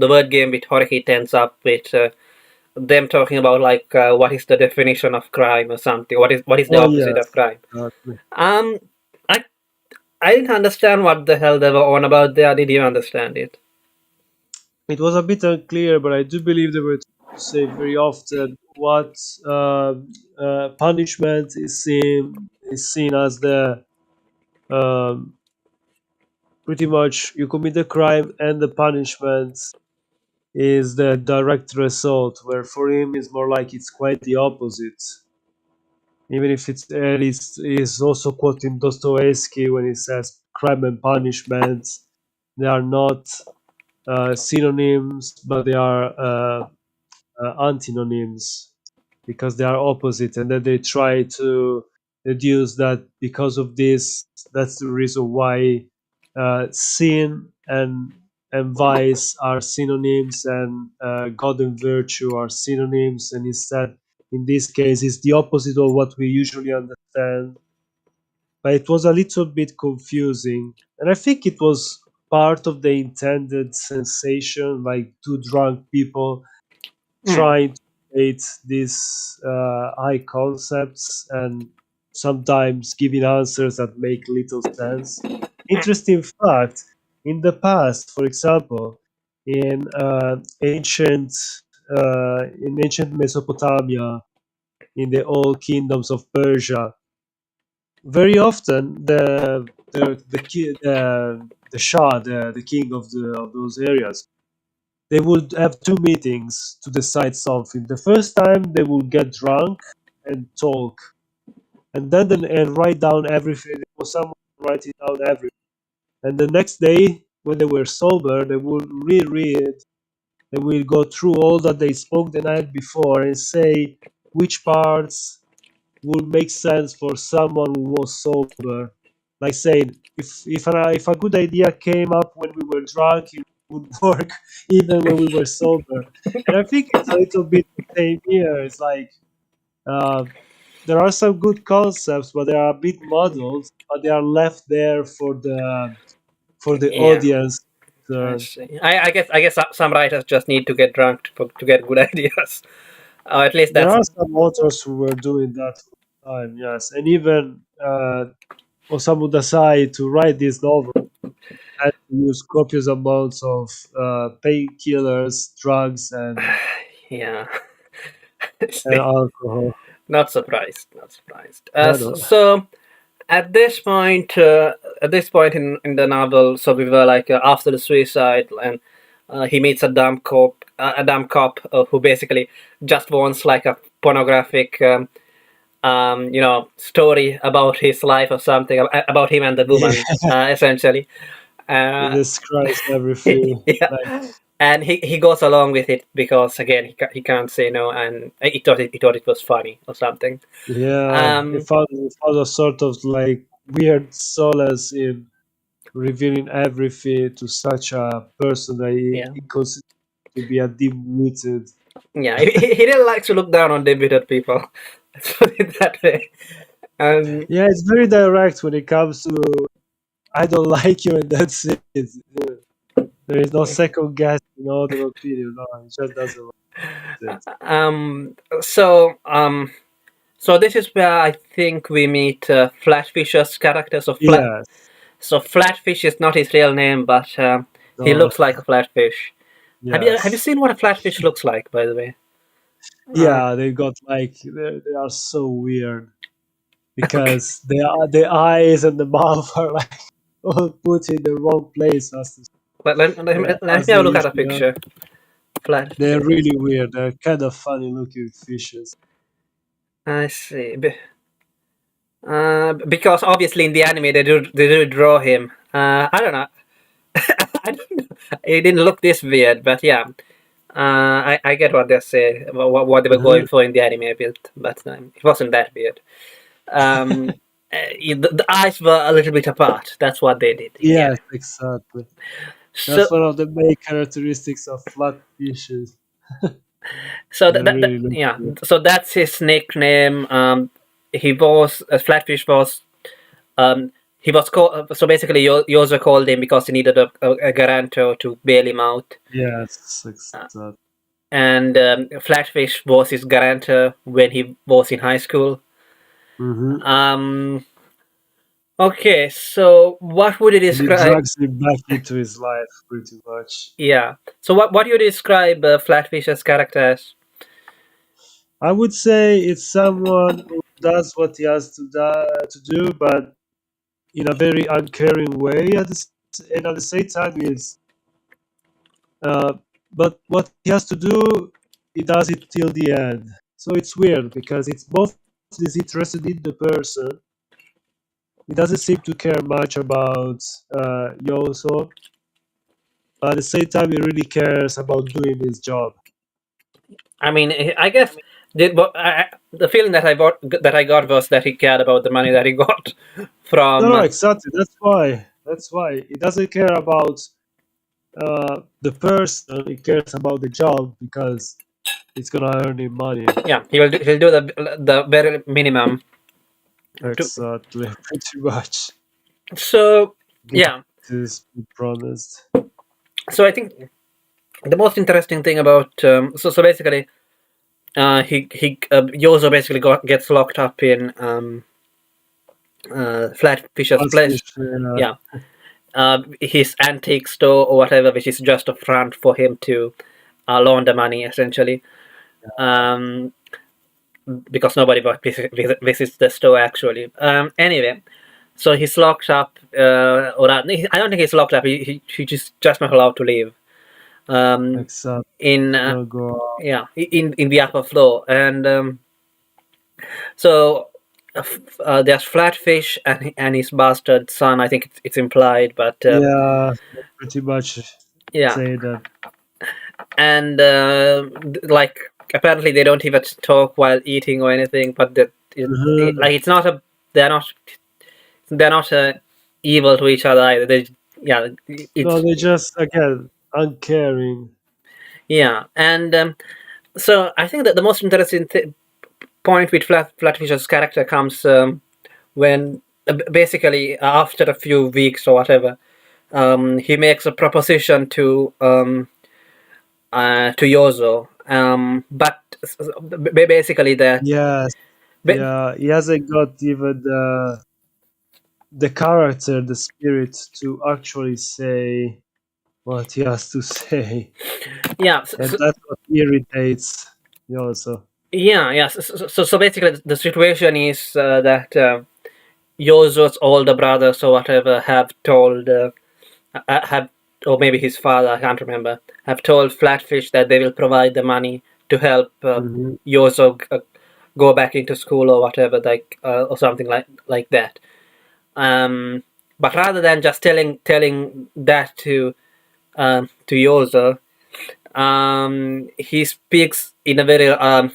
word game with Haruhi ends up with them talking about like what is the definition of crime or something. What is the Oh opposite of yes, crime? exactly. Um, I I didn't understand what the hell they were on about there. Did you understand it? It was a bit unclear, but I do believe they were trying to say very often what punishment is seen as the um, pretty much you commit the crime and the punishment is the direct result. Where for him it's more like it's quite the opposite. Even if it's also quoting Dostoevsky when he says crime and punishment, they are not synonyms, but they are antonyms because they are opposite, and then they try to deduce that because of this, that's the reason why sin and vice are synonyms, and God and virtue are synonyms, and instead, in this case, it's the opposite of what we usually understand. But it was a little bit confusing, and I think it was part of the intended sensation, like two drunk people Mm. trying to create these high concepts and sometimes giving answers that make little sense. Interesting fact: in the past, for example, in ancient Mesopotamia, in the old kingdoms of Persia, very often the Shah, the king of those areas, they would have two meetings to decide something. The first time they would get drunk and talk, and then and write down everything. Or someone writing down everything. And the next day, when they were sober, they would reread. They will go through all that they spoke the night before and say which parts would make sense for someone who was sober. Like saying, if a good idea came up when we were drunk, it would work even when we were sober. And I think it's a little bit the same here. It's like uh, there are some good concepts, but they are a bit muddled, but they are left there for the Yeah, audience. I Uh, see. I guess some writers just need to get drunk to get good ideas, or at least there that's are some authors who were doing that for time, yes, and even Osamu Dazai, to write this novel, had to use copious amounts of painkillers, drugs, yeah. and alcohol. Not surprised. Not surprised. Yeah, So, no. so at this point, in the novel, so we were like after the suicide, and he meets a dumb cop who basically just wants like a pornographic, story about his life or something about him and the Yeah, woman, essentially. it Uh, describes everything. Like, yeah, and he goes along with it because again he can't say no, and he thought it was funny or something. yeah, Um, he found a sort of like weird solace in revealing everything to such a person that yeah, he considers to be a dim-witted. yeah. He didn't like to look down on debuted people. Let's put it that way. Um, Yeah, it's very direct when it comes to I don't like you, and that's it. There is no second guess, no other opinion. No, he just doesn't like it. um, so um, so this is where I think we meet Flatfish's character. Yes, So Flatfish is not his real name, but he no, looks like a flatfish. Have you yes. seen what a flatfish looks like, by the way? Uh, Yeah, they got like they are so weird okay. because the eyes and the mouth are like all put in the wrong place Let me as have they a look at a usually are. picture. They're Flatfish. really weird. They're kind of funny looking fishes. I see. Because obviously in the anime they do draw him. I don't know. I don't know. It didn't look this weird, but yeah. I get what they say, what they were Uh-huh. going for in the anime a bit, but it wasn't that weird. The eyes were a little bit apart. That's what they did in the Yes, anime. exactly. So, That's one of the main characteristics of flat fishes. so They really look yeah. good. So that's his nickname. He was Flatfish was he was called. So basically, Yoza called him because he needed a guarantor to bail him out. Yes, Uh, exactly. and Flatfish was his guarantor when he was in high school. Mm-hmm. Um, okay, so what would you And it describe? drags him back into his life pretty much. Yeah. So what do you describe Flatfish's character as? I would say it's someone who does what he has to do, but in a very uncaring way. And at the same time, is uh, but what he has to do, he does it till the end. So it's weird because it's both is interested in the person. He doesn't seem to care much about Yoso, but at the same time, he really cares about doing his job. I mean, I guess The feeling that I got was that he cared about the money that he got No, from. no, exactly. That's why. That's why he doesn't care about the person. He cares about the job because it's gonna earn him money. Yeah, he'll do the very minimum. Exactly, pretty much. So Get yeah, this be promised. so I think the most interesting thing about so basically he Yozo basically gets locked up in Flatfish's place. Catfish, yeah, Yeah, his antique store or whatever, which is just a front for him to launder money essentially. Um, because nobody visits the store actually. Anyway, so he's locked up, or I don't think he's locked up. He just not allowed to leave. exactly. In Gonna go out. Yeah, in the upper floor, and so there's Flatfish and his bastard son. I think it's implied, but Yeah, pretty much yeah, say that. and like apparently they don't even talk while eating or anything. But Mhm. like it's not a they're not evil to each other either. Yeah, No, it's they just again uncaring. yeah, and so I think that the most interesting point with Flatfish's character comes when basically after a few weeks or whatever, he makes a proposition to Yozo, but basically that. Yes, yeah. He hasn't got even the character, the spirit to actually say what he has to say, Yeah, and that's what irritates me also. yeah. So basically, the situation is that Yozo's older brothers or whatever have told have or maybe his father, I can't remember, have told Flatfish that they will provide the money to help Hmm. Yozo go back into school or whatever, like or something like that. But rather than just telling that to Yozo, he speaks in a very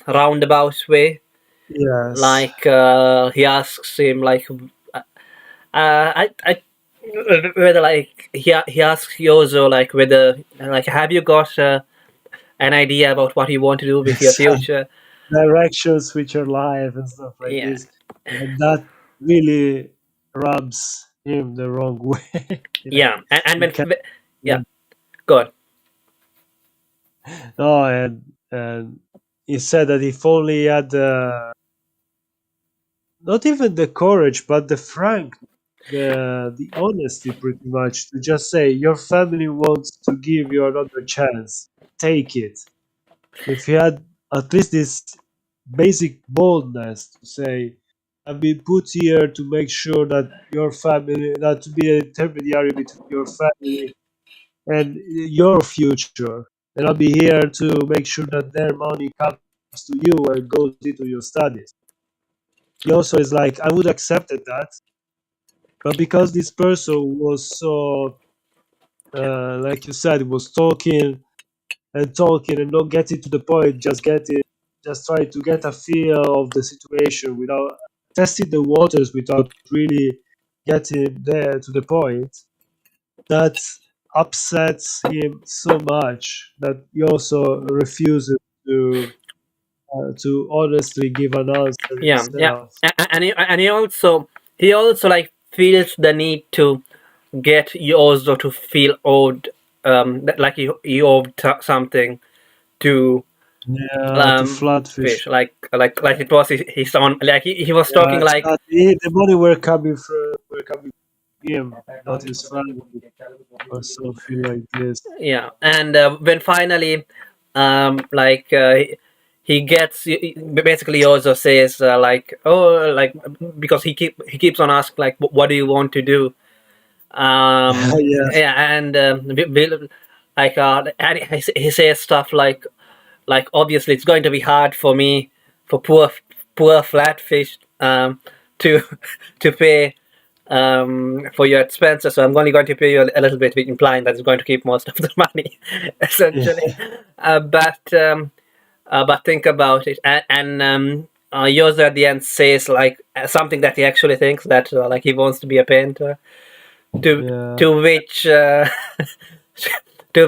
roundabout way. Yes, Like he asks him like I whether like he asks Yozo like whether like have you got an idea about what you want to do with your exactly. future? Directions with your life and stuff like Yeah, this, and that really rubs him the wrong way. Like yeah, and he when can't. yeah, go on. No, and he said that if only he had not even the courage, but the frank, the honesty, pretty much, to just say your family wants to give you another chance, take it. If he had at least this basic boldness to say, I've been put here to make sure that your family, that to be an intermediary between your family and your future, and I'll be here to make sure that their money comes to you and goes into your studies. He also is like, I would accepted that, but because this person was so, like you said, was talking and not getting to the point, just try to get a feel of the situation without testing the waters, without really getting there to the point. That upsets him so much that he also refuses to honestly give an answer Yeah, yeah, himself. and he also like feels the need to get Yozo to feel owed, like he owed something to Yeah, to Fish, flatfish. like it was his own. Like he was Yeah, talking like exactly. The money were coming from him, not his family, or something like this. yeah, and when finally, like he gets basically Yozo says like oh like because he keeps on asking like what do you want to do Yes, yeah and like and he says stuff like obviously it's going to be hard for me for poor flatfish to to pay for your expenses, so I'm only going to pay you a little bit, implying that it's going to keep most of the money essentially. yeah, But but think about it, and Yozo at the end says like something that he actually thinks, that like he wants to be a painter. To Yeah, to which to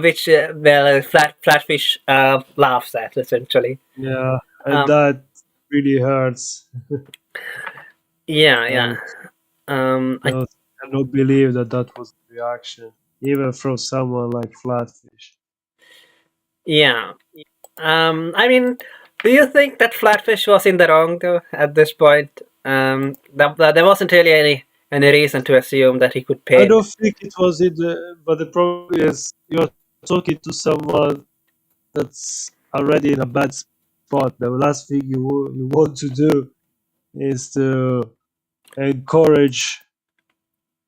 which well, Flatfish laughs at, essentially. yeah, and Um, that really hurts. yeah, yeah. Like, I, I cannot believe that that was the reaction, even from someone like Flatfish. yeah. I mean, do you think that Flatfish was in the wrong though at this point? There wasn't really any reason to assume that he could I paint. don't think it was in the, but the problem is you're talking to someone that's already in a bad spot. The last thing you want to do is to encourage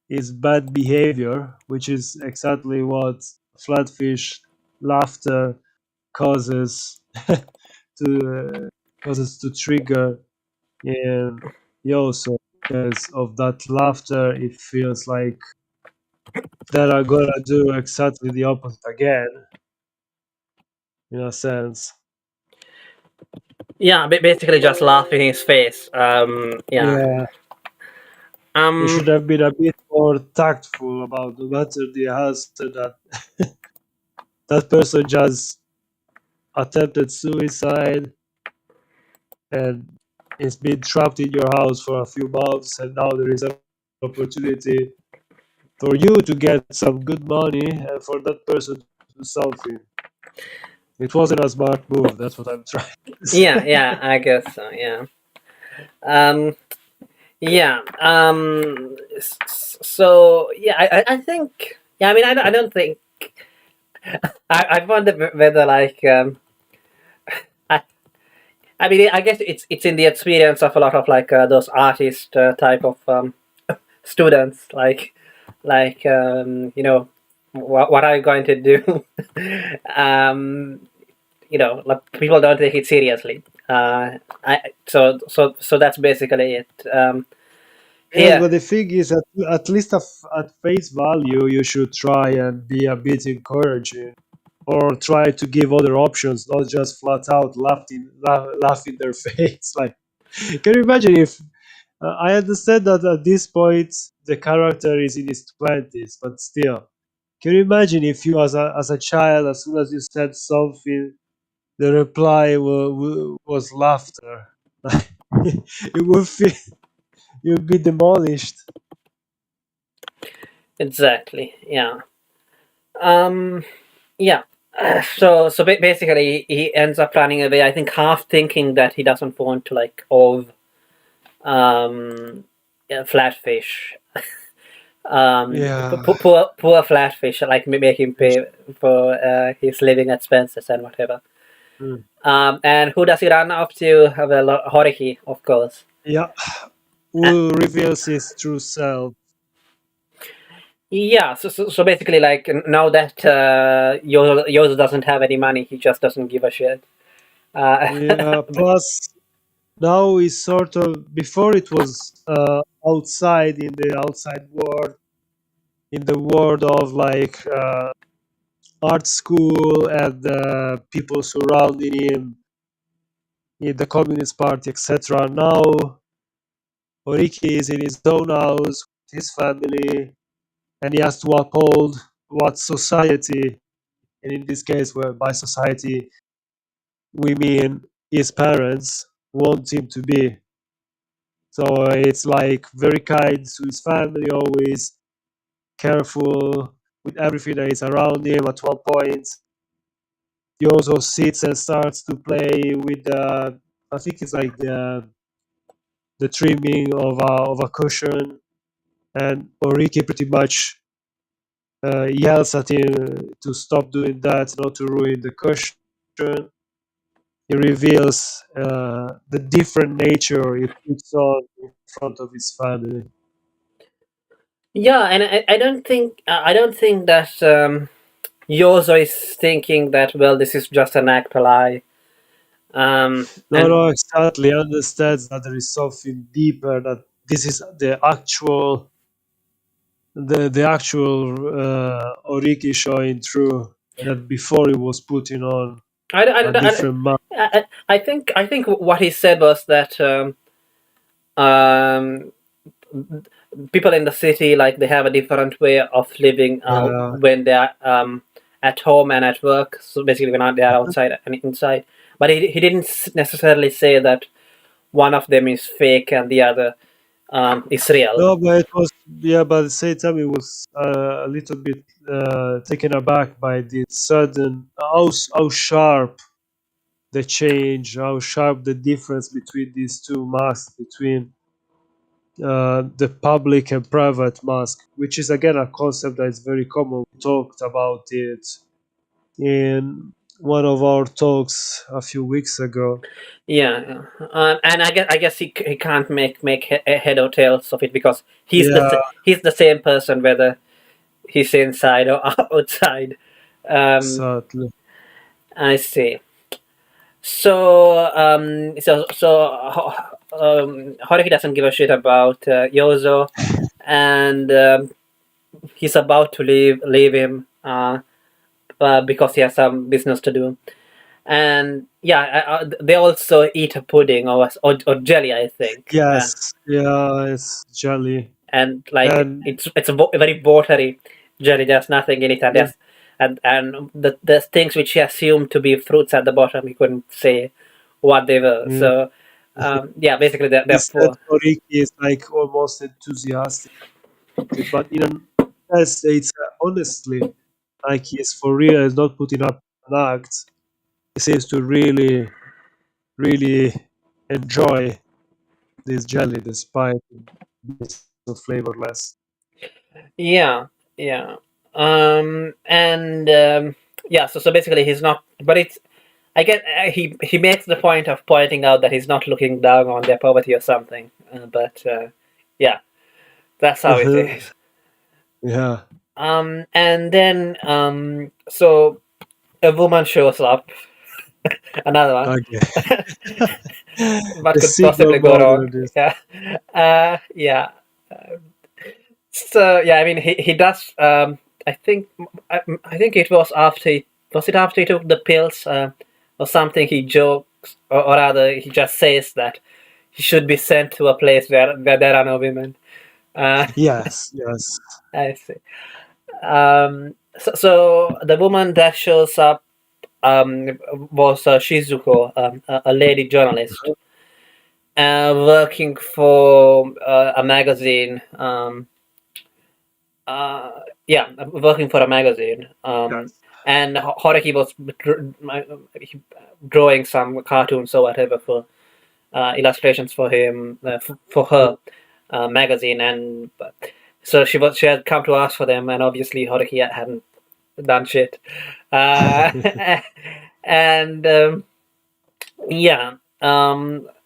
his bad behavior, which is exactly what Flatfish laughter causes to causes to trigger in Yoso. Because of that laughter, it feels like that are gonna do exactly the opposite again, in a sense. Yeah, basically just laugh in his face. Yeah. Yeah, they Um. should have been a bit more tactful about no matter the answer that that person just attempted suicide and is being trapped in your house for a few months, and now there is an opportunity for you to get some good money and for that person to do something. It wasn't a smart move. That's what I'm trying to Yeah, say. yeah. I guess so. Yeah. Um. Yeah. So yeah, I think. Yeah. I mean, I don't think. I wonder whether like I I mean, I guess it's in the experience of a lot of like those artist type of students, you know, what are you going to do? um, you know, like, people don't take it seriously. So that's basically it. Yes, Here, but the thing is, at least at face value, you should try and be a bit encouraging, or try to give other options, not just flat out laugh in their face. Like, can you imagine if I understand that at this point the character is in his 20s, but still, can you imagine if you, as a child, as soon as you said something, the reply was laughter? you would feel you'd be demolished. exactly. Yeah. Um. Yeah. So basically, he ends up running away. I think half thinking that he doesn't want to like owe yeah, Flatfish. Yeah. Poor Flatfish, like make him pay for his living expenses and whatever. Mm. And who does he run up to? Well, Horiki, of course. Yeah. Uh, Who reveals his true self? yeah, so basically, like now that Yozo doesn't have any money, he just doesn't give a shit. Uh, Yeah. Plus, now is sort of, before it was outside in the outside world, in the world of like art school and people surrounding him in the Communist Party, etc. Now Oriki is in his own house, his family, and he has to uphold what society, and in this case, where by society we mean his parents, want him to be. So it's like very kind to his family, always careful with everything that is around him. At one point, he also sits and starts to play with the, I think it's like the trimming of a cushion, and Oriki pretty much yells at him to stop doing that, not to ruin the cushion. He reveals the different nature he puts on in front of his family. yeah, and I don't think that Yozo is thinking that, well, this is just an act lie. No, And no, exactly. Understands that there is something deeper. That this is the actual Oriki showing through. That before he was putting on. I, a I, different mask. I think what he said was that um, people in the city, like, they have a different way of living Yeah. when they are at home and at work. So basically, when they are outside and inside. But he didn't necessarily say that one of them is fake and the other is real. No, but it was, yeah, but at the same time, it was a little bit taken aback by the sudden how sharp the change, how sharp the difference between these two masks, between the public and private mask, which is again a concept that is very common. We talked about it in one of our talks a few weeks ago. Yeah, and I guess he can't make head or tails of it because Yeah, he's the same person whether he's inside or outside. Um, certainly. I see. So Haruki doesn't give a shit about Yozo, and he's about to leave him because he has some business to do. And yeah, they also eat a pudding or jelly, I think. Yes, yeah, it's jelly. And like And it's a very watery jelly. There's nothing in it, and yeah, the things which he assumed to be fruits at the bottom, he couldn't say what they were. yeah. So yeah, basically He they're said poor. Oriki is like almost enthusiastic, but in an it's honestly like he's for real, is not putting up an act. He seems to really enjoy this jelly despite being so flavorless. Yeah, yeah. And yeah, so basically he's not, but it's, I get he makes the point of pointing out that he's not looking down on their poverty or something. But yeah, that's how it is. Yeah, And then so a woman shows up, another one. okay. What The could single possibly go wrong? mother, this. Yeah, yeah. So yeah, I mean he does. I think I think it was after was it after he took the pills or something. He jokes, or rather, he just says that he should be sent to a place where there are no women. Uh, Yes, yes. I see. So the woman that shows up was Shizuko, a lady journalist, working for a magazine. Yeah, working for a magazine. Yes. And Horiki was drawing some cartoons or whatever for illustrations for him for her magazine, and so she had come to ask for them, and obviously Horiki hadn't done shit. Uh, and yeah,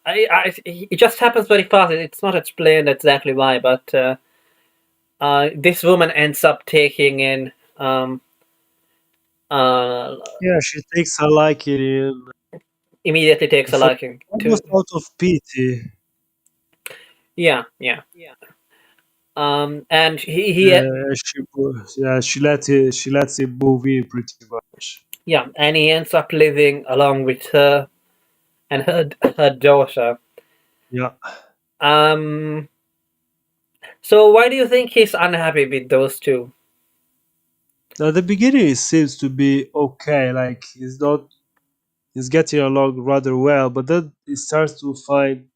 it just happens very fast. It's not explained exactly why, but this woman ends up taking in uh, Yeah, she takes a liking in immediately takes a for liking almost to. out of pity. Yeah, yeah. And he She lets it move in pretty much. yeah, and he ends up living along with her and her daughter. Yeah. Um. So why do you think he's unhappy with those two? At the beginning, it seems to be okay. Like he's getting along rather well, but then he starts to find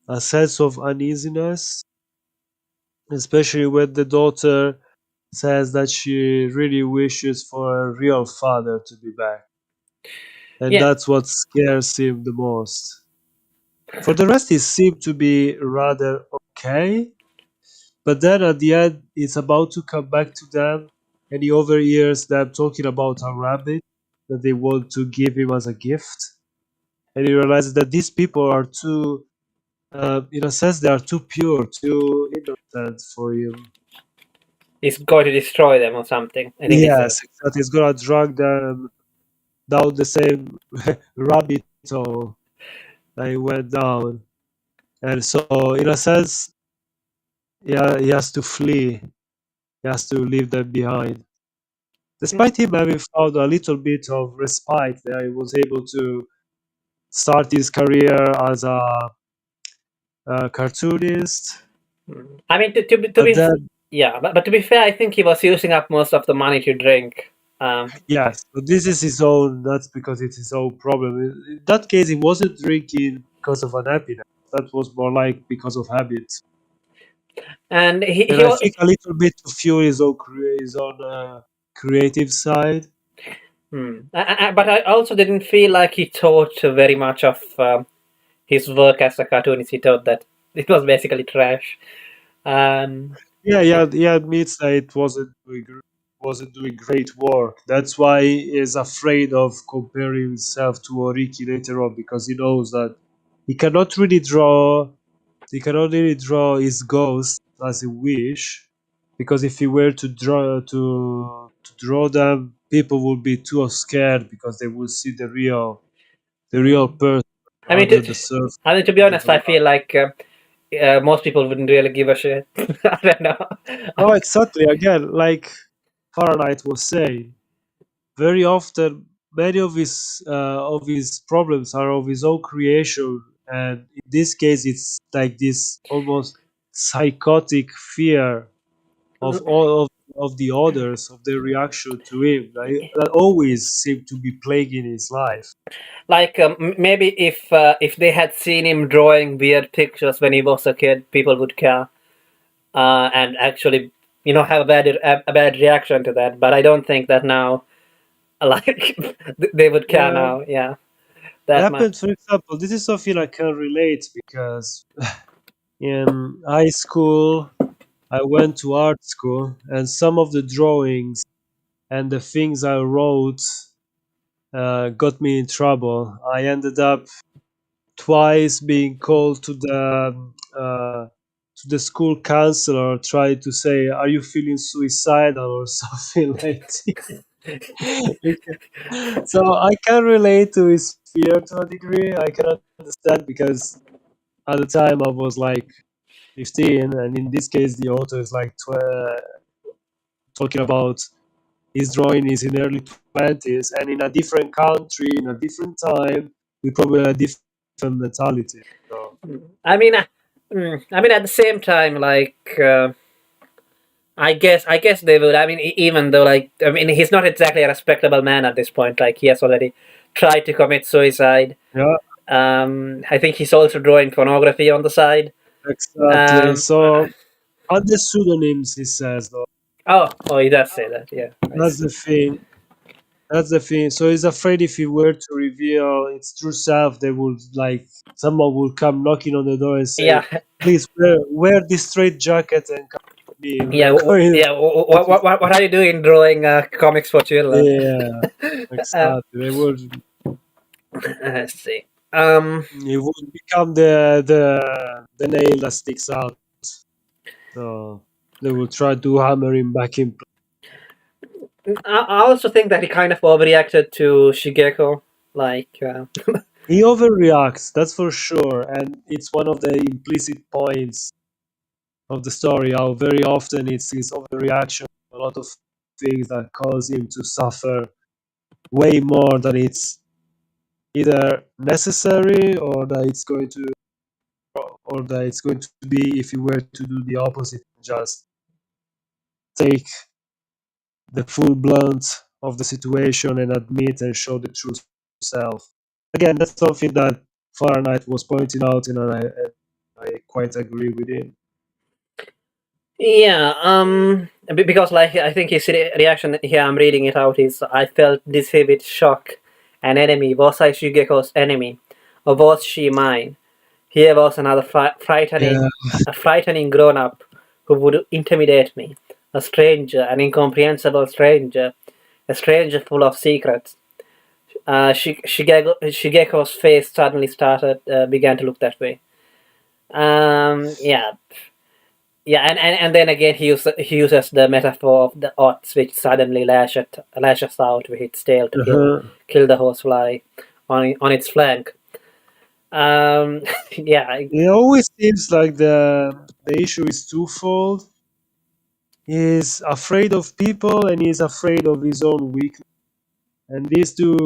a sense of uneasiness, especially when the daughter says that she really wishes for a real father to be back, and Yeah, that's what scares him the most. For the rest, he seemed to be rather okay, but then at the end, it's about to come back to them, and he overhears them talking about a rabbit that they want to give him as a gift. And he realizes that these people are too, in a sense, they are too pure, too innocent for him. he's going to destroy them or something. I think he said. Yes, exactly. He's gonna drag them down the same rabbit hole that he went down. And so, in a sense, yeah, he has to flee. He has to leave them behind. Despite him having found a little bit of respite there, he was able to start his career as a cartoonist. I mean, to But be then, yeah, but to be fair, I think he was using up most of the money to drink. yes, but this is his own, that's because it's his own problem. In that case, he wasn't drinking because of unhappiness. That was more like because of habit. And And I think a little bit to fuel his own creative side. but I also didn't feel like he thought very much of his work as a cartoonist. He thought that it was basically trash. Um, Yeah, yeah, he admits that it wasn't doing great work. That's why he is afraid of comparing himself to Oriki later on, because he knows that he cannot really draw. He cannot really draw his ghosts as he wish, because if he were to draw them, people would be too scared because they will see the real mm. person I mean, under the surface to be of the honest, I drama. feel like most people wouldn't really give a shit. I don't know. No, exactly. Again, like Fahrenheit was saying, very often many of his problems are of his own creation, and in this case, it's like this almost psychotic fear of all of the others, of their reaction to him, that always seemed to be plaguing his life. Like maybe if they had seen him drawing weird pictures when he was a kid, people would care and actually, have a bad reaction to that. But I don't think that now, like they would care Yeah, now. Yeah, what that much. happened, for example, this is something I can relate because in high school I went to art school, and some of the drawings and the things I wrote got me in trouble. I ended up twice being called to the school counselor, trying to say, "Are you feeling suicidal?" or something like this. So I can relate to his fear to a degree. I can understand because at the time I was like 15, and in this case, the author is like talking about his drawing is in early 20s and in a different country, in a different time, with probably a different mentality. So, I mean, at the same time, like I guess they would. I mean, even though, like, I mean, he's not exactly a respectable man at this point. Like, he has already tried to commit suicide. yeah, I think he's also drawing pornography on the side. exactly. Um, So, under pseudonyms, he says, though. oh, he does say that. Yeah, I That's see. the thing. That's the thing. So he's afraid if he were to reveal its true self, they would like someone will come knocking on the door and say, Yeah, "Please wear this straight jacket and come with me. We yeah, are going." yeah. What are you doing drawing comics for children? Yeah, uh, exactly. They would. let's see. Um, It would become the nail that sticks out. So they will try to hammer him back in. I also think that he kind of overreacted to Shigeko. Like, He overreacts, that's for sure, and it's one of the implicit points of the story. How very often it's his overreaction, a lot of things that cause him to suffer way more than it's either necessary or that it's going to be if he were to do the opposite, just take the full blunt of the situation and admit and show the true self. Again, that's something that Fahrenheit was pointing out, and I quite agree with him. yeah, because like I think his reaction here, I'm reading it out, is I felt dizzy with shock. An enemy. Was I Shigeko's enemy? Or was she mine? Here was another Yeah, frightening grown up who would intimidate me. A stranger, an incomprehensible stranger, a stranger full of secrets. Shigeko's face suddenly began to look that way. Yeah, yeah, and then again he uses the metaphor of the ox which suddenly lashes out with its tail to uh-huh. kill the horsefly on its flank. Yeah, It always seems like the issue is twofold. He's afraid of people and he's afraid of his own weakness. And these two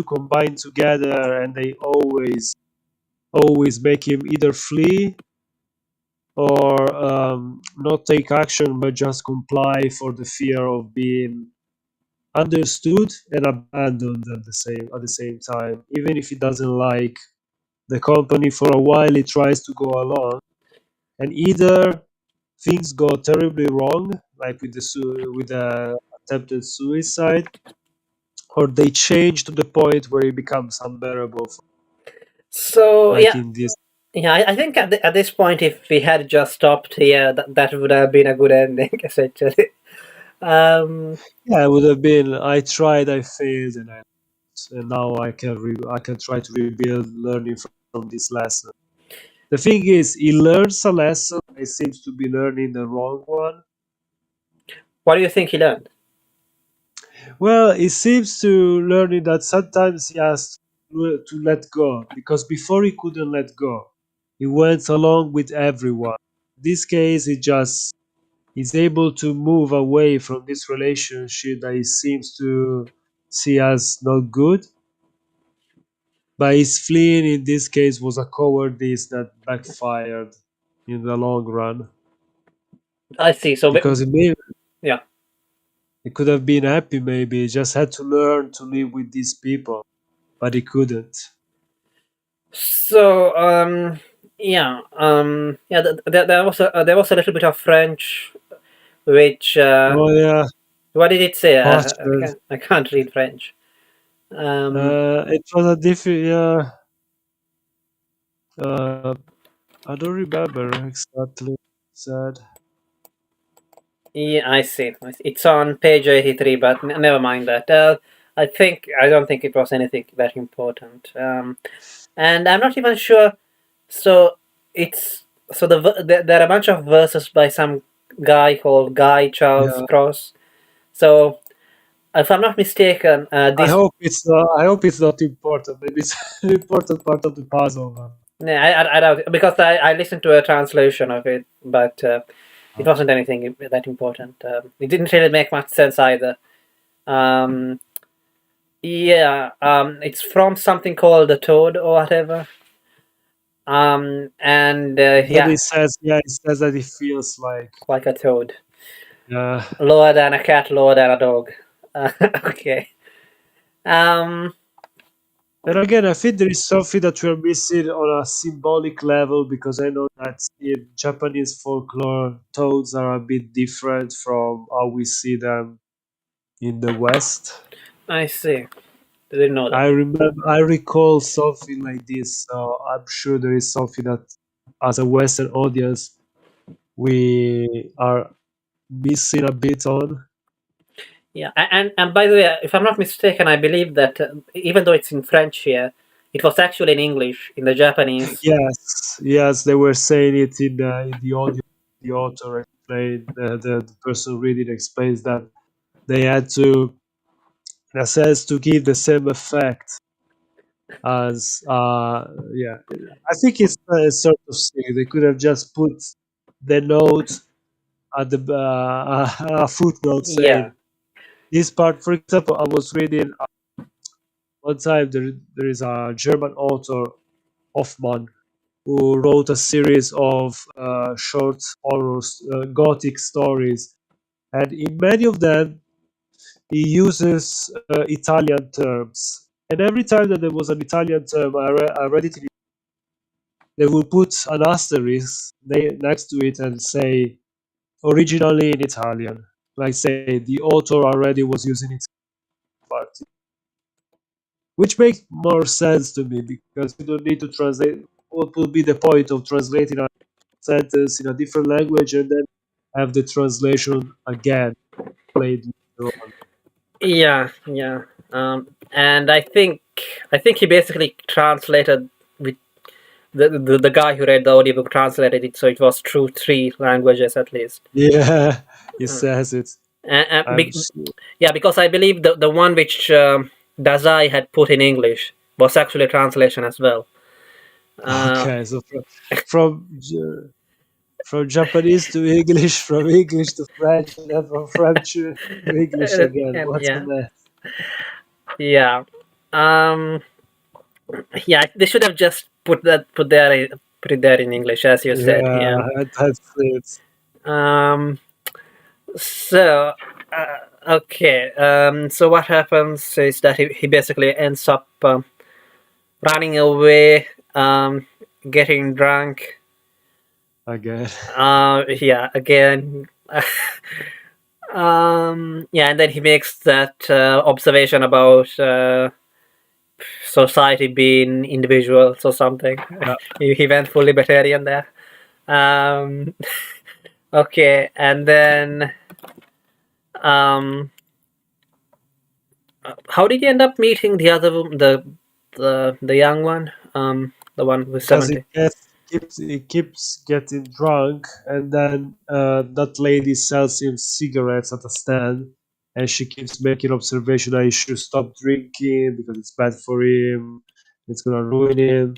combine together, and they always make him either flee or not take action, but just comply for the fear of being understood and abandoned at the same time. Even if he doesn't like the company for a while, he tries to go along, and either things go terribly wrong, like with the attempted suicide, or they change to the point where it becomes unbearable, So like yeah, in this. yeah. I think at this point, if we had just stopped here, that would have been a good ending, essentially. Um, Yeah, it would have been. I tried, I failed, and now I can try to rebuild, learning from this lesson. The thing is, he learns a lesson. He seems to be learning the wrong one. what do you think he learned? Well, he seems to learning that sometimes he has to let go, because before he couldn't let go. He went along with everyone. In this case, he just is able to move away from this relationship that he seems to see as not good. But his fleeing in this case was a cowardice that backfired in the long run, I see. So because yeah. he could have been happy. Maybe he just had to learn to live with these people, but he couldn't. So yeah. There was a little bit of French, which Oh yeah, what did it say? Pastures. I can't read French. It was a different. Yeah, uh, I don't remember exactly what it said. Yeah, I see. It's on page 83, but never mind that. I don't think it was anything that important. And I'm not even sure. So it's so there are a bunch of verses by some guy called Guy Charles Yeah, Cross. So if I'm not mistaken, I this hope it's not. I hope it's not important. Maybe it's an important part of the puzzle. yeah, I doubt it, because I listened to a translation of it, but it wasn't anything that important. It didn't really make much sense either. Um, yeah, it's from something called the Toad or whatever. And Then yeah, he says that he feels like a toad, yeah. lower than a cat, lower than a dog. Okay. Um, And again, I think there is something that we're missing on a symbolic level, because I know that in Japanese folklore, toads are a bit different from how we see them in the West. I see. Didn't know that. I recall something like this, so I'm sure there is something that, as a Western audience, we are missing a bit on. Yeah, and by the way, if I'm not mistaken, I believe that even though it's in French here, it was actually in English in the Japanese. Yes, yes, they were saying it in the audio. The author explained, the person reading explains that they had to, in a sense, to give the same effect as, yeah. I think it's a sort of thing. They could have just put the note at the a footnote Yeah, saying this part. For example, I was reading one time, there is a German author, Hoffmann, who wrote a series of short horror gothic stories, and in many of them he uses Italian terms. And every time that there was an Italian term, I read it in, they will put an asterisk next to it and say originally in Italian, like say the author already was using it, part, which makes more sense to me, because you don't need to translate. What will be the point of translating a sentence in a different language and then have the translation again played later on? yeah. And I think he basically translated with the guy who read the audiobook translated it, so it was true three languages at least. Yeah, he Uh, says it. and, I'm sure. yeah, because I believe the one which Dazai had put in English was actually a translation as well. Uh, Okay, so from from Japanese to English, from English to French, and then from French to English again. And What's a yeah, mess? yeah, um, yeah. They should have just put it there in English, as you said. Yeah. Yeah, that's it. Um. So, okay. So what happens is that he basically ends up running away, getting drunk. Again. Yeah, again. Yeah, and then he makes that observation about society being individuals or something. Yeah. He went full libertarian there. Um, okay, and then um, how did he end up meeting the other the young one? The one who's Because 70. he keeps getting drunk, and then that lady sells him cigarettes at a stand, and she keeps making observation that he should stop drinking because it's bad for him, it's gonna ruin him.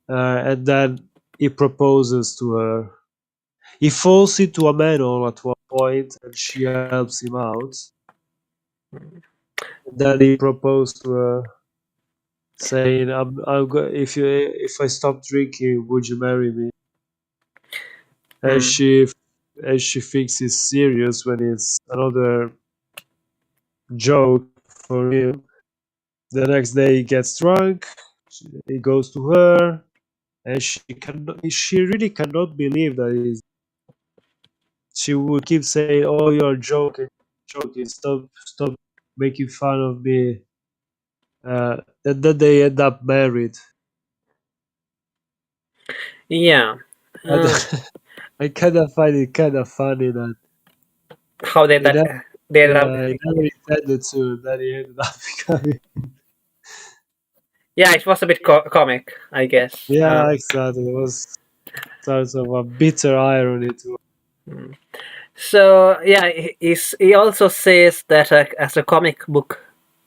And then he proposes to her. He falls into a manhole at one point, and she helps him out. And then he proposed to her, saying, "If I stop drinking, would you marry me?" And Hmm. she thinks it's serious when it's another joke for him. The next day he gets drunk. He goes to her, and she really cannot believe that he's. She would keep saying, "Oh, you're joking. Stop making fun of me." And then they end up married. Yeah. And I kind of find it kind of funny that How they he that never, they ended up. he never intended to. That he ended up becoming. Yeah, it was a bit comic, I guess. Yeah, exactly. It was sort of a bitter irony to it. Hmm. So yeah, he also says that as a comic book,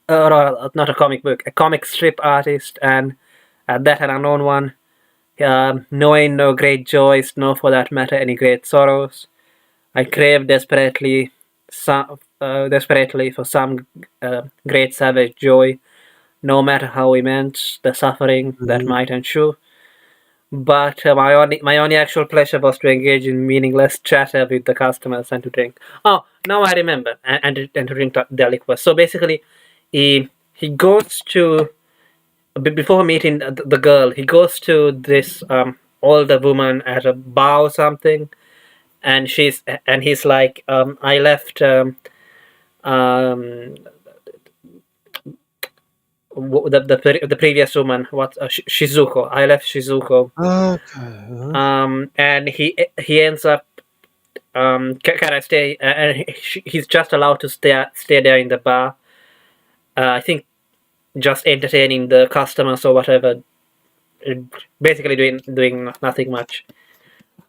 or not a comic book, a comic strip artist, and that an unknown one, knowing no great joys, no for that matter any great sorrows, I crave desperately for some great savage joy, no matter how immense the suffering that Mhm. might ensue. But my only actual pleasure was to engage in meaningless chatter with the customers and to drink. Oh, now I remember, and to drink their liquor. So basically, he goes to before meeting the girl. He goes to this older woman at a bar or something, and he's like, I left um, the previous woman. What Shizuko? I left Shizuko. Okay. And he ends up can I stay? And he's just allowed to stay there in the bar. I think just entertaining the customers or whatever, uh, basically doing nothing much.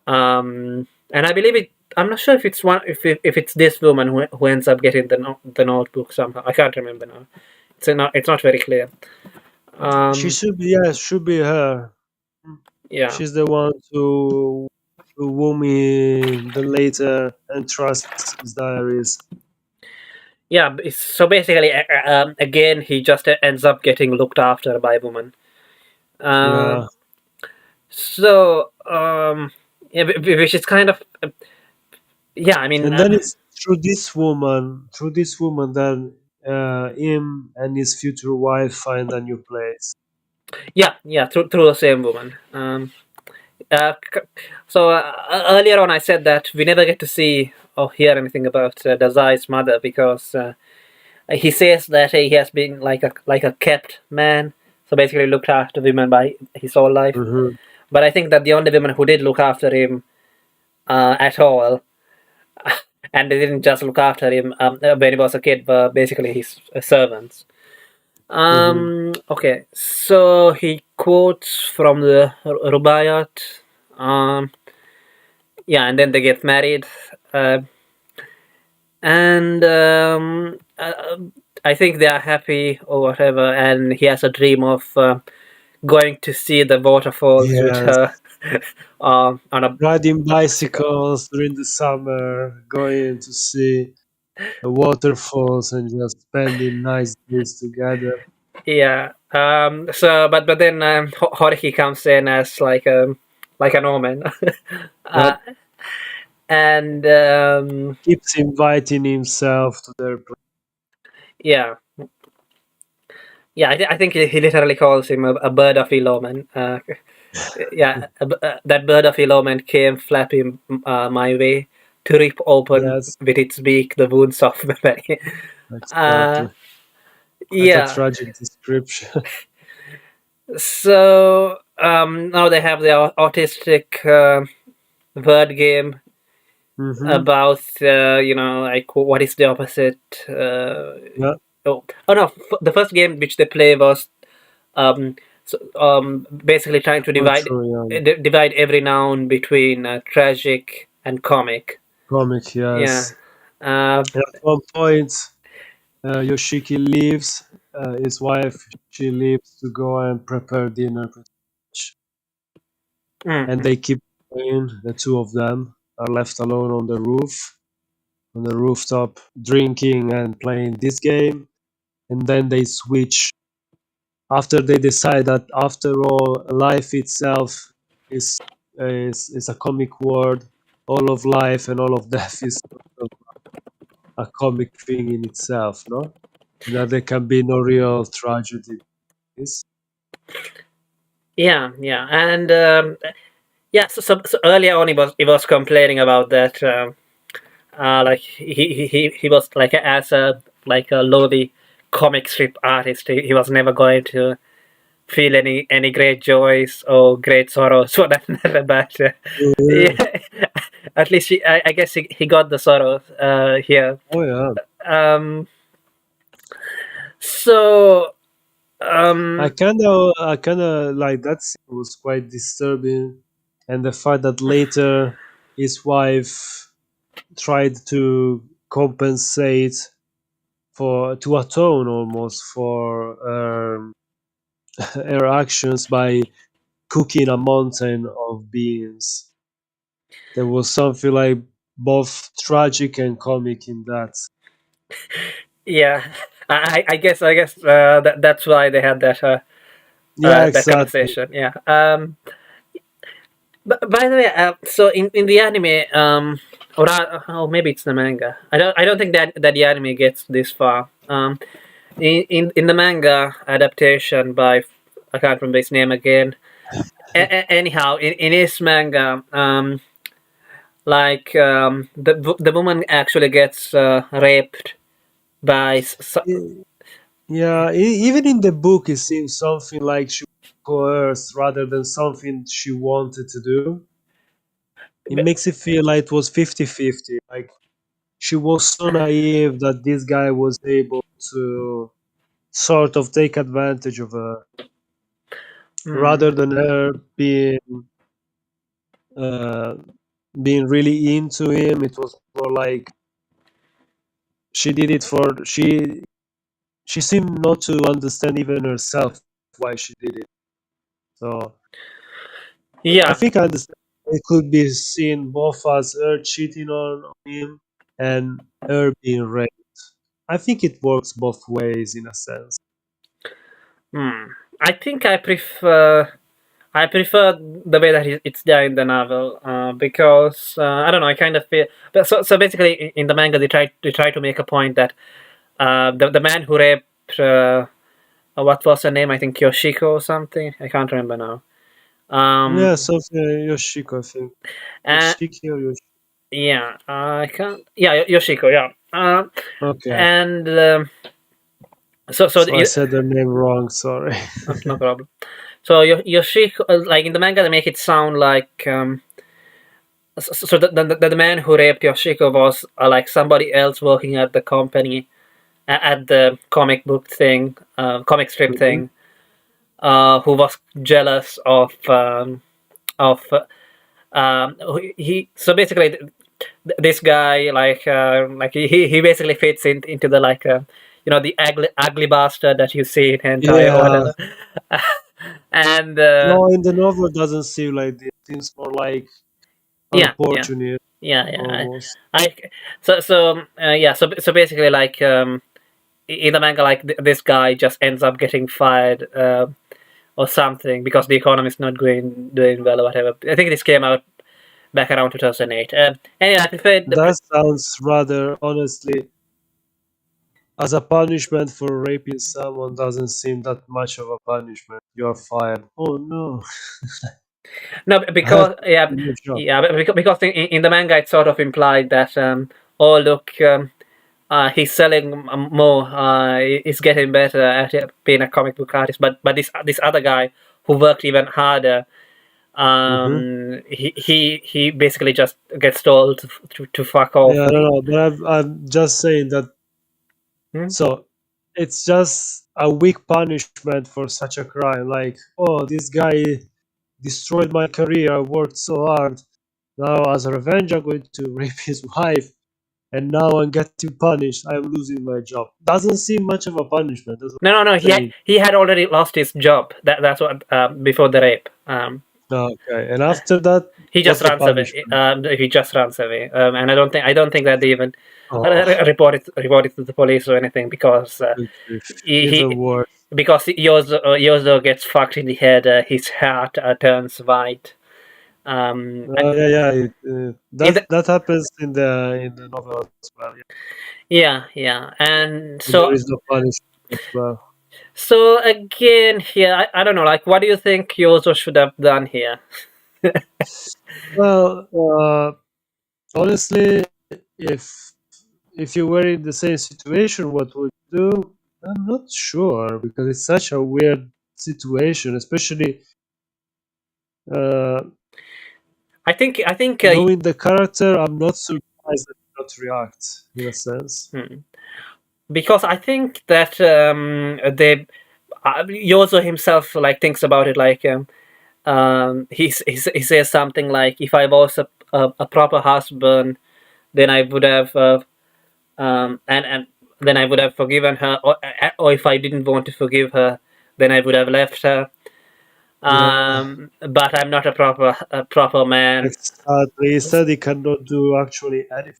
And I believe it. I'm not sure if it's if it's this woman who ends up getting the notebook somehow. I can't remember now. It's not very clear. She Um, should be, yeah, should be her. yeah, She's the one to whom he then later entrusts his diaries. yeah. So basically, again, he just ends up getting looked after by a woman. Yeah. So, yeah, which is kind of, yeah. I mean, And then it's through this woman, then him and his future wife find a new place. yeah, through the same woman. Uh, c- so earlier on, I said that we never get to see or hear anything about Dazai's mother because he says that he has been like a kept man, so basically looked after women by his whole life. Hmm. But I think that the only women who did look after him at all, and they didn't just look after him when he was a kid, were basically his servants. Hmm. Okay, so he quotes from the Rubaiyat. Um, yeah, and then they get married. Uh, and I think they are happy or whatever. And he has a dream of going to see the waterfalls with Yes. her. on a Riding bicycle. bicycles during the summer, going to see the waterfalls and just spending nice days together. Yeah. So, but then Horiki comes in as like an omen, uh, Yep. and Keeps inviting himself to their place. yeah, yeah. I think he literally calls him a bird of ill omen. Yeah, that bird of ill omen came flapping my way to rip open Yes, with its beak the wounds of memory. Uh, exactly. What a yeah. tragic description. So now they have the autistic word game Mm-hmm. about like what is the opposite. Yeah, Oh no, the first game which they play was basically trying to true, yeah. divide every noun between tragic and comic. Comic, Yeah. yes. Uh, And at one point, Yoshiki leaves. His wife, she leaves to go and prepare dinner. And mhm. they keep going. The two of them are left alone on the rooftop, drinking and playing this game. And then they switch after they decide that after all, life itself is is a comic word. All of life and all of death is sort of a comic thing in itself, no? That there can be no real tragedy. Is Yeah, yeah, and yeah. So earlier on, he was complaining about that. Like he was like as a lowly comic strip artist. He was never going to feel any great joys or great sorrows for that matter. But yeah. yeah, at least I guess he got the sorrows here. Oh yeah. Um, so um, I kind of like that scene was quite disturbing, and the fact that later his wife tried to compensate for to atone almost for her actions by cooking a mountain of beans. There was something like both tragic and comic in that. yeah, I guess that's why they had Yeah, that exactly. conversation. Yeah. But by the way, so in the anime, or maybe it's the manga. I don't think that the anime gets this far. In the manga adaptation by I can't remember his name again. Anyhow, in his manga, the woman actually gets raped by Yeah, even in the book, it seems something like she was coerced rather than something she wanted to do. It makes it feel like it was 50-50. Like she was so naive that this guy was able to sort of take advantage of her Hmm. rather than her uh, being really into him. It was more like she did it for she seemed not to understand even herself why she did it. So I Yeah. think I understand. It could be seen both as her cheating on him and her being raped. I think it works both ways in a sense. Hmm. I think I prefer the way that it's there in the novel because I don't know. I kind of feel. But so basically, in the manga, they try to make a point that the man who raped what was her name? I think Yoshiko or something. I can't remember now. Yeah, Um, something Yoshiko, I think. uh, Yoshiki or Yoshiko. yeah, I can't. Yeah, Yoshiko. Yeah. Okay, And so I said her name wrong. Sorry. no problem. So Yoshiko, like in the manga, they make it sound like so the man who raped Yoshiko was like somebody else working at the company at the comic book thing, comic strip Mhm. thing, who was jealous of he. So basically, this guy like he basically fits into the the ugly bastard that you see in hentai or Yeah, whatever. And No, in the novel doesn't seem like this. It seems more like an yeah, yeah, opportunist yeah. almost. I yeah. So basically, like in the manga, like this guy just ends up getting fired or something because the economy is not doing well or whatever. I think this came out back around 2008. Anyway, I preferred the That sounds rather, honestly, as a punishment for raping someone doesn't seem that much of a punishment. You are fired. Oh no, no I have because to yeah, do my job. yeah, because in the manga it sort of implied that oh look, he's selling more, he's getting better at being a comic book artist, but this other guy who worked even harder, Hmm. he basically just gets told to fuck off. Yeah, I don't know, but I'm just saying that. Hmm? So it's just a weak punishment for such a crime. Like, oh, this guy destroyed my career. I worked so hard. Now, as a revenge, I'm going to rape his wife, and now I'm getting punished. I'm losing my job. Doesn't seem much of a punishment. That's what No. I'm saying. He had already lost his job. That's what before the rape. Okay, and after that, He just what's the runs away. punishment? He just runs away, and I don't think that they even Oh, report it to the police or anything because he even worse. because Yozo gets fucked in the head. His heart turns white. Yeah, yeah. In the, That happens in the novel as well. Yeah. yeah, and And there is no punishment as well. so again here, I don't know, like, what do you think Yozo should have done here? Well, honestly, if if you were in the same situation, what would you do? I'm not sure because it's such a weird situation, especially uh, I think knowing the character. I'm not surprised that he not react in a sense. hmm, because I think that they Yozo himself like thinks about it like he says something like, if I was a proper husband, then I would have and then I would have forgiven her, or if I didn't want to forgive her, then I would have left her. Yeah, But I'm not a proper man. exactly. He said he cannot do actually anything.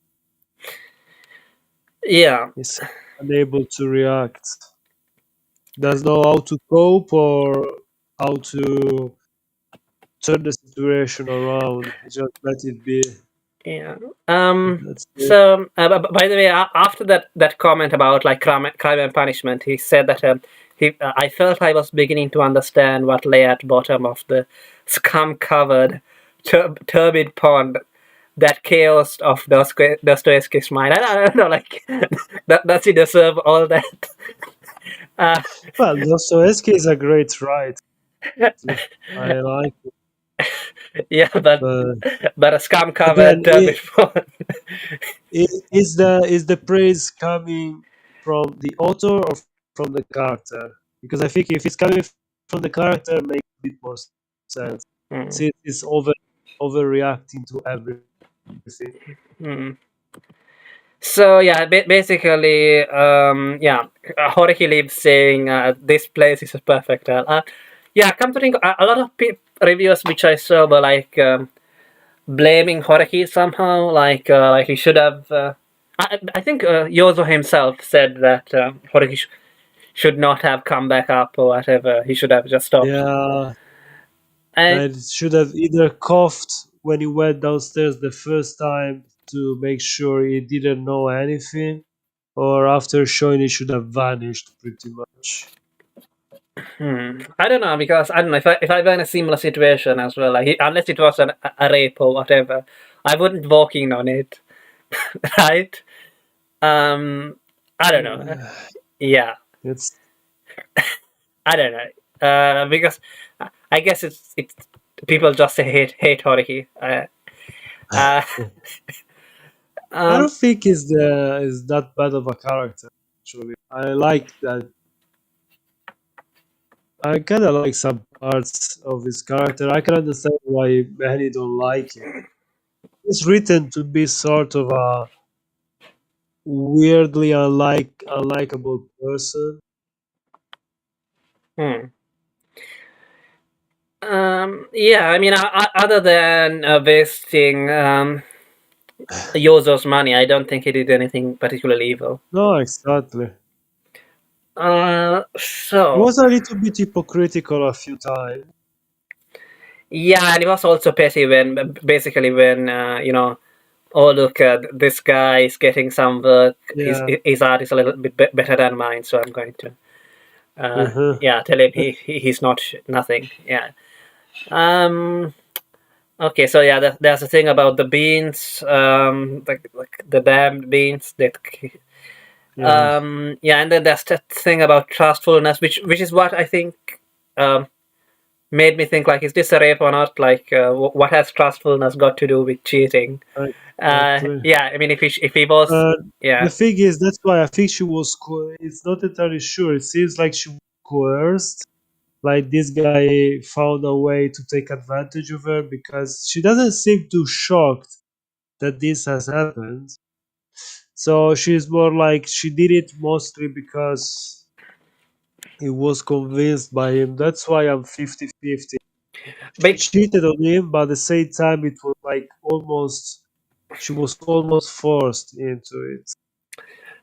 Yeah, He's unable to react. Doesn't know how to cope or how to turn the situation around. He just let it be. yeah. That's it. So, by the way, after that comment about like crime and punishment, he said that I felt I was beginning to understand what lay at bottom of the scum-covered, turbid pond, that chaos of Dostoevsky's mind. I don't know, like does he deserve all that? Uh, Well, Dostoevsky is a great writer. I like it. yeah, But but a scum-covered, again, turbid pond. is the praise coming from the author or from the character? Because I think if it's coming from the character, it makes a bit more sense. Mm, See, it's overreacting to everything. mm. So yeah, basically, yeah, Horiki lives saying this place is a perfect hell. Yeah, come to think, a lot of reviews which I saw were like blaming Horiki somehow, like he should have. I think Yozo himself said that Horiki should not have come back up or whatever. He should have just stopped. Yeah, And and should have either coughed when he went downstairs the first time to make sure he didn't know anything, or after showing he should have vanished pretty much. I don't know, because I don't know if I were in a similar situation as well, like unless it was a rape or whatever, I wouldn't walk in on it, right? Um, I don't know. Yeah, It's I don't know. Because I guess it's people just hate Horiki. Uh, I um, don't think is that bad of a character. Actually, I like that. I kind of like some parts of his character. I can understand why many don't like him. It's written to be sort of a weirdly unlikable person. hmm. Yeah, I mean, other than wasting Yozo's money, I don't think he did anything particularly evil. No, exactly. He So was a little bit hypocritical a few times. yeah, and he was also petty when basically when oh look, this guy is getting some work. His Yeah. his art is a little bit better than mine, so I'm going to Uh-huh. yeah tell him he's not nothing. Yeah. Um. Okay, so yeah, there's a thing about the beans, like the damned beans that Yeah. yeah, and then there's that thing about trustfulness, which is what I think um, made me think like, is this a rape or not? Like, what has trustfulness got to do with cheating? Exactly. Yeah, I mean, if he was, Uh, the yeah, thing is, that's why I think she was. It's not entirely sure. It seems like she was coerced. Like this guy found a way to take advantage of her because she doesn't seem too shocked that this has happened. So she's more like she did it mostly because he was convinced by him. That's why I'm 50-50. She but cheated on him, but at the same time, it was like almost she was almost forced into it.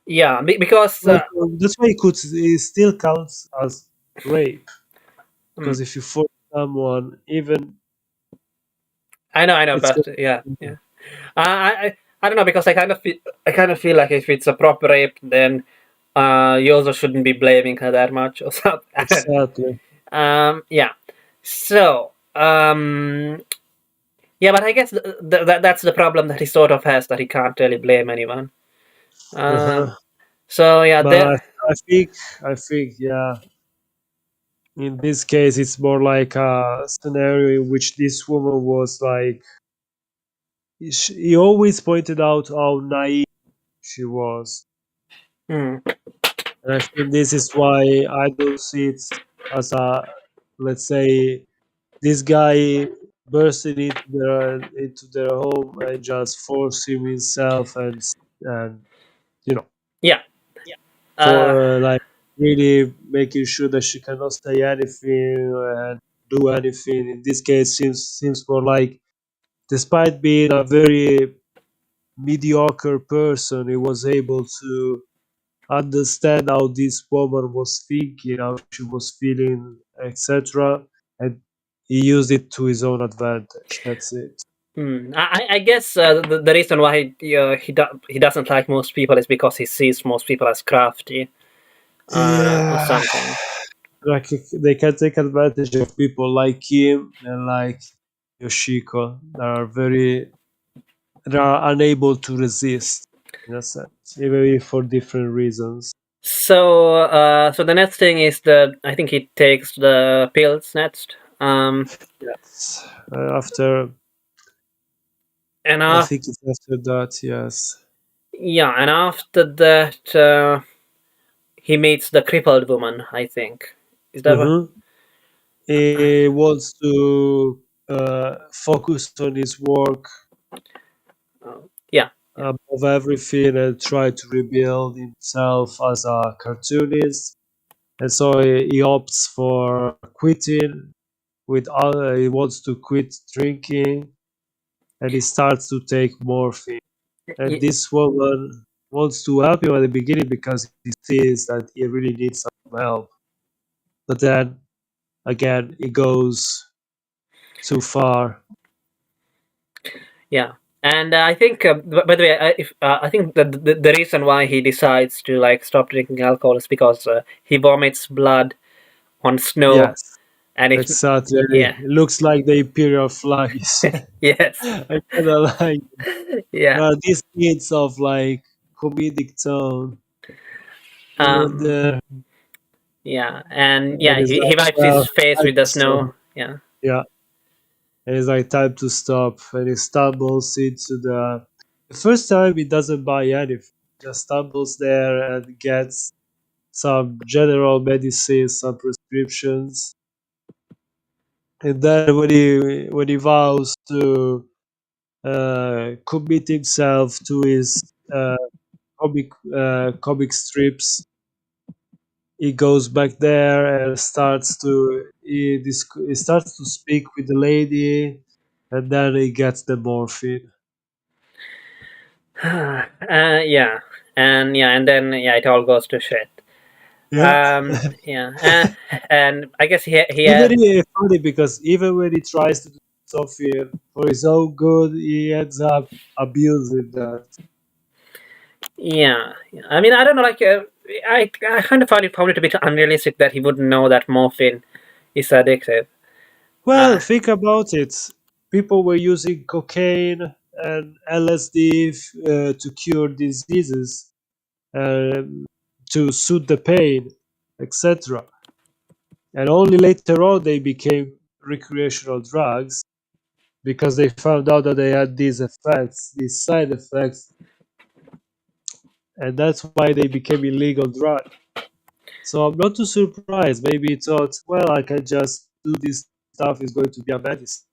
yeah, because That's why it still counts as rape mm, because if you force someone, even I know, it's but yeah, yeah. I don't know because I kind of feel like if it's a proper rape, then you also shouldn't be blaming her that much or something. I don't know. exactly. Yeah. So, yeah, but I guess that's the problem that he sort of has, that he can't really blame anyone. Um, Uh-huh. so yeah, But there. I think, yeah. In this case, it's more like a scenario in which this woman was like. He always pointed out how naive she was, Hmm, and I think this is why I don't see it as a, let's say, this guy bursting into their home and just forcing himself and you know yeah. Uh, for like really making sure that she cannot say anything and do anything. In this case, seems more like, despite being a very mediocre person, he was able to understand how this woman was thinking, how she was feeling, etc. And he used it to his own advantage. That's it. I guess the reason why he doesn't like most people is because he sees most people as crafty or Yeah, something. like they can take advantage of people like him and like Yoshiko that are unable to resist in a sense, even if for different reasons. So the next thing is that I think he takes the pills next. Yes. After And I after think it's after that, yes. yeah, and after that he meets the crippled woman. I think is that what? Mm-hmm. He wants to focus on his work Yeah, yeah, above everything and try to rebuild himself as a cartoonist. And so he opts for quitting he wants to quit drinking and he starts to take morphine. And y- this woman wants to help him at the beginning because he sees that he really needs some help. But then again, it goes too far. yeah. And I think, by the way, I think the reason why he decides to like stop drinking alcohol is because he vomits blood on snow, Yes, and if exactly. yeah, It looks like the imperial flag is. yes, I kind of like yeah, these hints of like comedic tone here and um, there. yeah, and And yeah, it's he like, wipes his well, face time with the to snow. stop. Yeah, Yeah, and it's like time to stop. And he stumbles into the first time he doesn't buy anything. Just stumbles there and gets some general medicine, some prescriptions. And then when he vows to commit himself to his comic strips, he goes back there and he starts to speak with the lady, and then he gets the morphine. Yeah, and then it all goes to shit. Yeah. Yeah, and I guess he It's had, very funny because even when he tries to do something for his own good, he ends up abusing that. yeah. I mean, I don't know, like I kind of found it a bit unrealistic that he wouldn't know that morphine is addictive. Well, Uh, think about it. People were using cocaine and LSD to cure diseases, um, to soothe the pain, etc. And only later on they became recreational drugs because they found out that they had these effects, these side effects, and that's why they became illegal drugs. So I'm not too surprised. Maybe he thought, well, I can just do this stuff, is going to be a medicine.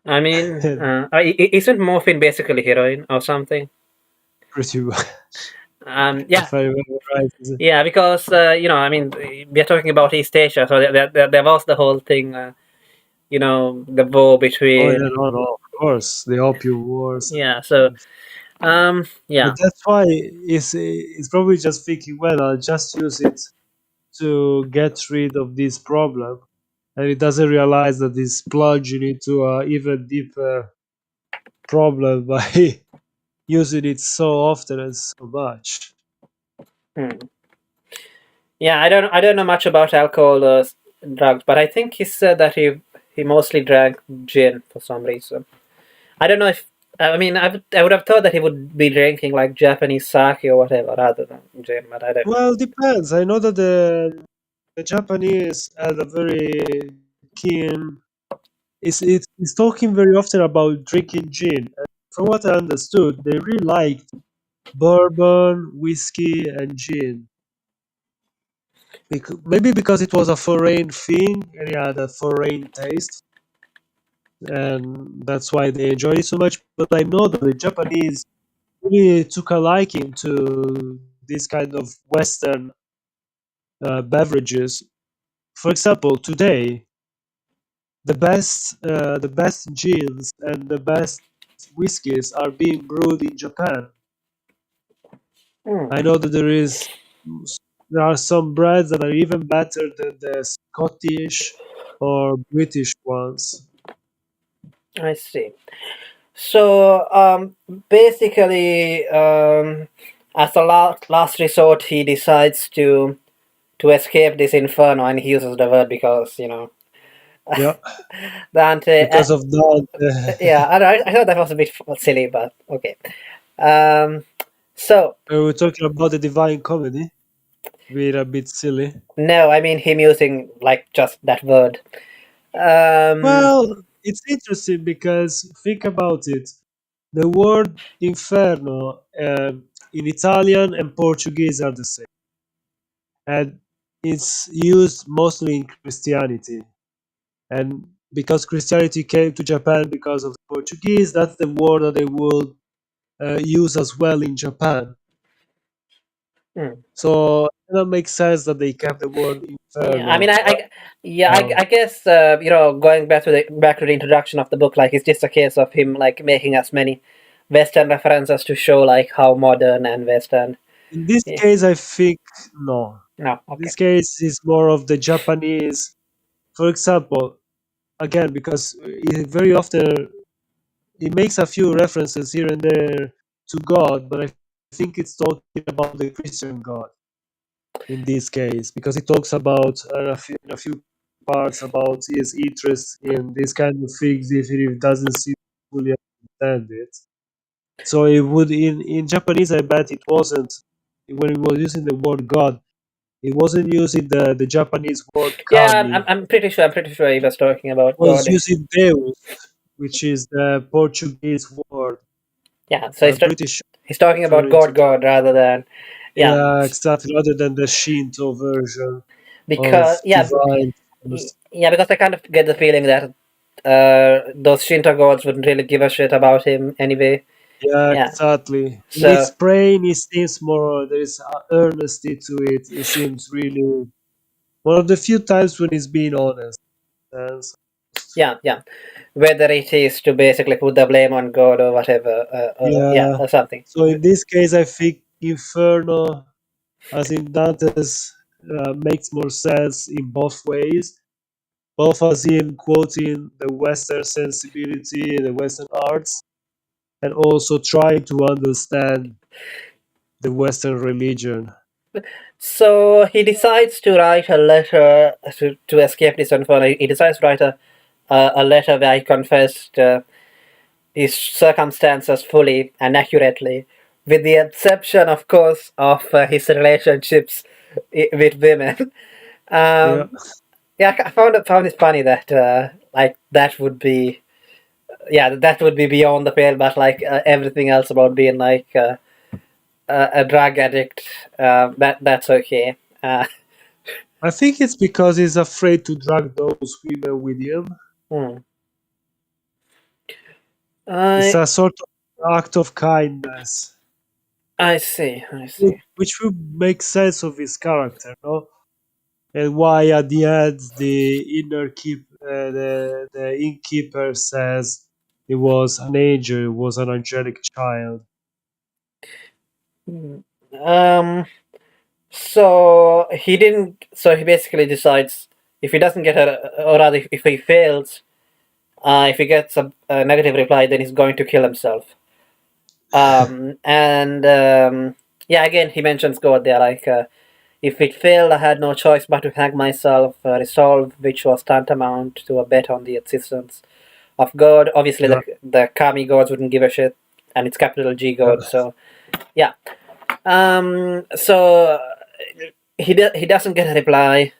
I mean, isn't morphine basically heroin or something? Pretty much, Yeah, if I remember right. yeah, because I mean, we are talking about East Asia, so there was the whole thing, the war Oh, yeah, between, no, no, of course, the opium wars. yeah. So, But yeah, that's why it's probably just thinking, well, I'll just use it to get rid of this problem. And it doesn't realize that it's plunging into a even deeper problem by using it so often and so much. hmm. Yeah. I don't know much about alcohol or drugs, but I think he said that he mostly drank gin for some reason. I don't know if. I mean, I would have thought that he would be drinking like Japanese sake or whatever rather than gin, but I don't know. Well, depends. I know that the Japanese had a very keen. It's talking very often about drinking gin. And from what I understood, they really liked bourbon, whiskey, and gin. Maybe because it was a foreign thing and it had a foreign taste, and that's why they enjoyed it so much. But I know that the Japanese really took a liking to this kind of Western beverages. For example, today the best gins and the best whiskeys are being brewed in Japan. Hmm, I know that there are some brands that are even better than the Scottish or British ones. I see. So basically, as a last resort, he decides to escape this inferno, and he uses the word because Yeah, Dante. because of that. Yeah, I thought that was a bit silly, but okay. Um, so We were talking about the Divine Comedy. We're a bit silly. no, I mean him using like just that word. Um, Well, it's interesting because think about it. The word inferno in Italian and Portuguese are the same, and it's used mostly in Christianity. And because Christianity came to Japan because of the Portuguese, that's the word that they will use as well in Japan. hmm. So that makes sense that they kept the word Yeah, I mean, inferno. yeah, Uh, I guess going back to the introduction of the book, like it's just a case of him like making as many Western references to show like how modern and Western. in this Yeah, case, I think no. no, In okay. this case, it's more of the Japanese. For example, again, because it very often he makes a few references here and there to God, but I think it's talking about the Christian God in this case, because he talks about in a few parts about his interest in this kind of things, even if he doesn't seem to fully understand it. So it would in Japanese, I bet it wasn't when he was using the word God, he wasn't using the Japanese word Yeah, I'm, kami. I'm pretty sure. I'm pretty sure he was talking about Was God. using Deus, which is the Portuguese word, Yeah, so British he's talking about referring to that. God rather than, yeah, Yeah, exactly. Rather than the Shinto version because of divine force. yeah, because I kind of get the feeling that those Shinto gods wouldn't really give a shit about him anyway. Yeah, Yeah. exactly. In its So brain, it seems more. There is earnesty to it. It seems really one of the few times when it's being honest. And yeah, yeah. Whether it is to basically put the blame on God or whatever, yeah, yeah. or something. So in this case, I think Inferno, as in Dante's, makes more sense in both ways. Both as him quoting the Western sensibility, the Western arts, and also trying to understand the Western religion. So he decides to write a letter to escape this inferno. He decides to write a letter where he confessed his circumstances fully and accurately, with the exception, of course, of his relationships with women. Yeah, Um, yeah, I found it funny that like that would be that would be beyond the pale, but like everything else about being like a drug addict, that's okay. I think it's because he's afraid to drag those women with him. Hmm. It's I a sort of act of kindness, I see, I see. which would make sense of his character, no? And why at the end the innkeeper says it was an angel, it was an angelic child. Hmm. Um. So he didn't. So he basically decides if he doesn't get a, or rather, if he fails, if he gets a negative reply, then he's going to kill himself. And yeah, again, he mentions God there, like if it failed, I had no choice but to hang myself. Resolve, which was tantamount to a bet on the existence of God. Obviously, Yeah, the kami gods wouldn't give a shit, and it's capital G yeah. God. So yeah. So he doesn't get a reply.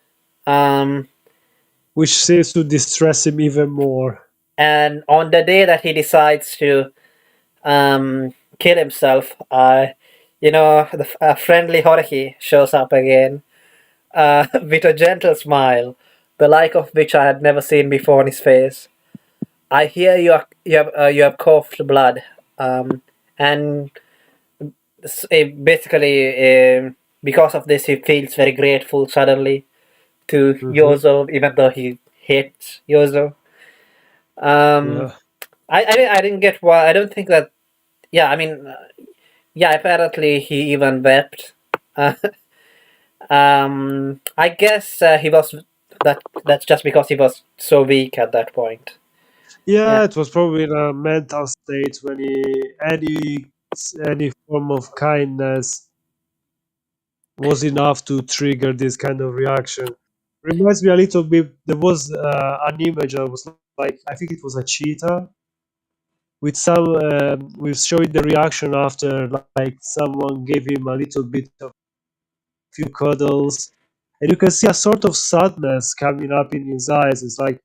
Um, Which seems to distress him even more. and on the day that he decides to kill himself, a friendly Horiki shows up again with a gentle smile, the like of which I had never seen before on his face. I hear you have coughed blood, and basically because of this he feels very grateful suddenly to Hmm. Yozo, even though he hates Yozo. Um, Yeah. I didn't get why. I don't think that. Yeah, I mean, yeah. Apparently, he even wept. Uh, I guess he was that. That's just because he was so weak at that point. Yeah, Yeah. it was probably in a mental state when any form of kindness was enough to trigger this kind of reaction. Reminds me a little bit. There was an image that was like I think it was a cheetah with with showing the reaction after like someone gave him a little bit of few cuddles, and you can see a sort of sadness coming up in his eyes. It's like,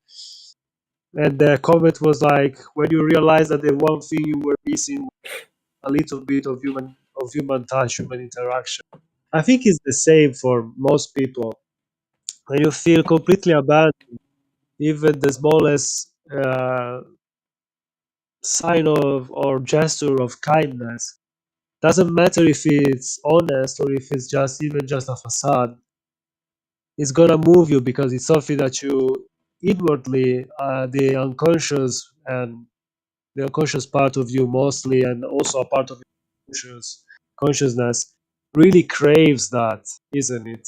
and the comment was like, when you realize that the one thing you were missing, a little bit of human touch, human interaction. I think it's the same for most people. When you feel completely abandoned, even the smallest sign of or gesture of kindness doesn't matter if it's honest or if it's just even just a facade. It's gonna move you because it's something that you inwardly, the unconscious part of you mostly, and also a part of your consciousness, really craves that, isn't it?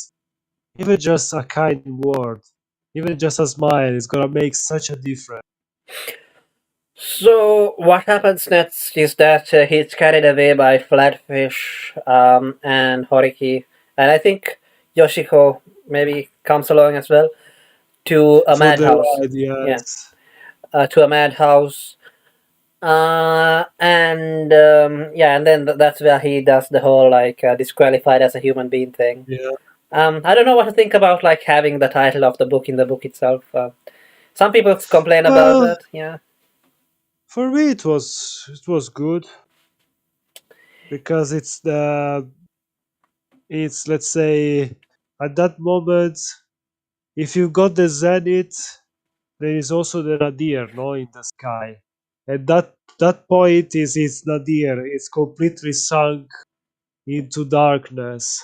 Even just a kind word, even just a smile, is gonna make such a difference. So what happens next is that he's carried away by Flatfish and Horiki, and I think Yoshiko maybe comes along as well to a For the madhouse. ride, Yeah, yes. to a madhouse. And yeah, and then that's where he does the whole like disqualified as a human being thing. Yeah. I don't know what to think about like having the title of the book in the book itself. Some people complain about Well, that. Yeah. for me it was good because it's, let's say, at that moment, if you got the zenith, there is also the nadir, no, in the sky. and that point is nadir. It's completely sunk into darkness,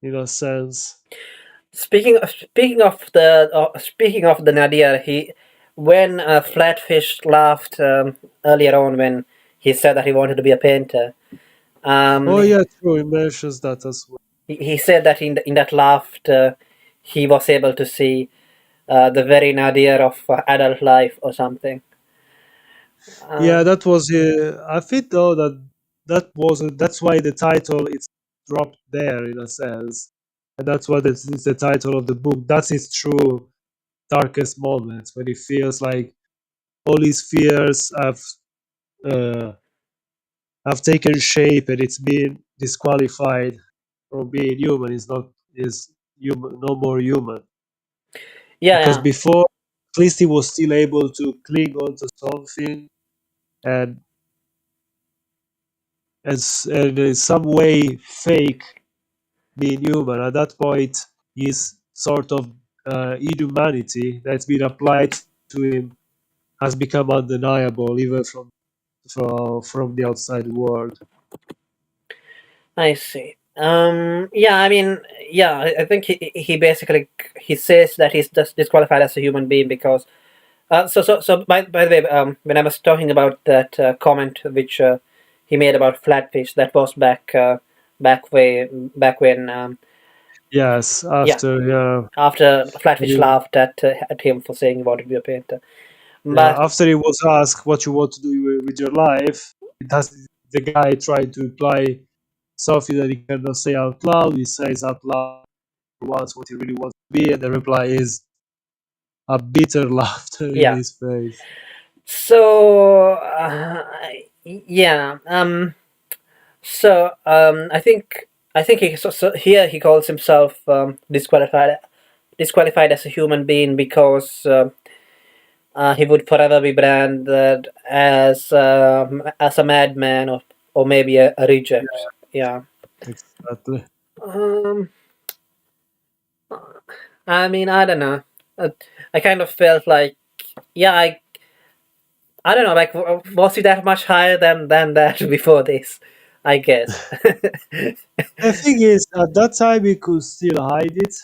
in a sense. Speaking of the Nadir, he when Flatfish laughed earlier on when he said that he wanted to be a painter. Oh Um, yeah, true. He mentions that as well. he said that in that laughter he was able to see the very nadir of adult life or something. Yeah, Um, that was. I think though that that's why the title it's dropped there in a sense, and that's what it's the title of the book. That's his true darkest moments when he feels like all his fears uh, have taken shape and it's been disqualified from being human. Is not is human, no more human, yeah, because yeah, before at least he was still able to cling on to something and and in some way fake being human. At that point, his sort of inhumanity that's been applied to him has become undeniable, even from the outside world. I see. Yeah, I mean, yeah, I think he basically he says that he's just disqualified as a human being because so by the way, when I was talking about that comment which he made about flatfish, that was back way back when Yes, yeah, after after flatfish he, laughed at him for saying he wanted to be a painter. yeah, But after he was asked what you want to do with your life, it has the guy tried to imply something that he cannot say out loud. He says out loud once what he really wants to be, and the reply is a bitter laughter in yeah, his face. so yeah, I think so here he calls himself disqualified as a human being because he would forever be branded as a madman or maybe a reject. Yeah. Exactly. Um. I mean, I don't know. Uh, I kind of felt like, yeah, I don't know. Like, was he that much higher than that before this? I guess. The thing is, at that time, he could still hide it.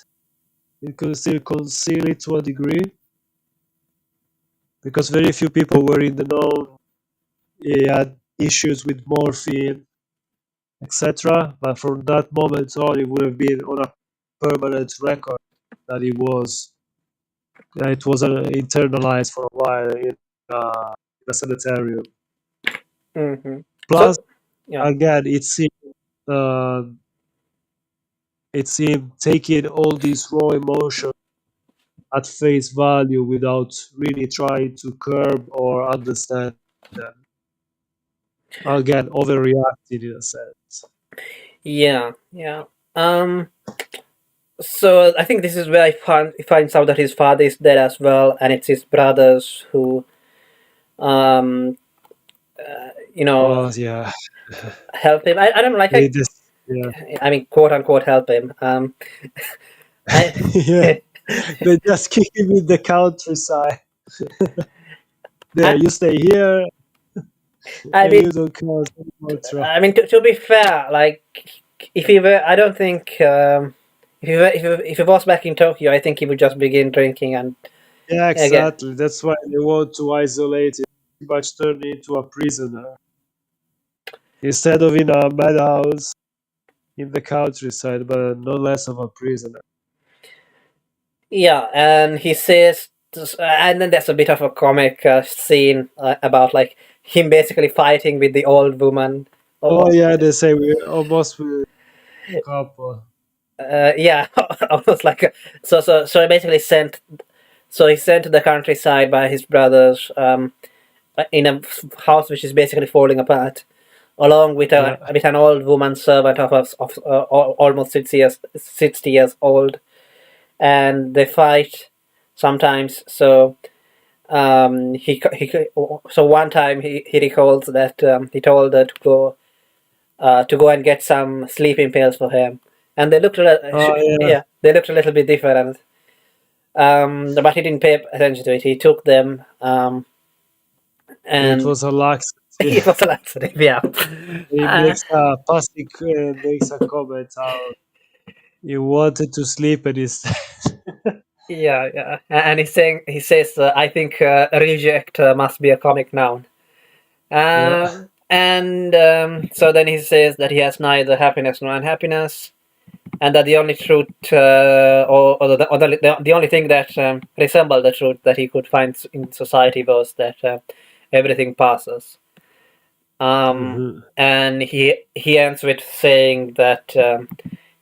He could still conceal it to a degree because very few people were in the know. He had issues with morphine, etc. But from that moment on, it would have been on a permanent record that it was internalized for a while in a sanitarium. hmm Plus, So, yeah, again, uh, it's him taking all these raw emotions at face value without really trying to curb or understand them. Again, overreacting in a sense. yeah, yeah. Um. So I think this is where he finds out that his father is dead as well, and it's his brothers who, um, you know, Oh yeah, help him. I don't know, like they just yeah I mean, quote unquote, help him. I, yeah they just kick him in the countryside. There, I, you stay here I and mean, you don't cause any more trouble. to be fair, like if he were, I don't think if he was back in Tokyo, I think he would just begin drinking and Yeah, again, exactly. That's why they want to isolate him, pretty much turn him into a prisoner instead of in a madhouse in the countryside, but no less of a prisoner. yeah, and he says, and then there's a bit of a comic scene about like him basically fighting with the old woman. Oh Oh, yeah, they say we almost will couple. yeah, almost like so. He basically sent. So he's sent to the countryside by his brothers in a house which is basically falling apart, along with Yeah. an old woman servant of almost 60 years old, and they fight sometimes. So so one time he recalls that he told her to go and get some sleeping pills for him, and they looked Oh yeah. yeah, they looked a little bit different. But he didn't pay attention to it. He took them. It and was a laxity. it was a laxative. Yeah, He uh, makes a passing makes a comment how he wanted to sleep and he's yeah, yeah. And he says, I think reject must be a comic noun. yeah. And so then he says that he has neither happiness nor unhappiness, and that the only truth, or the only thing that resembled the truth that he could find in society was that everything passes. Mhm. And he ends with saying that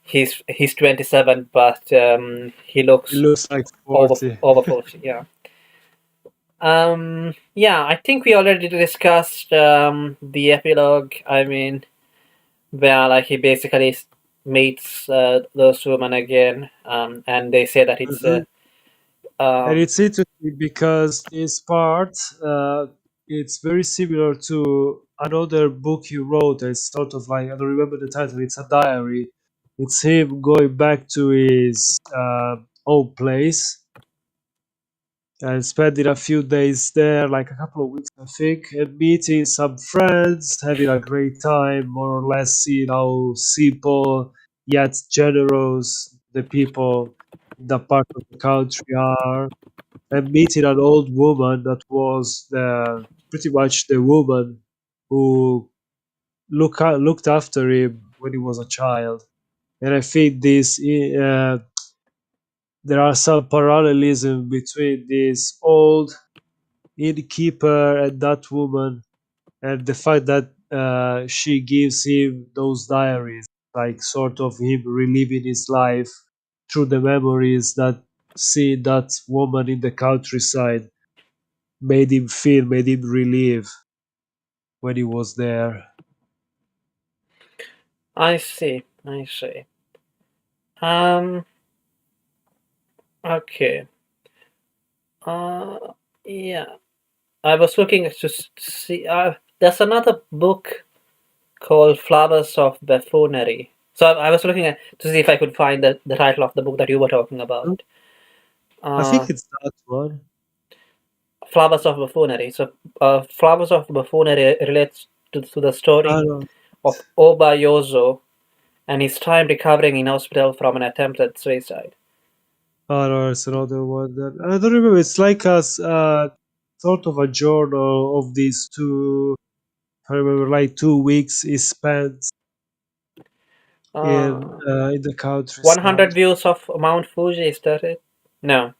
he's 27, but he He looks looks like 40. over 40. Yeah. Yeah, I think we already discussed the epilogue. I mean, where like he basically meets those women again, and they say that it's Mhm. And um, it's interesting because this part, it's very similar to another book he wrote. It's sort of like, I don't remember the title. It's a diary. It's him going back to his old place and spending a few days there, like a couple of weeks, I think, and meeting some friends, having a great time, more or less seeing how simple yet generous the people in that part of the country are, and meeting an old woman that was pretty much the woman who looked after him when he was a child. And I think there are some parallelism between this old innkeeper and that woman, and the fact that she gives him those diaries, like sort of him reliving his life through the memories that seeing that woman in the countryside made him relive when he was there. I see, I see. Um, okay. Uh, yeah. I was looking to see. There's another book called Flowers of Buffoonery. So I was looking at to see if I could find the title of the book that you were talking Hmm? about. I Uh, think it's that one. Flowers of Buffoonery. So, Flowers of Buffoonery relates to the I story don't, of Oba Yozo and his time recovering in hospital from an attempted suicide. I don't know, it's another one that I don't remember. It's like sort of a journal of these two. I remember like 2 weeks he spent Uh, in the 100 countryside. Views of Mount Fuji, is that it? No.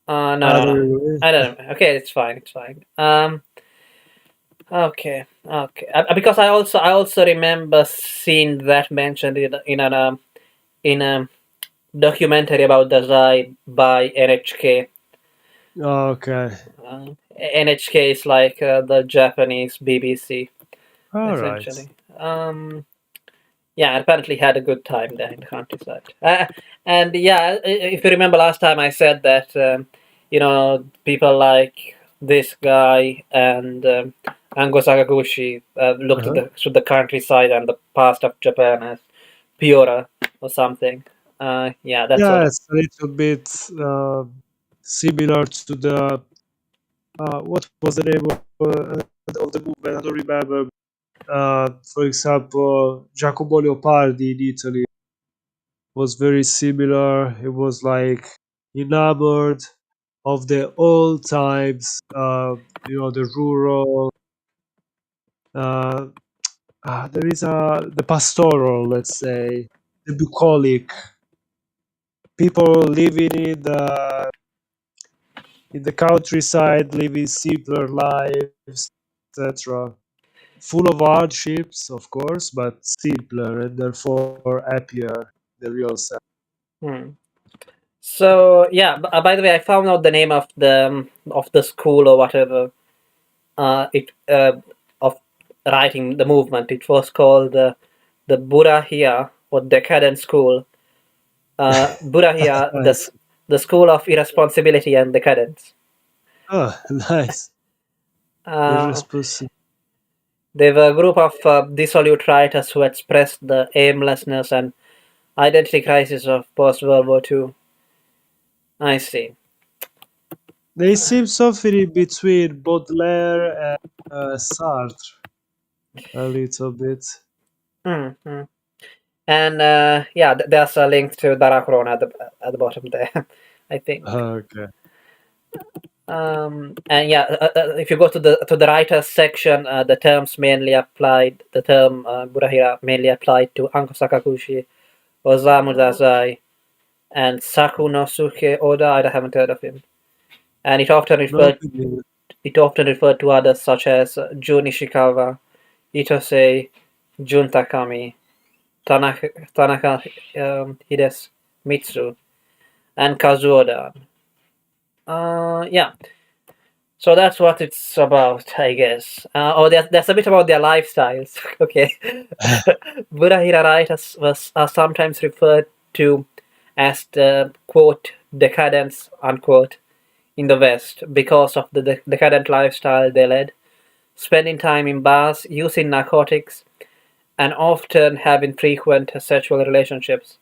No, I no, don't no. remember. I don't know. Okay, it's fine. It's fine. Okay, okay. Because I also remember seeing that mentioned in a documentary about Dazai by NHK. Okay. NHK is like the Japanese BBC, All right. essentially. Yeah, apparently had a good time there in the countryside. And yeah, if you remember last time I said that, people like this guy and Angosakushi looked Uh-huh. to the countryside and the past of Japan as Piora or something. Yeah, that's Yeah, what. it's a little bit similar to the what was the name of the movement? I don't remember. For example, Giacomo Leopardi in Italy was very similar. It was like enamored of the old times, the rural. Uh, there is the pastoral, let's say, the bucolic people living in the countryside, living simpler lives, etc. Full of hardships, of course, but simpler and therefore happier. The real sense. Hmm. So yeah, by the way, I found out the name of the school or whatever. It of writing the movement. It was called the Burahia or Decadent School. Burahia, Nice. the school of irresponsibility and decadence. Oh, nice. Uh, Irresponsible. they were a group of dissolute writers who expressed the aimlessness and identity crisis of post World War II. I see. They seem something between Baudelaire and Sartre a little bit. Mm-hmm. And yeah, there's a link to Daracron at the bottom there, I think. Okay. And yeah, if you go to the writers section, the terms mainly applied. The term Burahira mainly applied to Angosakushi, Osamu Dazai, and Sakunosuke Oda. I haven't heard of him. And Not really. it often referred to others such as Jun Ishikawa, Itosei, Jun Takami, Tanaka Hidemitsu, and Kazuo Oda. Yeah, so that's what it's about, I guess. Oh, there's a bit about their lifestyles. Okay. Burahira writers are sometimes referred to as the quote decadents unquote in the West because of the decadent lifestyle they led, spending time in bars, using narcotics, and often having frequent sexual relationships.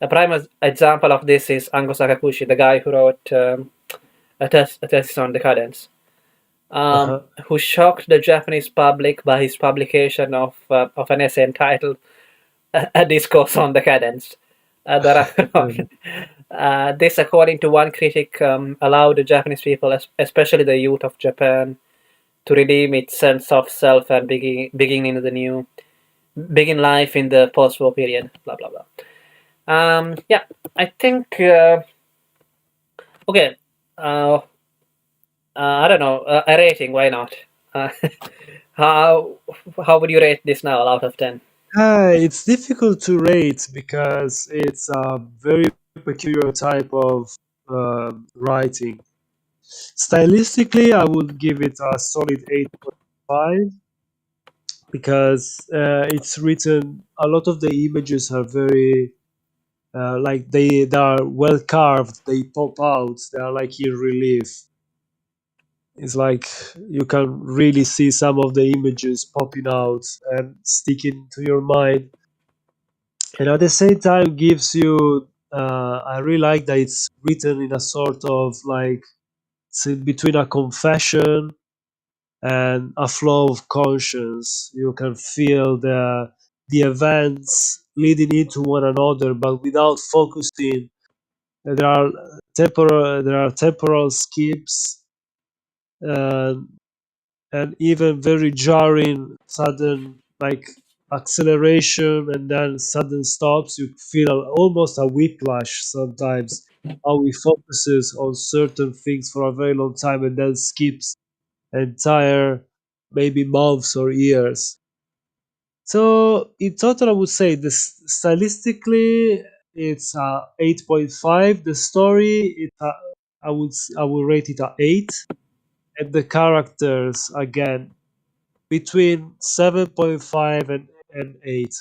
A prime example of this is Angosakushi, the guy who wrote a thesis on decadence, Uh-huh. who shocked the Japanese public by his publication of an essay entitled "A Discourse on Decadence." This, according to one critic, allowed the Japanese people, especially the youth of Japan, to redeem its sense of self and begin life in the post-war period. Blah blah blah. Yeah, I think. Okay. Uh, I don't know. A rating? Why not? Uh, how how would you rate this now out of 10? It's difficult to rate because it's a very peculiar type of writing. Stylistically, I would give it a solid 8.5 because it's written. A lot of the images are very like they are well carved. They pop out. They are like in relief. It's like you can really see some of the images popping out and sticking to your mind, and at the same time gives you. I really like that it's written in a sort of like it's in between a confession and a flow of conscience. You can feel the events leading into one another, but without focusing. There are temporal skips, uh, and even very jarring sudden like acceleration and then sudden stops. You feel almost a whiplash sometimes. How he focuses on certain things for a very long time and then skips entire maybe months or years. So in total, I would say this stylistically it's 8.5. The story I would rate it a 8, and the characters again between 7.5 and 8.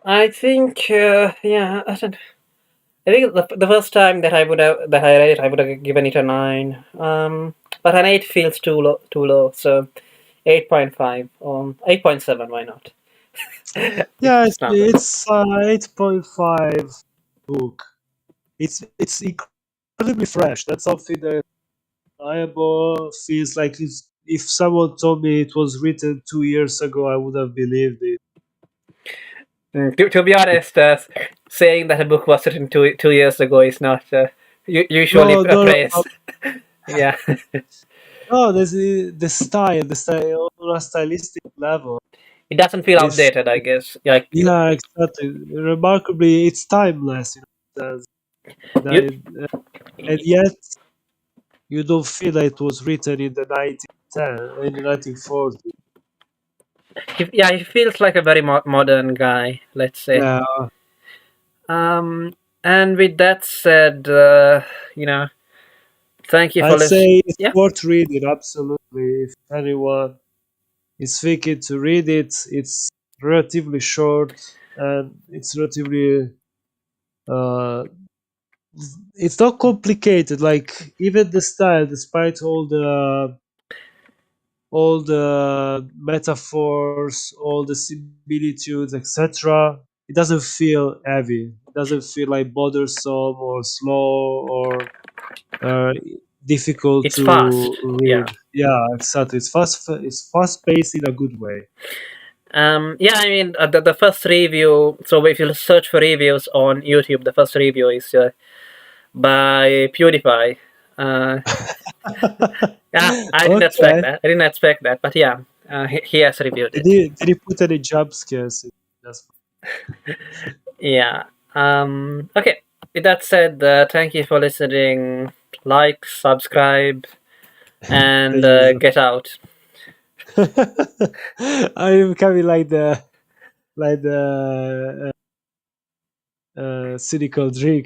I think yeah, I think the first time that I read it, I would have given it a 9. But an 8 feels too low. So 8.5 or 8.7. Why not? Yeah, It's not bad. it's 8.5 book. It's incredibly fresh. That's something that reliable feels like if someone told me it was written 2 years ago, I would have believed it. To be honest, saying that a book was written 2 years ago is not usually No, no, no, praised. Yeah, no. There's the style on a stylistic level. it doesn't feel It's outdated. I guess. Like yeah, exactly. Remarkably, it's timeless. you, That, and yet you don't feel that it was written in the 1910 in the 1940s. yeah, he feels like a very modern guy. Let's say. Yeah, And with that said, you know, thank you for I'd listening. say it's Yeah. worth reading. Absolutely, if anyone is thinking to read it, it's relatively short and it's relatively. Uh, it's not complicated. Like even the style, despite all the metaphors, all the similitudes, etc. It doesn't feel heavy. It doesn't feel like bothersome or slow or uh, difficult It's to fast. Yeah. read. Yeah, exactly. It's fast. It's fast paced in a good way. Yeah, I mean, the first review. So if you search for reviews on YouTube, the first review is by PewDiePie. Uh, yeah, I didn't expect Okay. that. I didn't expect that, but yeah, he has reviewed it. Did he put any jump scares? That's Yeah. Okay. With that said, thank you for listening. Like, subscribe, the and usual. get out. I'm becoming like the cynical drink.